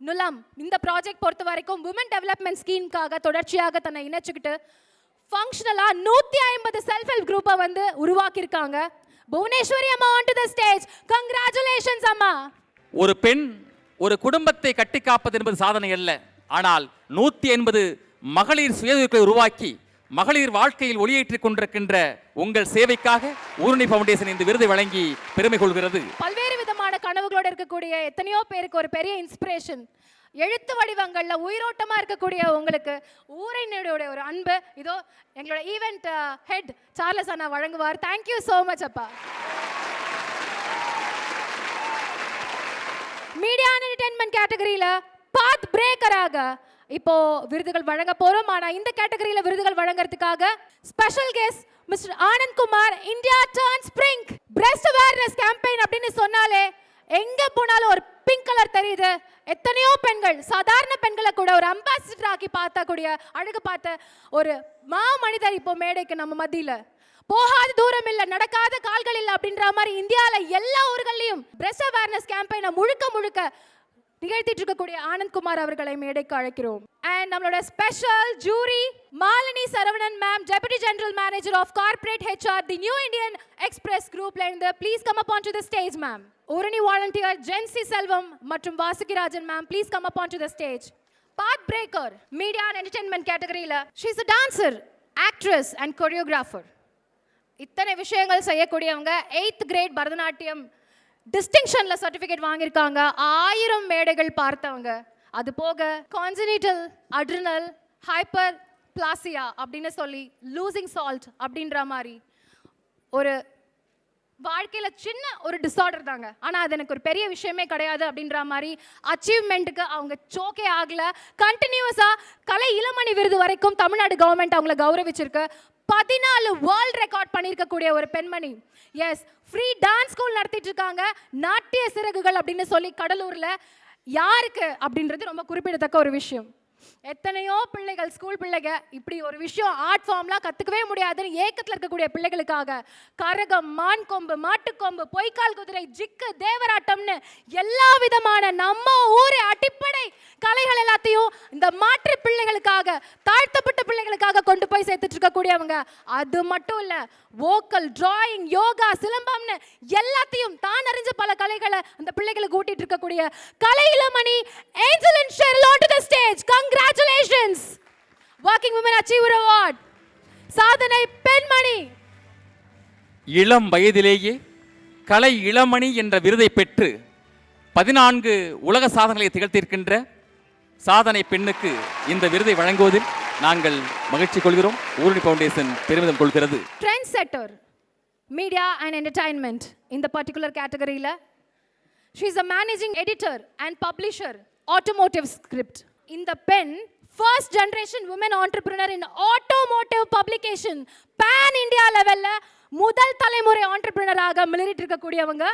நுலம் இந்த ப்ராஜெக்ட் பொறுத்த வரைக்கும் விமன் டெவலப்மெண்ட் ஸ்கீம்காக தொடர்ச்சியாக தன்னை இணைச்சுக்கிட்டு ஃபங்க்ஷனலா 150 செல்ஃப் ஹெல்ப் குரூப்பை வந்து உருவாக்கியிருக்காங்க. புவனேஸ்வரி அம்மா on to the stage. Congratulations அம்மா. ஒரு பெண் ஒரு குடும்பத்தை கட்டி காப்பது என்பது சாதனை அல்ல, ஆனால் 180 மகளிர் சுயதொழில்களை உருவாக்கி மகளிர் வாழ்க்கையில் ஒளியேற்றிக் கொண்டிருக்கின்ற உங்கள் சேவைக்காக ஊருணி ஃபவுண்டேஷன் இந்த விருதை வழங்கி பெருமை கொள்கிறது. பல்வேறு விதமான கனவுகளோடு இருக்கக்கூடிய எத்தனையோ பேருக்கு ஒரு பெரிய இன்ஸ்பிரேஷன். எழுத்து வடிவங்கள்ல உயிரோட்டமா இருக்கக்கூடிய உங்களுக்கு ஊரினுடைய ஒரு அன்பு இதோ எங்களோட ஈவென்ட் ஹெட் சார்லஸ் அண்ணா வழங்குவார். தேங்க்யூ சோ மச் அப்பா. மீடியா அண்ட் என்டர்டெயின்மெண்ட் கேட்டகரியில பாத் பிரேக்கராக இப்போ விருதுகள் வழங்க போறோம். ஆனா இந்த கேட்டகரியில விருதுகள் வழங்குறதுக்காக special guest mister Anand Kumar. India turns pink breast awareness campaign அப்படின்னு சொன்னாலே எங்க போனாலும் ஒரு பிங்க் கலர் தெரியுது. எத்தனையோ பெண்கள், சாதாரண பெண்களை கூட ஒரு அம்பாசிடர் ஆக்கி பார்க்கக்கூடிய அழகு பார்த்த ஒரு மா மனிதர் இப்போ மேடைக்கு நம்ம மத்தியில. போகாத தூரம் இல்ல, நடக்காத கால்கள் இல்ல அப்படின்ற மாதிரி இந்தியாவில் எல்லா ஊர்களையும் பிரஸ்ட் அவேர்னஸ் கேம்பெயினை முழுக்க நிகழ்த்திட்டு இருக்கக்கூடிய ஆனந்த் குமார் அவர்களை மேடைக்கு அழைக்கிறோம். அண்ட் நம்மளோட special jury Malini Saravanan ma'am, deputy general manager of corporate HR the new Indian express குரூப்ல இருந்து please come up on to the stage ma'am. Oorani volunteer Jency Selvam மற்றும் Vasukirajan ma'am, please come up on to the stage. Path breaker media and entertainment கேட்டகரியில she is a dancer, actress and choreographer. இத்தனை விஷயங்கள் செய்யக்கூடியவங்க 8th கிரேட் பரதநாட்டியம் டிஸ்டிங்ஷன்ல சர்டிஃபிகேட் வாங்கியிருக்காங்க. 1000 மேடைகள் பார்த்தவங்க. அது போக கான்ஜெனிட்டல் அட்ரினல் ஹைப்பர் பிளாசியா அப்படின்னு சொல்லி லூசிங் சால்ட் அப்படின்ற மாதிரி ஒரு வாழ்க்கையில சின்ன ஒரு டிஸார்டர் தாங்க, ஆனா அது எனக்கு ஒரு பெரிய விஷயமே கிடையாது அப்படின்ற மாதிரி அச்சீவ்மெண்ட்டுக்கு அவங்க சோக்கே ஆகல. கண்டினியூஸா கலை இளமணி விருது வரைக்கும் தமிழ்நாடு கவர்மெண்ட் அவங்களை கௌரவிச்சிருக்கு. 14 வேர்ல்ட் ரெக்கார்ட் பண்ணியிருக்கக்கூடிய ஒரு பெண்மணி. எஸ், ஃப்ரீ டான்ஸ் ஸ்கூல் நடத்திட்டு இருக்காங்க, நாட்டிய சிறகுகள் அப்படின்னு சொல்லி கடலூர்ல. யாருக்கு அப்படின்றது ரொம்ப குறிப்பிடத்தக்க ஒரு விஷயம். எத்தனையோ பிள்ளைகள், ஸ்கூல் பிள்ளைங்க இப்படி ஒரு விஷயம் ஆர்ட் ஃபார்ம்லாம் கற்றுக்கவே முடியாதுன்னு ஏக்கத்தில் இருக்கக்கூடிய பிள்ளைகளுக்காக கரகம், மான் கொம்பு, மாட்டுக்கொம்பு, பொய்க்கால் குதிரை, ஜிக்கு, தேவராட்டம்னு எல்லா விதமான நம்ம ஊர் அடிப்படை கலைகள் எல்லாத்தையும் இந்த மாற்று பிள்ளைகளுக்காக, தாழ்த்தப்பட்ட பிள்ளைகளுக்காக கொண்டு போய் சேர்த்துட்டு இருக்கக்கூடியவங்க. அது மட்டும் இல்லை, வோக்கல், டிராயிங், யோகா, சிலம்பம்னு எல்லாத்தையும் தான் அறிஞ்ச பல கலைகளை அந்த பிள்ளைகளுக்கு ஊட்டிட்டு இருக்கக்கூடிய Kalai Ilamani Angel and Sheryl on to the stage. Congratulations! Working Women Achiever Award. சாதனை பெண்மணி. இளம் வயதிலேயே கலை இளமணி என்ற விருதை பெற்று 14 உலக சாதனைகளை திகழ்த்தியிருக்கின்ற சாதனை பெண்ணுக்கு இந்த விருதை வழங்குவதில் நாங்கள் மகிழ்ச்சி கொள்கிறோம். ஊரணி ஃபவுண்டேஷன் பெருமிதம் கொள்கிறது. ட்ரெண்ட் செட்டர் மீடியா அண்ட் என்டர்டைன்மெண்ட் இந்த பர்டிகுலர் கேட்டகரியில் she is a managing editor and publisher automotive script. இந்த பெண் first generation women entrepreneur in automotive publication pan India லெவல்ல முதல் தலைமுறை ஆண்டர்பிரினராக மிளிரிட்டு இருக்கக்கூடியவங்க.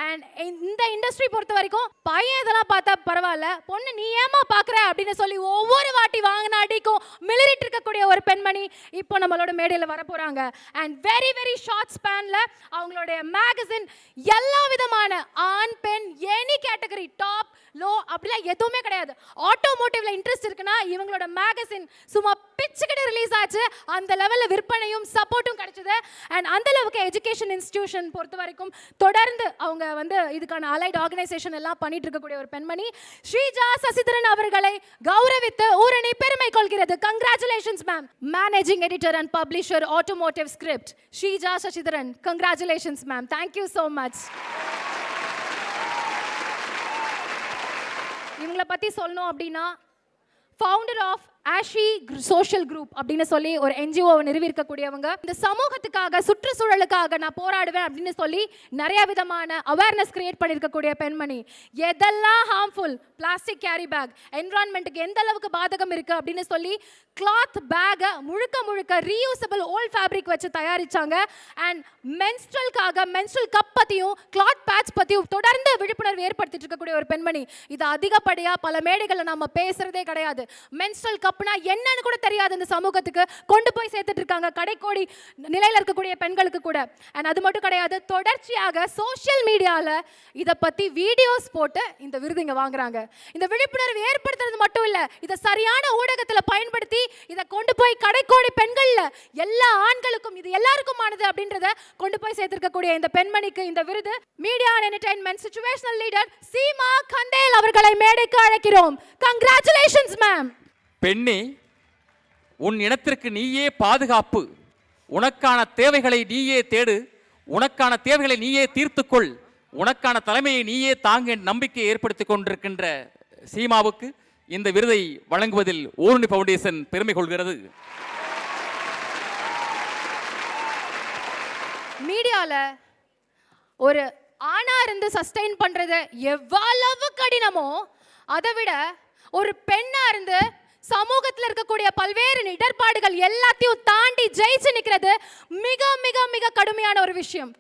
அண்ட் இந்த இண்டஸ்ட்ரி பொறுத்த வரைக்கும் பையன் இதெல்லாம் பார்த்தா பரவாயில்ல, பொண்ணு நீ ஏமா பார்க்குற அப்படின்னு சொல்லி ஒவ்வொரு வாட்டி வாங்கின அடிக்கும் மிளிரிட்டு இருக்கக்கூடிய ஒரு பெண்மணி இப்போ நம்மளோட மேடையில் வர போகிறாங்க. அண்ட் வெரி வெரி ஷார்ட் ஸ்பேனில் அவங்களுடைய மேகசின் எல்லா விதமான ஆண் பெண் எனி கேட்டகரி டாப் லோ அப்படிலாம் எதுவுமே கிடையாது. ஆட்டோமோட்டிவ்ல இன்ட்ரெஸ்ட் இருக்குன்னா இவங்களோட மேகசின் சும்மா பிச்சுக்கிட்டு ரிலீஸ் ஆச்சு. அந்த லெவலில் விற்பனையும் சப்போர்ட்டும் கிடைச்சது. அண்ட் அந்த அளவுக்கு எஜுகேஷன் இன்ஸ்டிடியூஷன் பொறுத்த வரைக்கும் தொடர்ந்து அவங்க வந்து இதுக்கான அலைட் ஆர்கனைசேஷன் எல்லாம் பண்ணிட்டு இருக்கக்கூடிய ஒரு பெண்மணி ஸ்ரீஜா சசிதரன் அவர்களை கௌரவித்து ஊரணி பெருமை கொள்கிறது. Congratulations ma'am. Managing editor and publisher automotive script Sreeja Sasidharan. Congratulations ma'am. Thank you so much. இவங்களை பற்றி சொல்லணும் அப்படின்னா founder of Ashi social group அப்படின்னு சொல்லி ஒரு என்ஜிஓவை நிறுவியிருக்கக்கூடியவங்க. இந்த சமூகத்துக்காக, சுற்றுச்சூழலுக்காக நான் போராடுவேன் அப்படின்னு சொல்லி நிறைய விதமான அவேர்னஸ் கிரியேட் பண்ணியிருக்கக்கூடிய பெண்மணி. எதெல்லாம் ஹார்ம்ஃபுல், பிளாஸ்டிக் கேரி பேக் என்விரான்மெண்ட்டுக்கு எந்த அளவுக்கு பாதகம் இருக்கு அப்படின்னு சொல்லி கிளாத் பேக்கை முழுக்க ரீயூசபிள் ஓல்ட் ஃபேப்ரிக் வச்சு தயாரிச்சாங்க. அண்ட் மென்ஸ்ட்ரல்காக மென்ஸ்ட்ரல் கப் பற்றியும் கிளாத் பேட்ச் பற்றியும் தொடர்ந்து விழிப்புணர்வு ஏற்படுத்திட்டு இருக்கக்கூடிய ஒரு பெண்மணி. இது அதிகப்படியாக பல மேடைகளில் நம்ம பேசுறதே கிடையாது. மென்ஸ்ட்ரல் கப்னா என்னன்னு கூட தெரியாது இந்த சமூகத்துக்கு கொண்டு போய் சேர்த்துட்டு இருக்காங்க கடைக்கோடி நிலையில இருக்கக்கூடிய பெண்களுக்கு கூட. அண்ட் அது மட்டும் கிடையாது, தொடர்ச்சியாக சோஷியல் மீடியால இதை பத்தி வீடியோஸ் போட்டு இந்த விருது இங்க வாங்குறாங்க. இந்த விழிப்புணர்வு ஏற்படுத்துறது மட்டும் இல்ல, இதை சரியான ஊடகத்துல பயன்படுத்தி இதை கொண்டு போய் கடைக்கோடி பெண்கள்ல எல்லா ஆண்களுக்கும் இது எல்லாருக்குமானது அப்படின்றத கொண்டு போய் சேர்த்திருக்கக்கூடிய இந்த பெண்மணிக்கு இந்த விருது media and entertainment situational leader Seema Kandel அவர்களை மேடைக்கு அழைக்கிறோம். Congratulations ma'am. பெண்ணே, உன் இனத்திற்கு நீயே பாதுகாப்பு. உனக்கான தேவைகளை நீயே தேடு, உனக்கான தேவைகளை நீயே தீர்த்துக்கொள், உனக்கான தலைமையை நீயே தாங்க நம்பிக்கையை ஏற்படுத்திக் கொண்டிருக்கின்ற சீமாவுக்கு இந்த விருதை வழங்குவதில் ஊரணி ஃபவுண்டேஷன் பெருமை கொள்கிறது. மீடியால ஒரு ஆணா இருந்து சஸ்டெயின் பண்றது எவ்வளவு கடினமோ அதை விட ஒரு பெண்ணா இருந்து சமூகத்தில் இருக்கக்கூடிய பல்வேறு இடர்பாடுகள் எல்லாத்தையும் தாண்டி ஜெயிச்சு நிற்கிறது மிக மிக மிக கடுமையான ஒரு விஷயம்.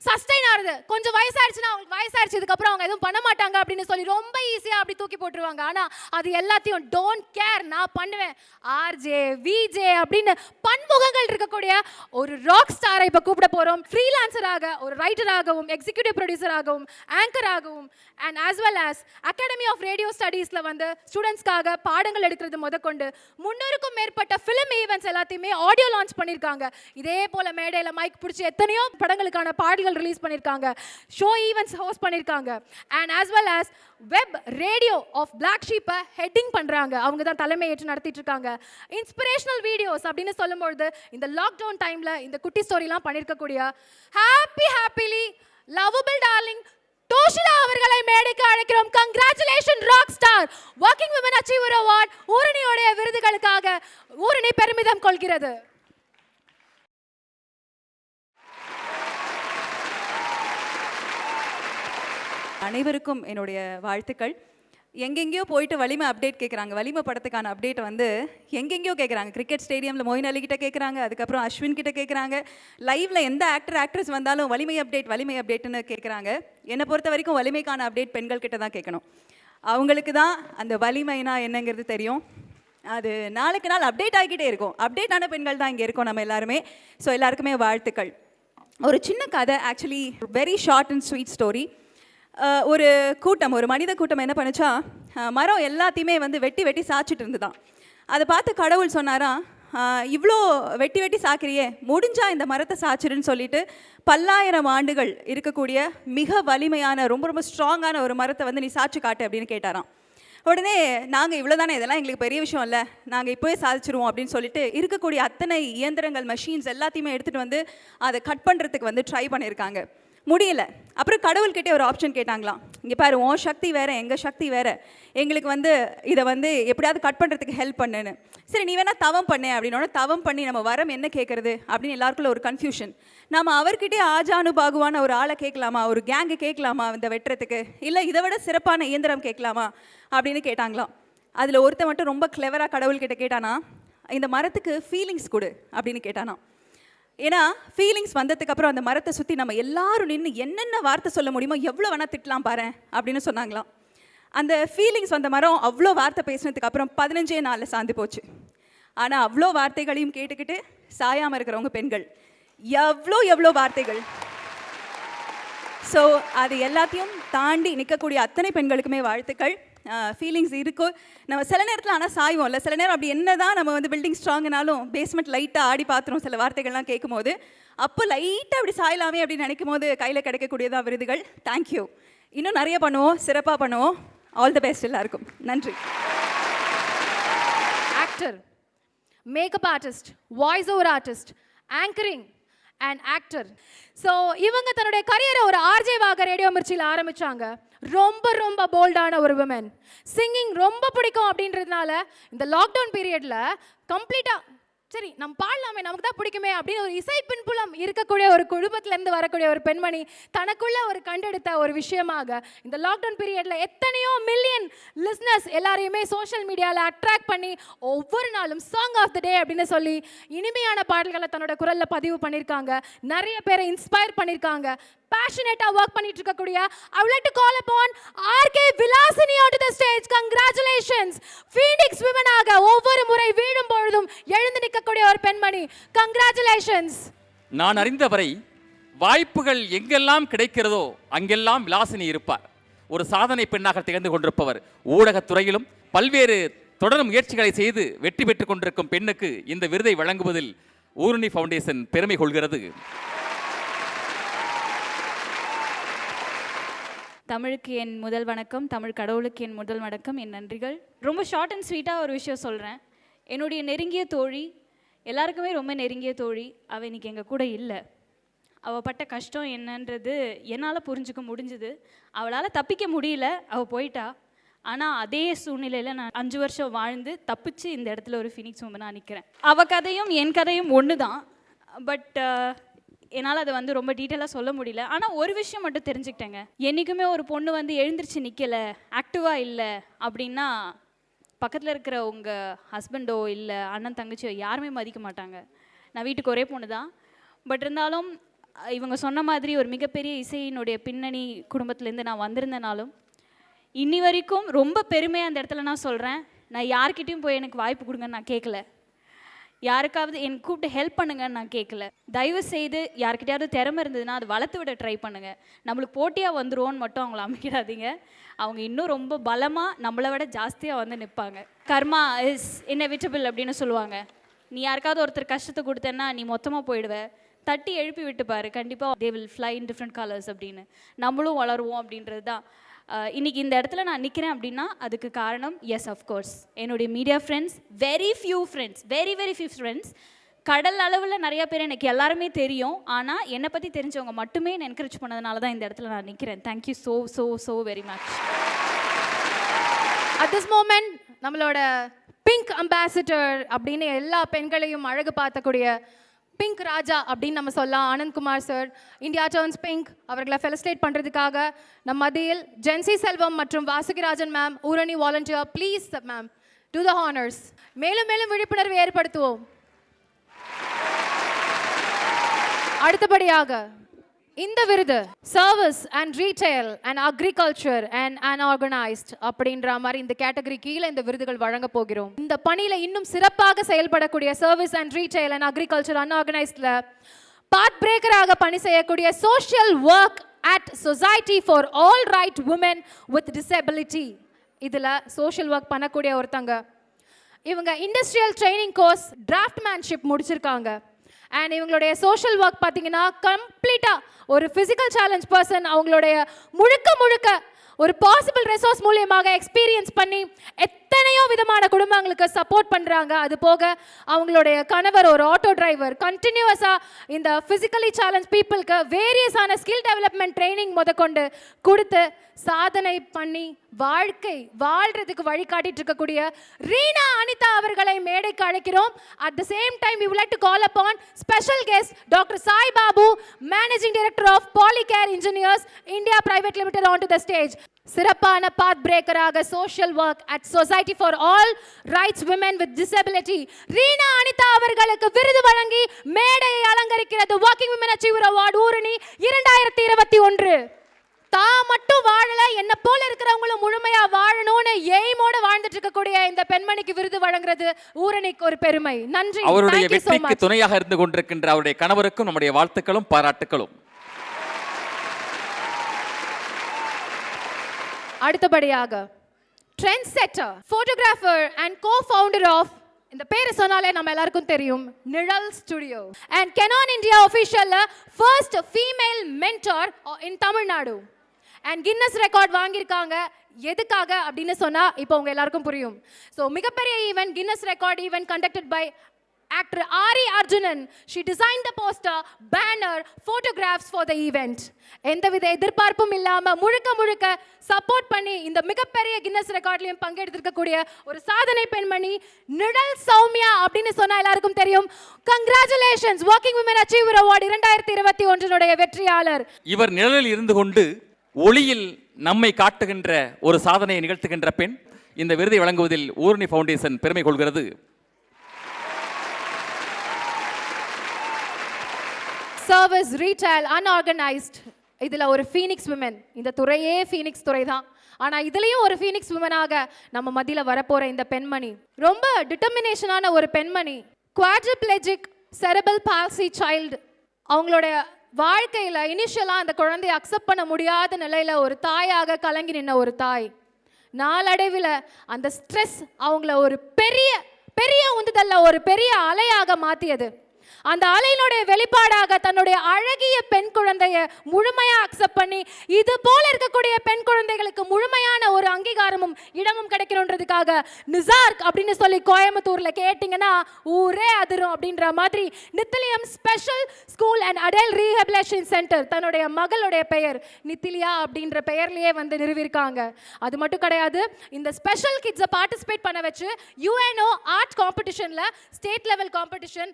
சஸ்டைன் ஆகுது. கொஞ்சம் வயசாயிடுச்சுன்னா அவங்களுக்கு வயசாயிடுச்சு, இதுக்கப்புறம் அவங்க எதுவும் பண்ண மாட்டாங்க அப்படின்னு சொல்லி ரொம்ப ஈஸியாக அப்படி தூக்கி போட்டுருவாங்க. ஆனால் அது எல்லாத்தையும் டோன்ட் கேர், நான் பண்ணுவேன், ஆர்ஜே விஜே அப்படின்னு பன்முகங்கள் இருக்கக்கூடிய ஒரு ராக் ஸ்டாரை இப்போ கூப்பிட போகிறோம். ஃப்ரீலான்சராக, ஒரு ரைட்டராகவும், எக்ஸிக்யூட்டிவ் ப்ரொடியூசராகவும், ஆங்கராகவும், and as well as academy of radio ஸ்டடீஸில் வந்து ஸ்டூடெண்ட்ஸ்க்காக பாடங்கள் எடுக்கிறது முதற்கொண்டு 300க்கும் மேற்பட்ட ஃபிலிம் ஈவெண்ட்ஸ் எல்லாத்தையுமே ஆடியோ லான்ச் பண்ணியிருக்காங்க. இதே போல் மேடையில் மைக் பிடிச்சி எத்தனையோ படங்களுக்கான பாடல்கள் ரிலீஸ் பண்ணியிருக்காங்க, ஷோ ஈவெண்ட்ஸ் ஹோஸ்ட் பண்ணியிருக்காங்க, and as well as web radio of black ஷீப்பை ஹெட்டிங் பண்ணுறாங்க. அவங்க தான் தலைமை ஏற்று நடத்திட்டு இருக்காங்க. இன்ஸ்பிரேஷனல் வீடியோஸ் அப்படின்னு சொல்லும்பொழுது இந்த லாக்டவுன் டைமில் இந்த குட்டி ஸ்டோரிலாம் பண்ணியிருக்கக்கூடிய ஹாப்பிலி லவபிள் டார்லிங் தோஷிலா அவர்களை மேடைக்கு அழைக்கிறோம். Congratulation rock star. Working women achiever award ஊரணியோடைய விருதுகளுக்காக ஊரணி பெருமிதம் கொள்கிறது. அனைவருக்கும் என்னுடைய வாழ்த்துக்கள். எங்கெங்கேயோ போயிட்டு வலிமை அப்டேட் கேட்குறாங்க. வலிமை படத்துக்கான அப்டேட் வந்து எங்கெங்கேயோ கேட்குறாங்க. கிரிக்கெட் ஸ்டேடியமில் மொயின் அலி கிட்ட கேட்குறாங்க, அதுக்கப்புறம் அஸ்வின் கிட்ட கேட்குறாங்க, லைவில் எந்த ஆக்ட்ரஸ் வந்தாலும் வலிமை அப்டேட்னு கேட்குறாங்க. என்னை பொறுத்த வரைக்கும் வலிமைக்கான அப்டேட் பெண்கள் கிட்ட தான் கேட்கணும். அவங்களுக்கு தான் அந்த வலிமைனா என்னங்கிறது தெரியும். அது நாளுக்கு நாள் அப்டேட் ஆகிக்கிட்டே இருக்கும். அப்டேட்டான பெண்கள் தான் இங்கே இருக்கோம் நம்ம எல்லாருமே. ஸோ எல்லாருக்குமே வாழ்த்துக்கள். ஒரு சின்ன கதை, actually very short and sweet story. ஒரு கூட்டம், ஒரு மனித கூட்டம் என்ன பண்ணுச்சா, மரம் எல்லாத்தையுமே வந்து வெட்டி சாய்ச்சிட்டு இருந்துதான். அதை பார்த்து கடவுள் சொன்னாராம், இவ்வளோ வெட்டி சாய்க்கிறியே, முடிஞ்சா இந்த மரத்தை சாய்ச்சிருன்னு சொல்லிட்டு பல்லாயிரம் ஆண்டுகள் இருக்கக்கூடிய மிக வலிமையான ரொம்ப ஸ்ட்ராங்கான ஒரு மரத்தை வந்து நீ சாய்ச்சி காட்டு அப்படின்னு கேட்டாராம். உடனே நாங்கள் இவ்வளோ தானே, இதெல்லாம் எங்களுக்கு பெரிய விஷயம் இல்லை, நாங்கள் இப்போவே சாதிச்சிருவோம் அப்படின்னு சொல்லிட்டு இருக்கக்கூடிய அத்தனை இயந்திரங்கள், மெஷின்ஸ் எல்லாத்தையுமே எடுத்துகிட்டு வந்து அதை கட் பண்ணுறதுக்கு வந்து ட்ரை பண்ணியிருக்காங்க. முடியல. அப்புறம் கடவுள்கிட்டே ஒரு ஆப்ஷன் கேட்டாங்களாம், இங்கே பாரு, உன் சக்தி வேறு, எங்கள் சக்தி வேறு, எங்களுக்கு வந்து இதை வந்து எப்படியாவது கட் பண்ணுறதுக்கு ஹெல்ப் பண்ணுன்னு. சரி, நீ வேணால் தவம் பண்ணு அப்படின்னோட, தவம் பண்ணி நம்ம வரம் என்ன கேட்குறது அப்படின்னு எல்லாருக்குள்ள ஒரு கன்ஃபியூஷன். நம்ம அவர்கிட்டே ஆஜானுபாகுவான ஒரு ஆளை கேட்கலாமா, ஒரு கேங்கு கேட்கலாமா இந்த வெட்டுறதுக்கு, இல்லை இதை விட சிறப்பான இயந்திரம் கேட்கலாமா அப்படின்னு கேட்டாங்களாம். அதில் ஒருத்தன் மட்டும் ரொம்ப கிளவராக கடவுள்கிட்ட கேட்டானா, இந்த மரத்துக்கு ஃபீலிங்ஸ் கொடு அப்படின்னு கேட்டானா. ஏன்னா ஃபீலிங்ஸ் வந்ததுக்கப்புறம் அந்த மரத்தை சுற்றி நம்ம எல்லாரும் நின்று என்னென்ன வார்த்தை சொல்ல முடியுமோ எவ்வளோ வேணால் திட்டலாம் பாரு அப்படின்னு சொன்னாங்களாம். அந்த ஃபீலிங்ஸ் வந்த மரம் அவ்வளோ வார்த்தை பேசினதுக்கு அப்புறம் 15 நாளில் சார்ந்து போச்சு. ஆனால் அவ்வளோ வார்த்தைகளையும் கேட்டுக்கிட்டு சாயாமல் இருக்கிறவங்க பெண்கள், எவ்வளோ வார்த்தைகள். ஸோ அது எல்லாத்தையும் தாண்டி நிற்கக்கூடிய அத்தனை பெண்களுக்குமே வாழ்த்துக்கள். ஃபீலிங்ஸ் இருக்கும் நம்ம சில நேரத்தில், ஆனால் சாய்வோம் இல்லை, சில நேரம் அப்படி என்ன தான் நம்ம வந்து பில்டிங் ஸ்ட்ராங்னாலும் பேஸ்மெண்ட் லைட்டாக ஆடி பார்த்துரும் சில வார்த்தைகள்லாம் கேட்கும் போது. அப்போ லைட்டாக அப்படி சாயலாமே அப்படின்னு நினைக்கும் போது கையில் கிடைக்கக்கூடியதான் விருதுகள். தேங்க்யூ. இன்னும் நிறைய பண்ணுவோம், சிறப்பாக பண்ணுவோம். ஆல் தி பெஸ்ட் எல்லாருக்கும். நன்றி. Actor, makeup artist, voice over artist, anchoring and actor. So இவங்க தன்னுடைய கரியரை ஒரு ஆர்ஜேவாக ரேடியோ மிர்ச்சியில் ஆரம்பித்தாங்க. ரொம்ப போல்டான ஒரு விமன். சிங்கிங் ரொம்ப பிடிக்கும் அப்படின்றதுனால இந்த லாக்டவுன் பீரியடில் கம்ப்ளீட்டாக சரி நம்ம பாடலாமே, நமக்கு தான் பிடிக்குமே அப்படின்னு ஒரு இசை பின்புலம் இருக்கக்கூடிய ஒரு குடும்பத்திலேருந்து வரக்கூடிய ஒரு பெண்மணி தனக்குள்ள ஒரு கண்டெடுத்த ஒரு விஷயமாக இந்த லாக்டவுன் பீரியடில் எத்தனையோ மில்லியன் லிஸ்னர்ஸ் எல்லாரையுமே சோஷியல் மீடியாவில் அட்ராக்ட் பண்ணி ஒவ்வொரு நாளும் சாங் ஆஃப் த டே அப்படின்னு சொல்லி இனிமையான பாடல்களை தன்னோட குரலில் பதிவு பண்ணியிருக்காங்க. நிறைய பேரை இன்ஸ்பயர் பண்ணியிருக்காங்க. passionate-ஆ work பண்ணிட்டு இருக்கக்கூடிய I would like to call upon RK Vilasini onto the stage. Congratulations. Phoenix women ஆக ஒவ்வொரு முறை வீடும் பொழுதும் எழுந்து நிற்கக்கூடிய ஒரு பெண்மணி. Congratulations. நான் அறிந்தவரை வாய்ப்புகள் எங்கெல்லாம் கிடைக்கிறதோ அங்கெல்லாம் விலாசினி இருப்பார். ஒரு சாதனை பெண்ணாக திகழ்ந்து கொண்டிருப்பவர். ஊடகத்துறையிலும் பல்வேறு தொடர் முயற்சிகளை செய்து வெற்றி பெற்றுக் கொண்டிருக்கும் பெண்ணுக்கு இந்த விருதை வழங்குவதில் ஊரணி ஃபவுண்டேஷன் பெருமை கொள்கிறது. தமிழுக்கு என் முதல் வணக்கம், தமிழ் கடவுளுக்கு என் முதல் வணக்கம், என் நன்றிகள். ரொம்ப ஷார்ட் அண்ட் ஸ்வீட்டாக ஒரு விஷயம் சொல்கிறேன். என்னுடைய நெருங்கிய தோழி, எல்லாருக்குமே ரொம்ப நெருங்கிய தோழி, அவள் இன்றைக்கி எங்கள் கூட இல்லை. அவள் பட்ட கஷ்டம் என்னன்றது என்னால் புரிஞ்சுக்க முடிஞ்சுது. அவளால் தப்பிக்க முடியல, அவள் போயிட்டா. ஆனால் அதே சூழ்நிலையில் நான் 5 வருஷம் வாழ்ந்து தப்பிச்சு இந்த இடத்துல ஒரு ஃபீனிக்ஸ் உமனாக நிற்கிறேன். அவள் கதையும் என் கதையும் ஒன்று தான். பட் என்னால் அதை வந்து ரொம்ப டீட்டெயிலாக சொல்ல முடியல. ஆனால் ஒரு விஷயம் மட்டும் தெரிஞ்சுக்கிட்டேங்க. என்றைக்குமே ஒரு பொண்ணு வந்து எழுந்திரிச்சு நிற்கலை, ஆக்டிவாக இல்லை அப்படின்னா பக்கத்தில் இருக்கிற உங்கள் ஹஸ்பண்டோ இல்லை அண்ணன் தங்கச்சியோ யாருமே மதிக்க மாட்டாங்க. நான் வீட்டுக்கு ஒரே பொண்ணு தான். பட் இருந்தாலும் இவங்க சொன்ன மாதிரி ஒரு மிகப்பெரிய இசையினுடைய பின்னணி குடும்பத்துலேருந்து நான் வந்திருந்தனாலும் இன்னி வரைக்கும் ரொம்ப பெருமையாக அந்த இடத்துல நான் சொல்கிறேன், நான் யார்கிட்டையும் போய் எனக்கு வாய்ப்பு கொடுங்கன்னு நான் கேட்கல, யாருக்காவது எனக்கு கூப்பிட்டு ஹெல்ப் பண்ணுங்கன்னு நான் கேட்கல. தயவு செய்து யார்கிட்டயாவது திறமை இருந்ததுன்னா அது வளர்த்து விட ட்ரை பண்ணுங்கள். நம்மளுக்கு போட்டியாக வந்துருவோன்னு மட்டும் அவங்கள அமைக்கிடாதீங்க. அவங்க இன்னும் ரொம்ப பலமாக நம்மளை விட ஜாஸ்தியாக வந்து நிற்பாங்க. கர்மா இஸ் இன்னெவிட்டபிள் அப்படின்னு சொல்லுவாங்க. நீ யாருக்காவது ஒருத்தர் கஷ்டத்தை கொடுத்தேன்னா நீ மொத்தமாக போயிடுவ, தட்டி எழுப்பி விட்டுப்பாரு, கண்டிப்பாக they will fly in different colours அப்படின்னு. நம்மளும் வளருவோம் அப்படின்றது தான். இன்றைக்கி இந்த இடத்துல நான் நிற்கிறேன் அப்படின்னா அதுக்கு காரணம் எஸ் அஃப்கோர்ஸ் என்னுடைய media friends, very few friends. கடல் அளவில் நிறையா பேர் எனக்கு எல்லாருமே தெரியும், ஆனால் என்னை பற்றி தெரிஞ்சவங்க மட்டுமே என்னை என்கரேஜ் பண்ணதுனால தான் இந்த இடத்துல நான் நிற்கிறேன். Thank you so very much. At this moment நம்மளோட பிங்க் அம்பாசிடர் அப்படின்னு எல்லா பெண்களையும் அழகு பார்த்தக்கூடிய பிங்க் ராஜா அப்படின்னு நம்ம சொல்லலாம், Anandkumar sir, India turns pink அவர்களை ஃபெலிசிட்டேட் பண்ணுறதுக்காக நம் மத்தியில் ஜென்சி செல்வம் மற்றும் Vasukirajan ma'am, Oorani volunteer, please ma'am to the honours. மேலும் மேலும் விழிப்புணர்வு ஏற்படுத்துவோம். அடுத்தபடியாக இந்த விருது service and retail and agriculture and unorganised அப்படின்ற மாதிரி இந்த கேட்டகரி கீழே இந்த விருதுகள் வழங்க போகிறோம். இந்த பணியில இன்னும் சிறப்பாக செயல்படக்கூடிய service and retail and agriculture அன்ஆர்கனைஸ்ட்ல பாத் பிரேக்கராக பணி செய்யக்கூடிய social work at society for all right woman with disability, இதில் சோஷியல் ஒர்க் பண்ணக்கூடிய ஒருத்தங்க. இவங்க இண்டஸ்ட்ரியல் ட்ரைனிங் கோர்ஸ் டிராஃப்ட்மேன்ஷிப் முடிச்சிருக்காங்க. அண்ட் இவங்களுடைய சோஷியல் ஒர்க் பார்த்தீங்கன்னா கம்ப்ளீட்டாக ஒரு ஃபிசிக்கல் சேலஞ்ச் பர்சன் அவங்களுடைய முழுக்க ஒரு பாசிபிள் ரிசோர்ஸ் மூலியமாக எக்ஸ்பீரியன்ஸ் பண்ணி எத்தனையோ விதமான குடும்பங்களுக்கு சப்போர்ட் பண்ணுறாங்க. அது போக அவங்களுடைய கணவர் ஒரு ஆட்டோ டிரைவர், கண்டினியூஸாக இந்த ஃபிசிக்கலி சேலஞ்ச் பீப்புளுக்கு வேரியஸான ஸ்கில் டெவலப்மெண்ட் ட்ரைனிங் முதற்கொண்டு கொடுத்து சாதனை பண்ணி வாழ்றதுக்கு வழிகாட்டிட்டு இருக்கக்கூடிய ரீனா அனிதா அவர்களை மேடைக்கு அழைக்கிறோம். At the same time, we would like to call upon special guest Dr. Sai Babu, Managing Director of Polycare Engineers India Private Limited, onto the stage. சிறப்பான பாத் பிரேக்கராக social work at society for all rights women with disability Reena Anitha அவர்களுக்கு விருது வழங்கி மேடையை அலங்கரிக்கிறது walking women achiever award Oorani 2021. தான் மட்டும் வாழல, என்ன போல இருக்கிறவங்களும் முழுமையா வாழணும்னு எய்மோட வாழ்ந்துட்டு இருக்கக்கூடிய இந்த பெண்மணிக்கு விருது வழங்குறது ஊரணிக்கு ஒரு பெருமை. நன்றி. அவருடைய வெற்றிக்கு துணையாக இருந்து கொண்டிருக்கின்ற அவருடைய கணவருக்கும் நம்முடைய வாழ்த்துக்களும் பாராட்டுகளும். அடுத்தபடியாக trend setter, photographer and cofounder of, இந்த பேரை சொன்னாலே நம்ம எல்லாருக்கும் தெரியும், Nizhal studio and Canon India official first female mentor in Tamil Nadu and Guinness record வாங்கியிருக்காங்க. எதுக்காக அப்படின்னு சொன்னா இப்போ உங்க எல்லாருக்கும் புரியும். ஸோ மிகப்பெரிய event, Guinness record event conducted by actor Ari Arjunan. She designed the poster, banner, photographs for the event. எந்தவித எதிர்பார்ப்பும் இல்லாம முழுக்க சப்போர்ட் பண்ணி இந்த மிகப்பெரிய கின்னஸ் ரெக்கார்ட்லயும் பங்கெடுத்திருக்கக்கூடிய ஒரு சாதனை பெண்மணி நிழல் சௌமியா அப்படின்னு சொன்னா எல்லாருக்கும் தெரியும். Congratulations, walking women achiever award 2021 வெற்றியாளர். இவர் நிழலில் இருந்து கொண்டு ஒளியில் நம்மை காட்டுகின்ற ஒரு சாதனையை நிகழ்த்துகின்ற பெண். இந்த விருதை வழங்குவதில் ஊரணி ஃபவுண்டேஷன் பெருமை கொள்கிறது. சர்வீஸ், ரீட்டைல், அன்ஆர்கனைஸ்ட், இதில் ஒரு ஃபீனிக்ஸ் விமன். இந்த துறையே ஃபீனிக்ஸ் துறை தான். ஆனால் இதுலேயும் ஒரு ஃபீனிக்ஸ் விமனாக நம்ம மத்தியில் வரப்போகிற இந்த பெண்மணி ரொம்ப டிட்டர்மினேஷனான ஒரு பெண்மணி. குவாட்ரிப்ளெஜிக் செரெபல் பால்சி சைல்டு. அவங்களுடைய வாழ்க்கையில் இனிஷியலாக அந்த குழந்தையை அக்செப்ட் பண்ண முடியாத நிலையில் ஒரு தாயாக கலங்கி நின்ன ஒரு தாய். நாளடைவில் அந்த ஸ்ட்ரெஸ் அவங்கள ஒரு பெரிய உந்துதல்ல ஒரு பெரிய அலையாக மாற்றியது. அந்த அலையினுடைய வெளிப்பாடாக தன்னுடைய அழகிய பெண் குழந்தைய முழுமையா அக்செப்ட் பண்ணி இது போல இருக்கக்கூடிய பெண் குழந்தைகளுக்கு முழுமையான ஒரு அங்கீகாரமும் இடமும் கிடைக்கணுன்றதுக்காக நிசார்க் அப்படின்னு சொல்லி கோயம்புத்தூர்ல கேட்டிங்கன்னா ஊரே அதிரும் அப்படின்ற மாதிரி Nithiliyam special school and adult rehabilitation centre தன்னுடைய மகளுடைய பெயர் நித்திலியா அப்படின்ற பெயர்லயே வந்து நிறுவிருக்காங்க. அது மட்டும் கிடையாது, இந்த ஸ்பெஷல் கிட்ஸை பார்ட்டிசிபேட் பண்ண வச்சு UNO ஆர்ட் காம்படிஷன்ல ஸ்டேட் லெவல் காம்படிஷன்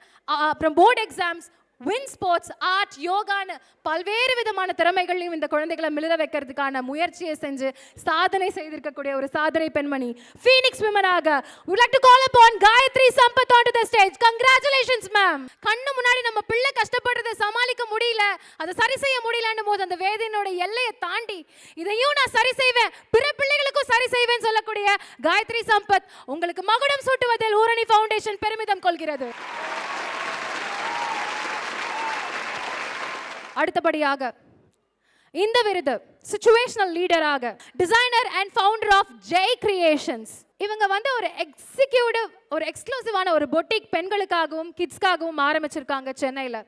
அப்புறம் board exams win sports, art, யோகான்னு பல்வேறு விதமான திறமைகளையும் இந்த குழந்தைகளை மிளிர வைக்கிறதுக்கான முயற்சியை செஞ்சு சாதனை செய்திருக்கக்கூடிய ஒரு சாதனை பெண்மணி Phoenix விமனாக would like to call upon Gayatri Sampath onto the stage. Congratulations ma'am. கண்ணு முன்னாடி நம்ம பிள்ளை கஷ்டப்படுறதை சமாளிக்க முடியல, அதை சரி செய்ய முடியலன்னும் போது அந்த வேதனையோட எல்லையை தாண்டி இதையும் நான் சரி செய்வேன், பிற பிள்ளைகளுக்கும் சரி செய்வேன் சொல்லக்கூடிய காயத்ரி சம்பத் உங்களுக்கு மகுடம் சூட்டுவதில் ஊரணி ஃபவுண்டேஷன் பெருமிதம் கொள்கிறது. அடுத்தபடியாக இந்த விருது சிச்சுவேஷனல் லீடராக designer and founder of Jai creations. இவங்க வந்து ஒரு எக்ஸிக்யூட்டிவ், ஒரு எக்ஸ்க்ளூசிவான ஒரு பொட்டிக் பெண்களுக்காகவும் கிட்ஸ்க்காகவும் ஆரம்பிச்சிருக்காங்க சென்னையில்.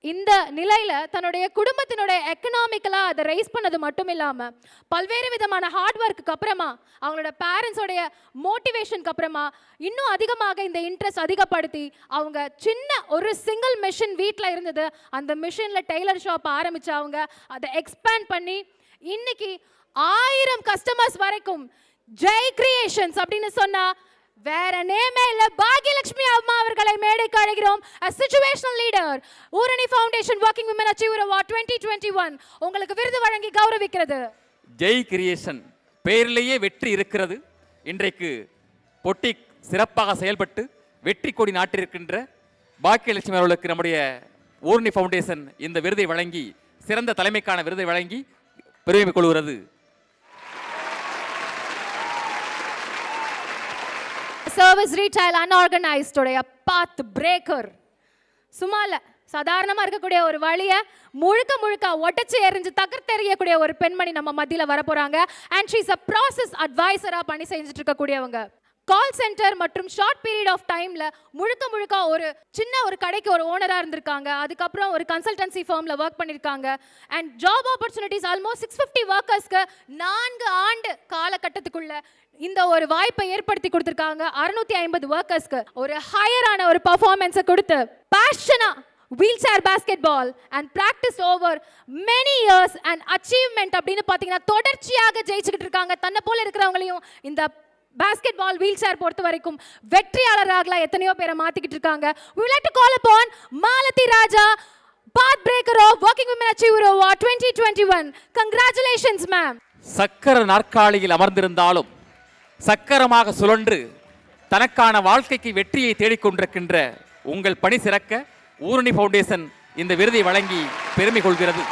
இந்த நிலையில தன்னுடைய குடும்பத்தினுடைய எக்கனாமிக்கலா அதை ரைஸ் பண்ணது மட்டும் இல்லாம பல்வேறு விதமான ஹார்ட் ஒர்க்கு அப்புறமா அவங்களோட பேரண்ட்ஸோடைய மோட்டிவேஷனுக்கு அப்புறமா இன்னும் அதிகமாக இந்த இன்ட்ரெஸ்ட் அதிகப்படுத்தி அவங்க சின்ன ஒரு சிங்கிள் மிஷின் வீட்டில் இருந்தது, அந்த மிஷின்ல டெய்லர் ஷாப் ஆரம்பிச்சு அவங்க அதை எக்ஸ்பேண்ட் பண்ணி இன்னைக்கு 1000 கஸ்டமர்ஸ் வரைக்கும் ஜெய் கிரியேஷன்ஸ் அப்படின்னு சொன்னா வேற நேமே இல்ல, பாக்யலட்சுமி அம்மா அவர்களை மேடைக்கு அழைக்கிறோம். a situational leader, Oorani foundation Working Women Achiever Award 2021 உங்களுக்கு விருது வழங்கி கௌரவிக்கிறது. ஜெய் கிரியேஷன் பெயரிலேயே வெற்றி இருக்கிறது. இன்றைக்கு பொட்டிக் சிறப்பாக செயல்பட்டு வெற்றி கொடி நாட்டிருக்கின்ற பாக்கியலட்சுமி அவர்களுக்கு நம்முடைய ஊரணி ஃபவுண்டேஷன் இந்த விருதை வழங்கி, சிறந்த தலைமைக்கான விருதை வழங்கி பெருமை கொள்கிறது. சர்வீஸ் ரீட்டைல் அன்ஆர்கனைஸ்ட் உடைய பாத் பிரேக்கர். சும்மால சாதாரணமா இருக்கக்கூடிய ஒரு வழியை முழுக்க ஒட்டச்சு எரிஞ்சு தகர்த்தெறியக்கூடிய ஒரு பெண்மணி நம்ம மத்தியில் வரப்போறாங்க. And she is a process அட்வைசரா பணி செஞ்சுட்டு இருக்கக்கூடியவங்க. கால் சென்டர் மற்றும் ஷார்ட் பீரியட் ஆஃப் டைம்ல முழுக்க ஒரு சின்ன ஒரு கடைக்கு ஒரு ஓனரா இருந்திருக்காங்க. அதுக்கப்புறம் ஒரு கன்சல்டன்சி ஃபார்ம்ல ஒர்க் பண்ணிருக்காங்க. அண்ட் ஜாப் ஆப்பர்ச்சுனிட்டிஸ் ஆல்மோஸ்ட் 650 ஒர்க்கர்ஸ்க்கு 4 ஆண்டு காலகட்டத்துக்குள்ள இந்த ஒரு வாய்ப்பை ஏற்படுத்தி கொடுத்திருக்காங்க. 650 ஒர்க்கர்ஸ்க்கு ஒரு ஹையரான ஒரு பெர்ஃபார்மன்ஸை கொடுத்து பேஷனா wheelchair basketball and practice over many years and achievement அப்படின்னு பார்த்தீங்கன்னா தொடர்ச்சியாக ஜெயிச்சுக்கிட்டு இருக்காங்க. தன்னை போல இருக்கிறவங்களையும் இந்த பாஸ்கெட் பால் வீல் சேர் பொறுத்த வரைக்கும் வெற்றியாளராக எத்தனையோ பேரை மாத்திக்கிட்டு இருக்காங்க. we would like to call upon Malathi Raja, path breaker of Working Women Achiever Award 2021. congratulations ma'am. சக்கர நாற்காலியில் அமர்ந்திருந்தாலும் சக்கரமாக சுழன்று தனக்கான வாழ்க்கைக்கு வெற்றியை தேடிக்கொண்டிருக்கின்ற உங்கள் பணி சிறக்க ஊரணி ஃபவுண்டேஷன் இந்த விருதை வழங்கி பெருமை கொள்கிறது.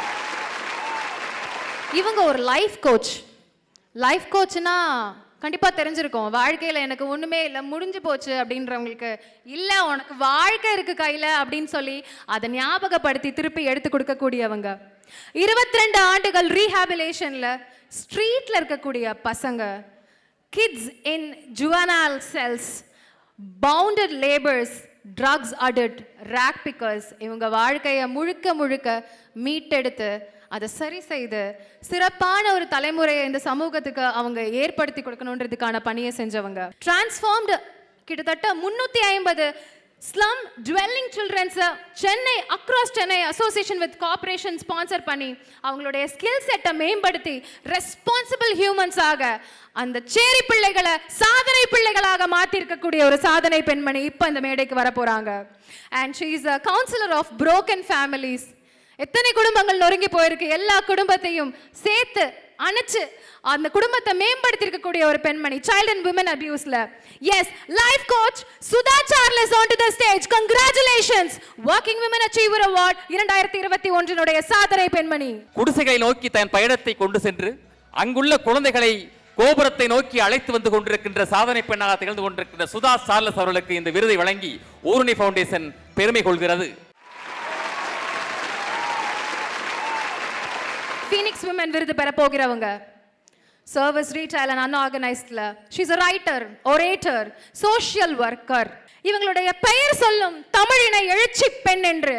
இவங்க ஒரு லைஃப் கோச். லைஃப் கோச்னா கண்டிப்பா தெரிஞ்சிருக்கும். வாழ்க்கையில எனக்கு ஒண்ணுமே இல்லை, முடிஞ்சு போச்சு அப்படின்றவங்களுக்கு இல்ல உனக்கு வாழ்க்கை இருக்கு கையில அப்படின்னு சொல்லி அதை ஞாபகப்படுத்தி திருப்பி எடுத்து கொடுக்கக்கூடியவங்க. 22 ஆண்டுகள் ரீஹாபிலேஷன்ல ஸ்ட்ரீட்ல இருக்கக்கூடிய பசங்க, கிட்ஸ் இன் juvenile cells, bounded laborers, drugs addict, rack pickers, இவங்க வாழ்க்கையை முழுக்க மீட்டெடுத்து அதை சரி செய்து சிறப்பான ஒரு தலைமுறையை இந்த சமூகத்துக்கு அவங்க ஏற்படுத்தி கொடுக்கணுன்றதுக்கான பணியை செஞ்சவங்க. டிரான்ஸ்ஃபார்ம்டு கிட்டத்தட்ட 350 slum dwelling childrens Chennai across Chennai association with corporation sponsor பண்ணி அவங்களுடைய ஸ்கில் செட்டை மேம்படுத்தி ரெஸ்பான்சிபிள் ஹியூமன்ஸாக அந்த சேரி பிள்ளைகளை சாதனை பிள்ளைகளாக மாற்றி இருக்கக்கூடிய ஒரு சாதனை பெண்மணி இப்போ இந்த மேடைக்கு வர போறாங்க. And she is a counsellor of broken families. எத்தனை குடும்பங்கள் நொறுங்கி போயிருக்கு, எல்லா குடும்பத்தையும் சேர்த்து அணைச்சு அந்த குடும்பத்தை மேம்படுத்தி இருக்கக்கூடிய ஒரு பெண்மணி சைல்ட் அண்ட் விமன் அபியூஸ்ல. Yes, life coach Sudha Charles onto the stage. congratulations Working Women Achiever Award 2021 சாதனை பெண்மணி. குடிசைகளை நோக்கி தன் பயணத்தை கொண்டு சென்று அங்குள்ள குழந்தைகளை கோபுரத்தை நோக்கி அழைத்து வந்து கொண்டிருக்கின்ற சாதனை பெண்ணாக திகழ்ந்து கொண்டிருக்கின்ற சுதா சார்லஸ் அவர்களுக்கு இந்த விருதை வழங்கி ஊரணி ஃபவுண்டேஷன் பெருமை கொள்கிறது. ஃபீனிக்ஸ் விமன் விருது பெற போகிறவங்க சர்வீஸ் ரீட்டைல் அண்ட் அன்ஆர்கனைஸ்ட்ல she is a writer, orator, social worker. இவங்களுடைய பெயர் சொல்லும் தமிழினை எழுச்சி பெண் என்று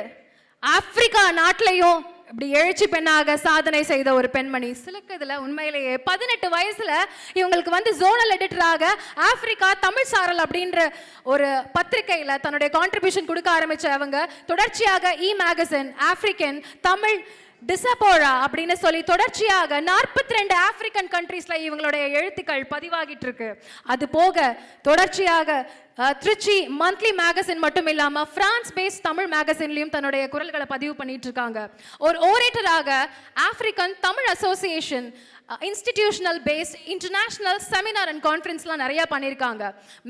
ஆப்பிரிக்கா நாட்டிலையும் இப்படி எழுச்சி பெண்ணாக சாதனை செய்த ஒரு பெண்மணி. சிலக்குதுல உண்மையிலேயே 18 வயசுல இவங்களுக்கு வந்து ஜோனல் எடிட்டராக ஆப்பிரிக்கா தமிழ் சாரல் அப்படின்ற ஒரு பத்திரிகையில தன்னுடைய கான்ட்ரிபியூஷன் கொடுக்க ஆரம்பிச்ச அவங்க தொடர்ச்சியாக இ மேகசின், ஆப்பிரிக்கன், தமிழ் டிசபோரா அப்படின்னு சொல்லி தொடர்ச்சியாக 42 ஆப்பிரிக்கன் கண்ட்ரீஸ்ல இவங்களுடைய எழுத்துக்கள் பதிவாகிட்டு இருக்கு. அது போக தொடர்ச்சியாக திருச்சி மந்த்லி மேகசின் மட்டும் இல்லாம பிரான்ஸ் பேஸ் தமிழ் மேகசின்லயும் தன்னுடைய குரல்களை பதிவு பண்ணிட்டு இருக்காங்க. ஒரு ஓரேட்டராக African Tamil association institutional based international seminar and கான்ஃபரன்ஸ்லாம் நிறைய பண்ணியிருக்காங்க.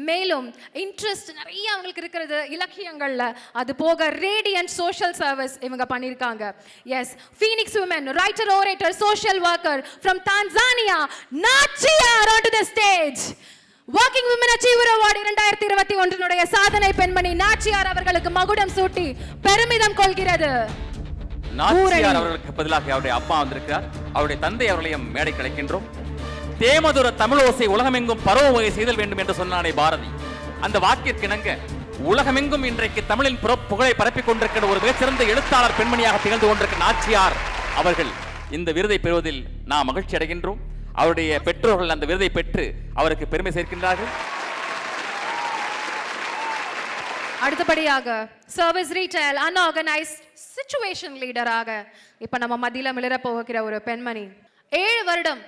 மேலும் இன்ட்ரெஸ்ட் நிறைய அவங்களுக்கு இருக்கிறது இலக்கியங்கள்ல. அது போக ரேடியன்ட் சோஷியல் சர்வீஸ் இவங்க பண்ணியிருக்காங்க. Yes, phoenix woman writer orator social worker from Tanzania Nachiyar onto the stage. Walking women achiever award 2021 சாதனை பெண்மணி நாச்சியார் அவர்களுக்கு மகுடம் சூட்டி பெருமிதம் கொள்கிறது. நாச்சியார் அவர்களுக்கு பதிலாக அவருடைய அப்பா வந்திருக்கிறார். அவருடைய தந்தை அவர்களையும் மேடை கிடைக்கின்றோம். தேமதுர தமிழோசை உலகமெங்கும் பரவ வகை செய்தல் வேண்டும் என்று சொன்னானே பாரதி. அந்த வாக்கிற்கிணங்க உலகமெங்கும் இன்றைக்கு தமிழின் புகழை பரப்பிக் கொண்டிருக்கிற ஒரு மிகச்சிறந்த எழுத்தாளர் பெண்மணியாக திகழ்ந்து கொண்டிருக்கிற நாச்சியார் அவர்கள் இந்த விருதை பெறுவதில் நாம் மகிழ்ச்சி அடைகின்றோம். அவருடைய பெற்றோர்கள் அந்த விருதை பெற்று அவருக்கு பெருமை சேர்க்கின்றார்கள். அடுத்தபடியாக சர்வீஸ் ரீட்டைல் அன்ஆர்கனைஸ்ட் சிச்சுவேஷன் லீடராக இப்ப நம்ம மத்தியில மிளற போகிற ஒரு பெண்மணி 7 வருடம்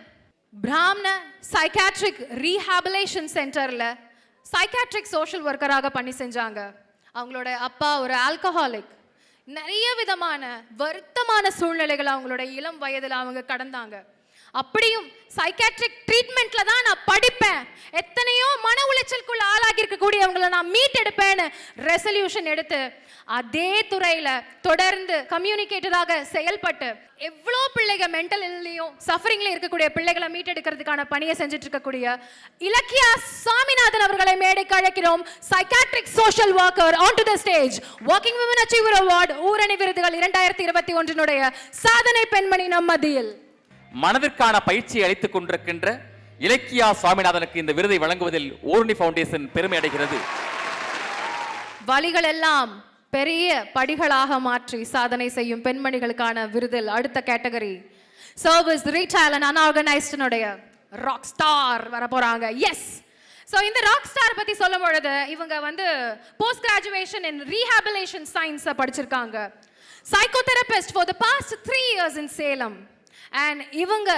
பிராமண சைக்காட்ரிக் ரீஹாபிலேஷன் சென்டர்ல சைக்காட்ரிக் சோஷியல் ஒர்க்கராக பணி செஞ்சாங்க. அவங்களோட அப்பா ஒரு ஆல்கஹாலிக். நிறைய விதமான வருத்தமான சூழ்நிலைகள் அவங்களோட இளம் வயதில் அவங்க கடந்தாங்க. அப்படியும் சைக்காட்ரிக் ட்ரீட்மெண்ட்ல தான் நான் படிப்பேன், எத்தனையோ மன உளைச்சலுக்குள்ள ஆளாகி இருக்கக்கூடியவங்களை நான் மீட் எடுப்பேன்னு ரெசல்யூஷன் எடுத்து அதே துறையில தொடர்ந்து கம்யூனிகேட்டராக செயல்பட்டு எவ்வளோ பிள்ளைகள் மென்டல் இல்லையும் சஃபரிங்ல இருக்கக்கூடிய பிள்ளைகளை மீட் எடுக்கிறதுக்கான பணியை செஞ்சுட்டு இருக்கக்கூடிய இலக்கியா சாமிநாதன் அவர்களை மேடைக்கு அழைக்கிறோம். Psychiatric social worker onto the stage. Walking women achiever award Oorani விருதுகள் 2021 சாதனை பெண்மணி நம் மத்தியில். மனதிற்கான பயிற்சியை அளித்துக் கொண்டிருக்கின்ற இலக்கியா சுவாமிநாதனுக்கு இந்த விருதை வழங்குவதில் ஊரணி ஃபவுண்டேஷன் பெருமை அடைகிறது. வழிகள் எல்லாம் பெரிய படிகளாக மாற்றி சாதனை செய்யும் பெண்மணிகளுக்கான விருதில் அடுத்த கேட்டகரி சர்வீஸ் ரீட்டைல் அண்ட் அன்ஆர்கனைஸ்டுடைய ராக் ஸ்டார் வர போறாங்க. எஸ், ஸோ இந்த ராக் ஸ்டார் பத்தி சொல்லும் பொழுது இவங்க போஸ்ட் கிராஜுவேஷன் இன் ரீஹாபிலேஷன் சயின்ஸை படிச்சிருக்காங்க. Psychotherapist for the past 3 years in Salem. அண்ட் இவங்க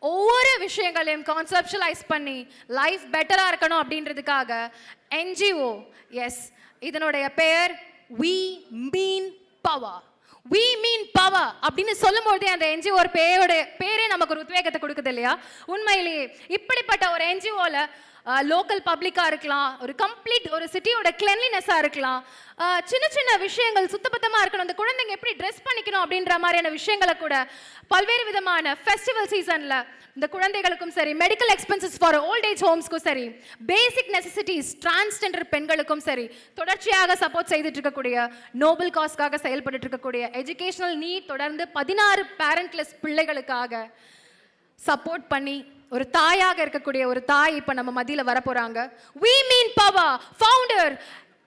ஒவ்வொரு விஷயங்களையும் கான்செப்ஷுவலைஸ் பண்ணி லைஃப் பெட்டரா இருக்கணும் அப்படின்றதுக்காக என்ஜிஓ, எஸ், இதனுடைய பெயர் We Mean Power. We Mean Power அப்படின்னு சொல்லும்போதே அந்த என்ஜிஓ பேரே நமக்கு ஒரு உத்வேகத்தை கொடுக்குது இல்லையா? உண்மையிலேயே இப்படிப்பட்ட ஒரு என்ஜிஓல லோக்கல் பப்ளிக்காக இருக்கலாம், ஒரு கம்ப்ளீட் ஒரு சிட்டியோட கிளென்லினஸாக இருக்கலாம், சின்ன சின்ன விஷயங்கள் சுத்தபத்தமாக இருக்கணும், அந்த குழந்தைங்க எப்படி ட்ரெஸ் பண்ணிக்கணும் அப்படின்ற மாதிரியான விஷயங்களை கூட பல்வேறு விதமான ஃபெஸ்டிவல் சீசனில் இந்த குழந்தைகளுக்கும் சரி, medical expenses for old age ஹோம்ஸ்க்கும் சரி, பேசிக் நெசசிட்டிஸ் டிரான்ஸ்ஜெண்டர் பெண்களுக்கும் சரி தொடர்ச்சியாக சப்போர்ட் செய்துட்டு இருக்கக்கூடிய, நோபல் காஸ்க்காக செயல்பட்டு இருக்கக்கூடிய, எஜுகேஷனல் நீட் தொடர்ந்து 16 பேரண்ட்லெஸ் பிள்ளைகளுக்காக சப்போர்ட் பண்ணி ஒரு தாயாக இருக்கக்கூடிய ஒரு தாய் இப்ப நம்ம மத்தியில வர போறாங்க. We Mean Power founder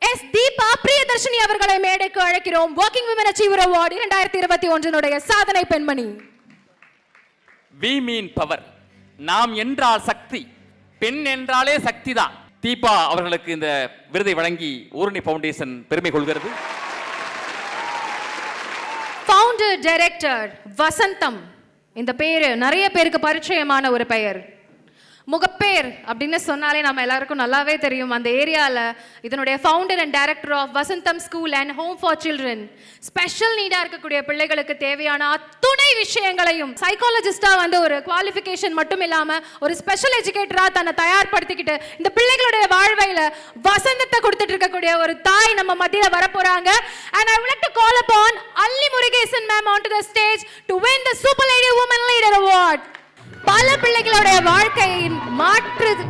S Deepa Priyadarshini அவர்களை மேடைக்கு அழைக்கிறோம். வாக்கிங் விமன் அச்சீவர் அவார்டு 2021 சாதனை பெண்மணி. We Mean Power, நாம் என்றால் சக்தி, பெண் என்றாலே சக்தி தான். தீபா அவர்களுக்கு இந்த விருதை வழங்கி ஊரணி ஃபவுண்டேஷன் பெருமை கொள்கிறது. ஃபவுண்டர் டைரக்டர் வசந்தம். இந்த பேரு நிறைய பேருக்கு பரிச்சயமான ஒரு பெயர். முகப்பேர் அப்படின்னு சொன்னாலே நம்ம எல்லாருக்கும் நல்லாவே தெரியும். அந்த ஏரியாவில் இதனுடைய founder and director of Vasantham school and home for children. Special நீடாக இருக்கக்கூடிய பிள்ளைகளுக்கு தேவையான அத்துணை விஷயங்களையும் சைக்காலஜிஸ்டாக ஒரு குவாலிஃபிகேஷன் மட்டும் இல்லாமல் ஒரு ஸ்பெஷல் எஜுகேட்டராக தன்னை தயார்படுத்திக்கிட்டு இந்த பிள்ளைகளுடைய வாழ்வையில் வசந்தத்தை கொடுத்துட்டு இருக்கக்கூடிய ஒரு தாய் நம்ம மத்தியில் வரப்போறாங்க. And I would like to call upon Alli Murugesan ma'am onto the stage to win the Super Lady Woman Leader Award. பல பிள்ளைகளுடைய வாழ்க்கையை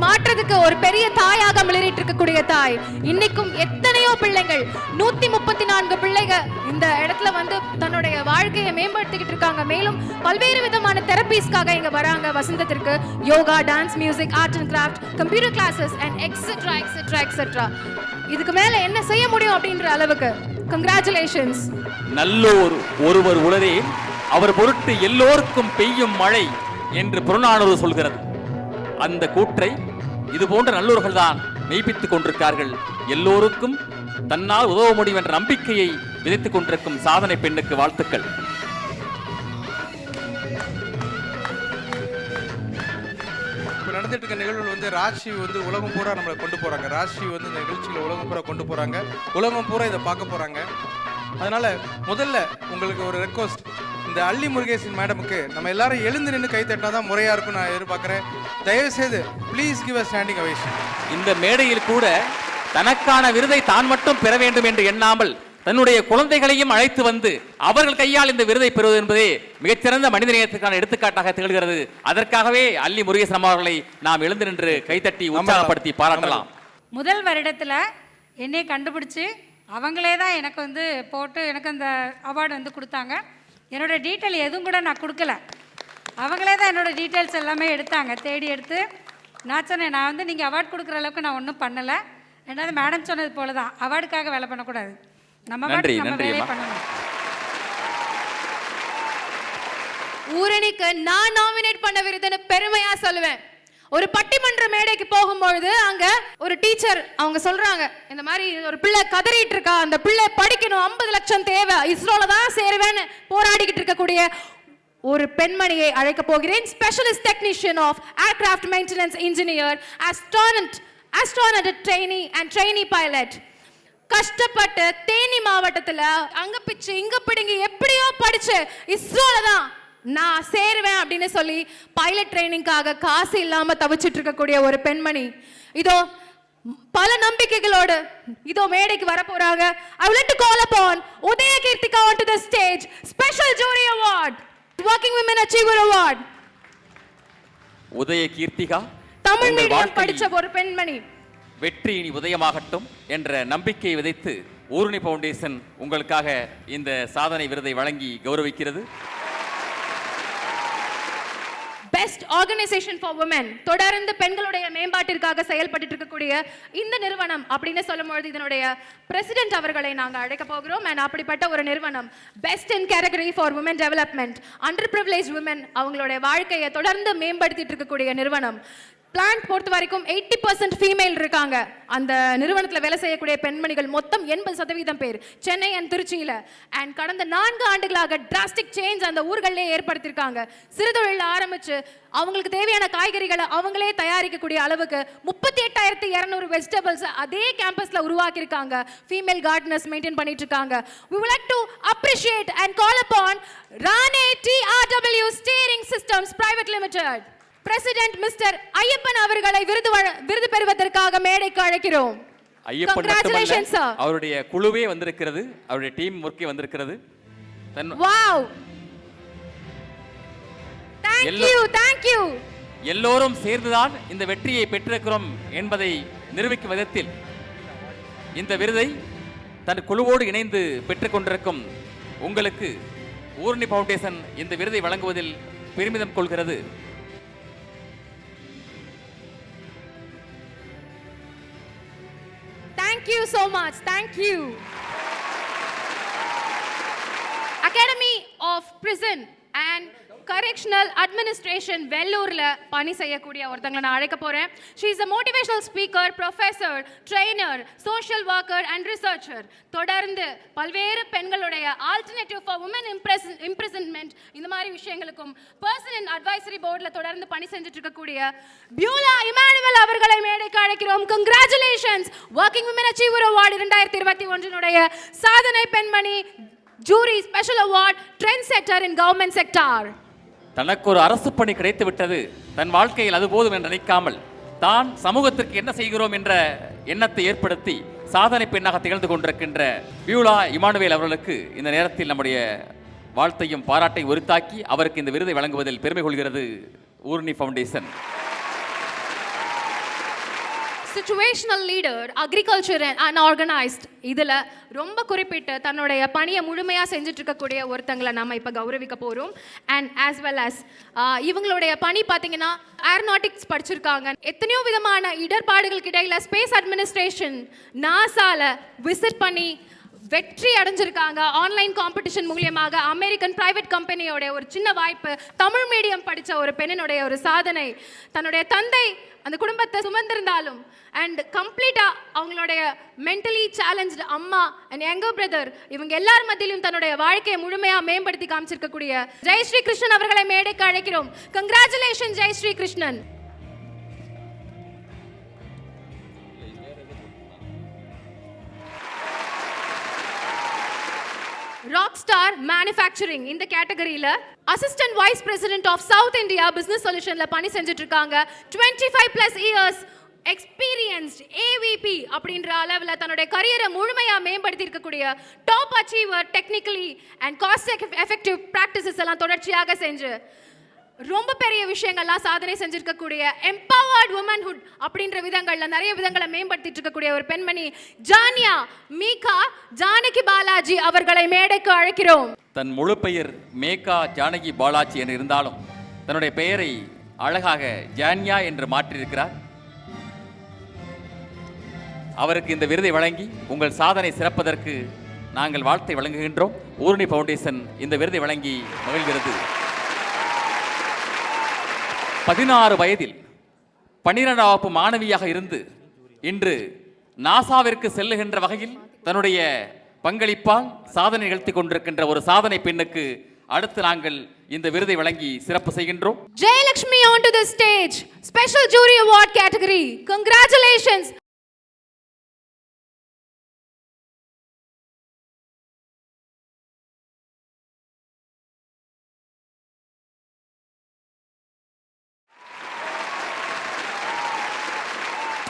மாற்றதுக்கு ஒரு பெரிய தாயாக மிளறிட்டு இருக்கக்கூடிய தாய். இன்னைக்கும் எத்தனையோ பிள்ளைகள் 134 பிள்ளைகள் இந்த இடத்துல தன்னுடைய வாழ்க்கையை மேம்படுத்திக்கிட்டு இருக்காங்க. மேலும் பல்வேறு விதமான தெரபிஸ்க்காக இங்க வராங்க வசந்தத்திற்கு. Yoga, dance, music, art and craft, computer classes and etcetera etcetera etcetera. இதுக்கு மேல என்ன செய்ய முடியும் அப்படின்ற அளவுக்கு கங்க்ராச்சுலேஷன்ஸ். நல்லோர் ஒருவர் உளரே அவர் பொருட்டு எல்லோருக்கும் பெய்யும் மழை என்று புறநானூறு சொல்கிறது. அந்த கூற்றை இது போன்ற நல்லோர்கள் தான் மெய்ப்பித்துக் கொண்டிருக்கிறார்கள். எல்லோருக்கும் தன்னால் உதவ முடியும் என்ற நம்பிக்கையை விதைத்துக் கொண்டிருக்கும் சாதனை பெண்ணுக்கு வாழ்த்துக்கள். நடந்துட்டு இருக்க நிகழ்வுகள் வந்து ராஜ்ஸ்ரீ வந்து உலகம் பூரா நம்மளை கொண்டு போகிறாங்க. ராஜ்ஸ்ரீ வந்து இந்த நிகழ்ச்சியில் உலகம் பூரா கொண்டு போகிறாங்க, உலகம் பூரா இதை பார்க்க போகிறாங்க. அதனால் முதல்ல உங்களுக்கு ஒரு ரெக்வஸ்ட், இந்த அள்ளி முருகேசன் மேடமுக்கு நம்ம எல்லாரும் எழுந்து நின்று கை தட்டினா தான் முறையாக இருக்கும் நான் எதிர்பார்க்குறேன். தயவுசெய்து please give a standing ovation. இந்த மேடையில் கூட தனக்கான விருதை தான் மட்டும் பெற வேண்டும் என்று எண்ணாமல் தன்னுடைய குழந்தைகளையும் அழைத்து வந்து அவர்கள் கையால் இந்த விருதை பெறுவது என்பதே மிகச்சிறந்த மனிதநேயத்துக்கான எடுத்துக்காட்டாக திகழ்கிறது. அதற்காகவே அள்ளி முருகேசன் அவர்களை நாம் எழுந்து நின்று கைத்தட்டி உற்சாகப்படுத்தி பாராட்டலாம். முதல் வருடத்தில் என்னை கண்டுபிடிச்சு அவங்களே தான் எனக்கு வந்து போட்டு எனக்கு அந்த அவார்டு வந்து கொடுத்தாங்க. என்னோடய டீட்டெயில் எதுவும் கூட நான் கொடுக்கல, அவங்களே தான் என்னோடய டீட்டெயில்ஸ் எல்லாமே எடுத்தாங்க, தேடி எடுத்து. நான் சொன்னேன், நான் வந்து நீங்கள் அவார்டு கொடுக்குற அளவுக்கு நான் ஒன்றும் பண்ணலை. ரெண்டாவது மேடம் சொன்னது போல தான், அவார்டுக்காக வேலை பண்ணக்கூடாது, நம்ம வேலையை பண்ணணும். ஊரணிக்கு நான் நாமினேட் பண்ண விருதுன்னு பெருமையா சொல்லுவேன். ஒரு பட்டிமன்ற மேடைக்கு போகும்பொழுது அங்க ஒரு டீச்சர் அவங்க சொல்றாங்க, இந்த மாதிரி ஒரு பிள்ளை கதறிட்டு இருக்கா, அந்த பிள்ளை படிக்கணும், 50 லட்சம் தேவை, இஸ்ரோல தான் சேருவேன்னு போராடிக்கிட்டு இருக்கக்கூடிய ஒரு பெண்மணியை அழைக்க போகிறேன். Specialist technician of aircraft maintenance engineer, astronaut trainee and trainee pilot. கஷ்டப்பட்டு தேனி மாவட்டத்துல அங்க பிச்சு இங்க பிடிங்கி எப்படியோ படிச்சு இஸ்ரோல தான் நான் சேருவேன் அப்படின்னு சொல்லி பைலட் ட்ரைனிங்காக காசு இல்லாம தவிச்சிட்டு இருக்கக்கூடிய ஒரு பெண்மணி இதோ பல நம்பிக்கைகளோடு இதோ மேடைக்கு வர போறாங்க. I would like to call upon Udaya Kirtika onto the stage. Special Jury Award, Working Women Achiever Award. Udaya Keerthika Tamil medium படிச்ச ஒரு பெண்மணி. வெற்றி இனி உதயமாகட்டும் என்ற நம்பிக்கையை விதைத்து ஊரணி ஃபவுண்டேஷன் உங்களுக்காக இந்த சாதனை விருதை வழங்கி கௌரவிக்கிறது. பெஸ்ட் ஆர்கனைசேஷன் ஃபார் women, தொடர்ந்து பெண்களுடைய மேம்பாட்டிற்காக செயல்பட்டு இருக்கக்கூடிய இந்த நிறுவனம் அப்படின்னு சொல்லும்போது இதனுடைய பிரசிடென்ட் அவர்களை நாங்கள் அழைக்க போகிறோம். அண்ட் அப்படிப்பட்ட ஒரு நிறுவனம் best in category for women development, under privilege women அவங்களுடைய வாழ்க்கையை தொடர்ந்து மேம்படுத்திட்டு இருக்கக்கூடிய நிறுவனம். பிளான்ட் பொறுத்த வரைக்கும் 80% ஃபீமேல் இருக்காங்க. அந்த நிறுவனத்தில் வேலை செய்யக்கூடிய பெண்மணிகள் மொத்தம் 80% பேர் சென்னை அண்ட் திருச்சியில். அண்ட் கடந்த 4 ஆண்டுகளாக டிராஸ்டிக் சேஞ்ச் அந்த ஊர்களிலே ஏற்படுத்தியிருக்காங்க. சிறுதொழில் ஆரம்பிச்சு அவங்களுக்கு தேவையான காய்கறிகளை அவங்களே தயாரிக்கக்கூடிய அளவுக்கு 38,200 வெஜிடபிள்ஸ் அதே கேம்பஸ்ல உருவாக்கியிருக்காங்க. ஃபீமேல் கார்டனர்ஸ் மெயின்டைன் பண்ணிட்டு இருக்காங்க. We would like to appreciate and call upon Rane TRW Steering Systems Private Limited president mister Ayyappan அவர்களை விருது பெறுவதற்காக மேடைக்கு அழைக்கிறோம். ஐயப்பன் மட்டுமல்ல, அவருடைய குழுவே வந்திருக்கிறது, அவருடைய டீம் ஒர்க்கே வந்திருக்கிறது. Wow, thank you. எல்லோரும் சேர்ந்துதான் இந்த வெற்றியை பெற்றிருக்கிறோம் என்பதை நிரூபிக்கும் விதத்தில் இந்த விருதை தன் குழுவோடு இணைந்து பெற்றுக் கொண்டிருக்கும் உங்களுக்கு ஊரணி ஃபவுண்டேஷன் இந்த விருதை வழங்குவதில் பெருமிதம் கொள்கிறது. Thank you so much. Thank you. Academy of Prison and Correctional Administration வெல்லூர்ல பணி செய்யக்கூடிய ஒருத்தங்களை நான் அழைக்க போறேன். She is a motivational speaker, professor, trainer, social worker and researcher. தொடர்ந்து பல்வேறு பெண்களுடைய alternative for women imprisonment இந்த மாதிரி விஷயங்களுக்கும் person in advisory boardல தொடர்ந்து பணி செஞ்சுட்டு இருக்கக்கூடிய பியூலா இமானுவேல் அவர்களை மேடைக்கு அழைக்கிறோம். Congratulations, Working Women Achiever Award 2021 சாதனை பெண்மணி, jury special award, trend setter இன் கவர்மெண்ட் செக்டார். தனக்கு ஒரு அரசு பணி கிடைத்து விட்டது, தன் வாழ்க்கையில் அது போதும் என்று நினைக்காமல் தான் சமூகத்திற்கு என்ன செய்கிறோம் என்ற எண்ணத்தை ஏற்படுத்தி சாதனை பெண்ணாக திகழ்ந்து கொண்டிருக்கின்ற பியூலா இமானுவேல் அவர்களுக்கு இந்த நேரத்தில் நம்முடைய வாழ்த்தையும் பாராட்டை உரித்தாக்கி அவருக்கு இந்த விருதை வழங்குவதில் பெருமை கொள்கிறது Oorani foundation. Situational leader, agriculture and unorganised இதில் ரொம்ப குறிப்பிட்டு தன்னுடைய பணியை முழுமையாக செஞ்சுட்டு இருக்கக்கூடிய ஒருத்தங்களை நம்ம இப்போ கௌரவிக்க போகிறோம். அண்ட் ஆஸ் வெல் அஸ் இவங்களுடைய பணி பார்த்தீங்கன்னா ஏரோநாட்டிக்ஸ் படிச்சிருக்காங்க. எத்தனையோ விதமான இடர்பாடுகளுக்கு இடையில் ஸ்பேஸ் அட்மினிஸ்ட்ரேஷன் நாசால விசிட் பண்ணி வெற்றி அடைஞ்சிருக்காங்க. ஆன்லைன் காம்படிஷன் மூலியமாக அமெரிக்கன் பிரைவேட் கம்பெனியோட ஒரு சின்ன வாய்ப்பு, தமிழ் மீடியம் படித்த ஒரு பெண்ணினுடைய ஒரு சாதனை, தன்னுடைய தந்தை அந்த குடும்பத்தை சுமந்திருந்தாலும் அண்ட் கம்ப்ளீட்டாக அவங்களுடைய மென்டலி சேலஞ்சு அம்மா அண்ட் யங்கர் பிரதர் இவங்க எல்லார் மத்தியிலும் தன்னுடைய வாழ்க்கையை முழுமையாக மேம்படுத்தி காமிச்சிருக்கக்கூடிய ஜெயஸ்ரீ கிருஷ்ணன் அவர்களை மேடைக்கு அழைக்கிறோம். Congratulation Jayashree Krishnan. Rock star manufacturing இந்த கேட்டகரியில assistant vice president of South India business சொல்யூஷன்ல பணி செஞ்சுட்டு இருக்காங்க. 25+ இயர்ஸ் எக்ஸ்பீரியன்ஸ்ட் ஏவிபி அப்படின்ற அளவில் தன்னுடைய கரியரை முழுமையாக மேம்படுத்தி இருக்கக்கூடிய top achiever technically and cost effective practices எல்லாம் தொடர்ச்சியாக செஞ்சு ரொம்ப பெரிய விஷயங்கள்லாம் சாதனை செஞ்சிருக்கக்கூடிய எம்பவர்ட் உமன்ஹுட் அப்படின்ற விதங்கள்ல நிறைய விதங்களை மேம்படுத்திட்டு இருக்கக்கூடிய ஒரு பெண்மணி ஜானியா மீகா ஜானகி பாலாஜி அவர்களை மேடைக்கு அழைக்கிறோம். தன் முழு பெயர் மேகா ஜானகி பாலாஜி என்று இருந்தாலும் தன்னுடைய பெயரை அழகாக ஜான்யா என்று மாற்றியிருக்கிறார். அவருக்கு இந்த விருதை வழங்கி உங்கள் சாதனை சிறப்பதற்கு நாங்கள் வாழ்த்தை வழங்குகின்றோம். ஊரணி ஃபவுண்டேஷன் இந்த விருதை வழங்கி மகிழ்கிறது. 16 வயதில் 12ஆம் வகுப்பு மாணவியாக இருந்து இன்று நாசாவிற்கு செல்லுகின்ற வகையில் தன்னுடைய பங்களிப்பால் சாதனை நிகழ்த்தி கொண்டிருக்கின்ற ஒரு சாதனை பெண்ணுக்கு அடுத்து நாங்கள் இந்த விருதை வழங்கி சிறப்பு செய்கின்றோம். Jayalakshmi on to the stage, special jury award category. Congratulations.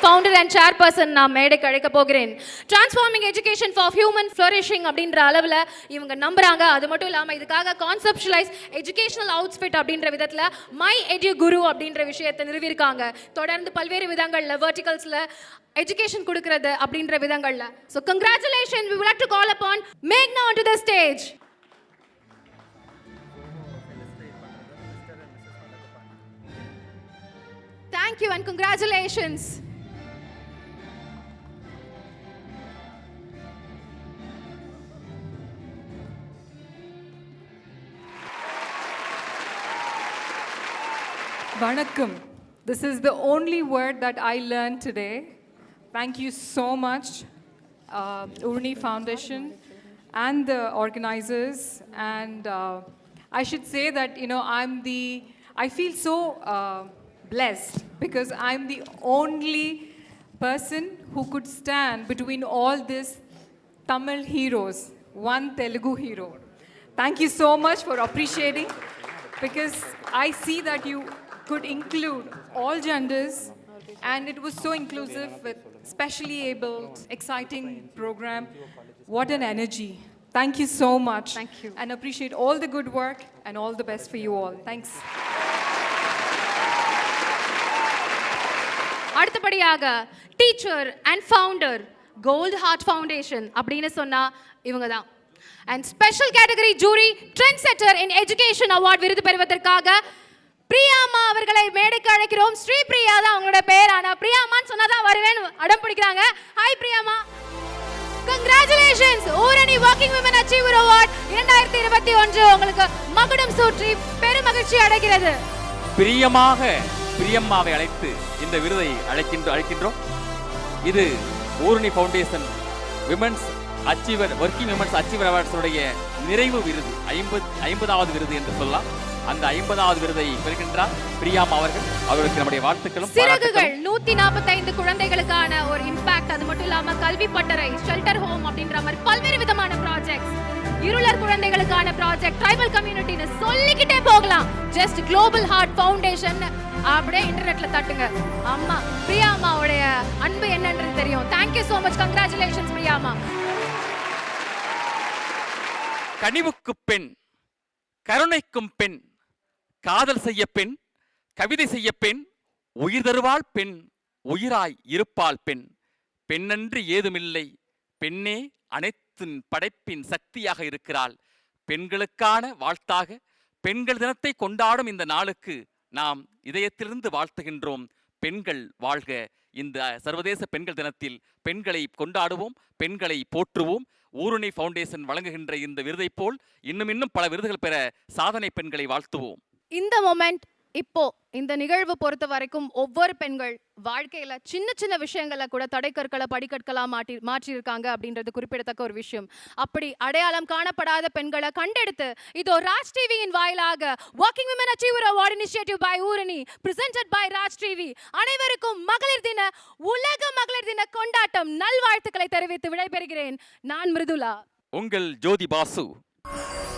Founder and chairperson நான் மேடைக்கு அழைக்க போகிறேன். Transforming education for human flourishing அப்படின்ற அளவில் இவங்க நம்புறாங்க. அது மட்டும் இல்லாமல் இதுக்காக கான்செப்ஷுவலைஸ் எஜுகேஷனல் அவுட்ஃபிட் அப்படின்ற விதத்தில் மை எஜு குரு அப்படின்ற விஷயத்தை நிறுவியிருக்காங்க. தொடர்ந்து பல்வேறு விதங்களில் வெர்டிகல்ஸில் எஜுகேஷன் கொடுக்கறது அப்படின்ற விதங்களில். So congratulation. we would like to call upon Meghna onto the stage. Thank you and congratulations. Vanakkam. This is the only word that I learned today. Thank you so much, Urni Foundation and the organizers. And I should say that, I feel so blessed because I'm the only person who could stand between all these Tamil heroes, one Telugu hero. Thank you so much for appreciating, because I see that you could include all genders and it was so inclusive with specially abled, exciting program. What an energy. Thank you so much. Thank you. And appreciate all the good work and all the best for you all. Thanks. அடுத்தபடியாக teacher and founder gold heart foundation அப்படின்னு சொன்னா இவங்க தான். And special category jury trend setter in education award விருது பெறுவதற்காக பிரியாமா அவர்களை மேடைக்கு அழைக்கிறோம். ஸ்ரீ பிரியா தான் அவங்களோட பேர். ஆனா பிரியாமான்னு சொன்னாதான் வருவேன்னு அடம் பிடிக்கிறாங்க. ஹாய் பிரியாமா. Congratulations. Oorani working women achiever award 2021 உங்களுக்கு மகுடம் சூற்றி பெருமகிழ்ச்சி அடைகிறது. பிரியம்மாவை அழைத்து இந்த விருதை அழைக்கின்றோம். இது Oorani foundation women's achiever working women's achiever அவார்ட்ஸுடைய நிறைவு விருது, 50வது விருது என்று சொல்லலாம். அந்த 50வது விருதை பெறுகின்றார் பிரியாமா அவர்கள். அவர்களுக்கு நம்முடைய வாழ்த்துக்களும். சிறகுகள் 145 குழந்தைகளுக்கான ஒரு இம்பாக்ட். அது மட்டும் இல்லாம கல்வி பட்டறை, ஷெல்டர் ஹோம் அப்படின்ற மாதிரி பல்வேறு விதமான ப்ராஜெக்ட்ஸ், இருளர் குழந்தைகளுக்கான ப்ராஜெக்ட், ட்ரைபல் கம்யூனிட்டின்னு சொல்லிக்கிட்டே போகலாம். ஜஸ்ட் குளோபல் ஹார்ட் ஃபவுண்டேஷன் அப்படியே இன்டர்நெட்ல தட்டுங்க. அம்மா பிரியாமாவுடைய அன்பு என்னன்றது தெரியும். Thank you so much. கங்க்ராச்சுலேஷன்ஸ் பிரியாமா. கனிவுக்கு பெண், கருணைக்கும் பெண், காதல் செய்ய பெண், கவிதை செய்ய பெண், உயிர் தருவாள் பெண், உயிராய் இருப்பாள் பெண். பெண்ணன்று ஏதுமில்லை, பெண்ணே அனைத்தின் படைப்பின் சக்தியாக இருக்கிறாள். பெண்களுக்கான வாழ்த்தாக பெண்கள் தினத்தை கொண்டாடும் இந்த நாளுக்கு நாம் இதயத்திலிருந்து வாழ்த்துகின்றோம். பெண்கள் வாழ்க. இந்த சர்வதேச பெண்கள் தினத்தில் பெண்களை கொண்டாடுவோம், பெண்களை போற்றுவோம். ஊரணி ஃபவுண்டேஷன் வழங்குகின்ற இந்த விருதை போல் இன்னும் பல விருதுகள் பெற சாதனை பெண்களை வாழ்த்துவோம். இந்த மொமெண்ட் இப்போ இந்த நிகழ்வு பொறுத்த வரைக்கும் ஒவ்வொரு பெண்கள் வாழ்க்கையில சின்ன சின்ன விஷயங்களை கூட தடைக்கற்களை படிக்கற்களா மாற்றியிருக்காங்க அப்படின்றது குறிப்பிடத்தக்க ஒரு விஷயம். அப்படி அடையாளம் காணப்படாத பெண்களை கண்டெடுத்து இதோ ராஜ் டிவியின் வாயிலாக working women achiever award initiative by Oorani presented by Raj TV அனைவருக்கும் உலக மகளிர் தின கொண்டாட்டம் நல்வாழ்த்துக்களை தெரிவித்து விடைபெறுகிறேன். நான் மிருதுலா. உங்கள் ஜோதி பாசு. you.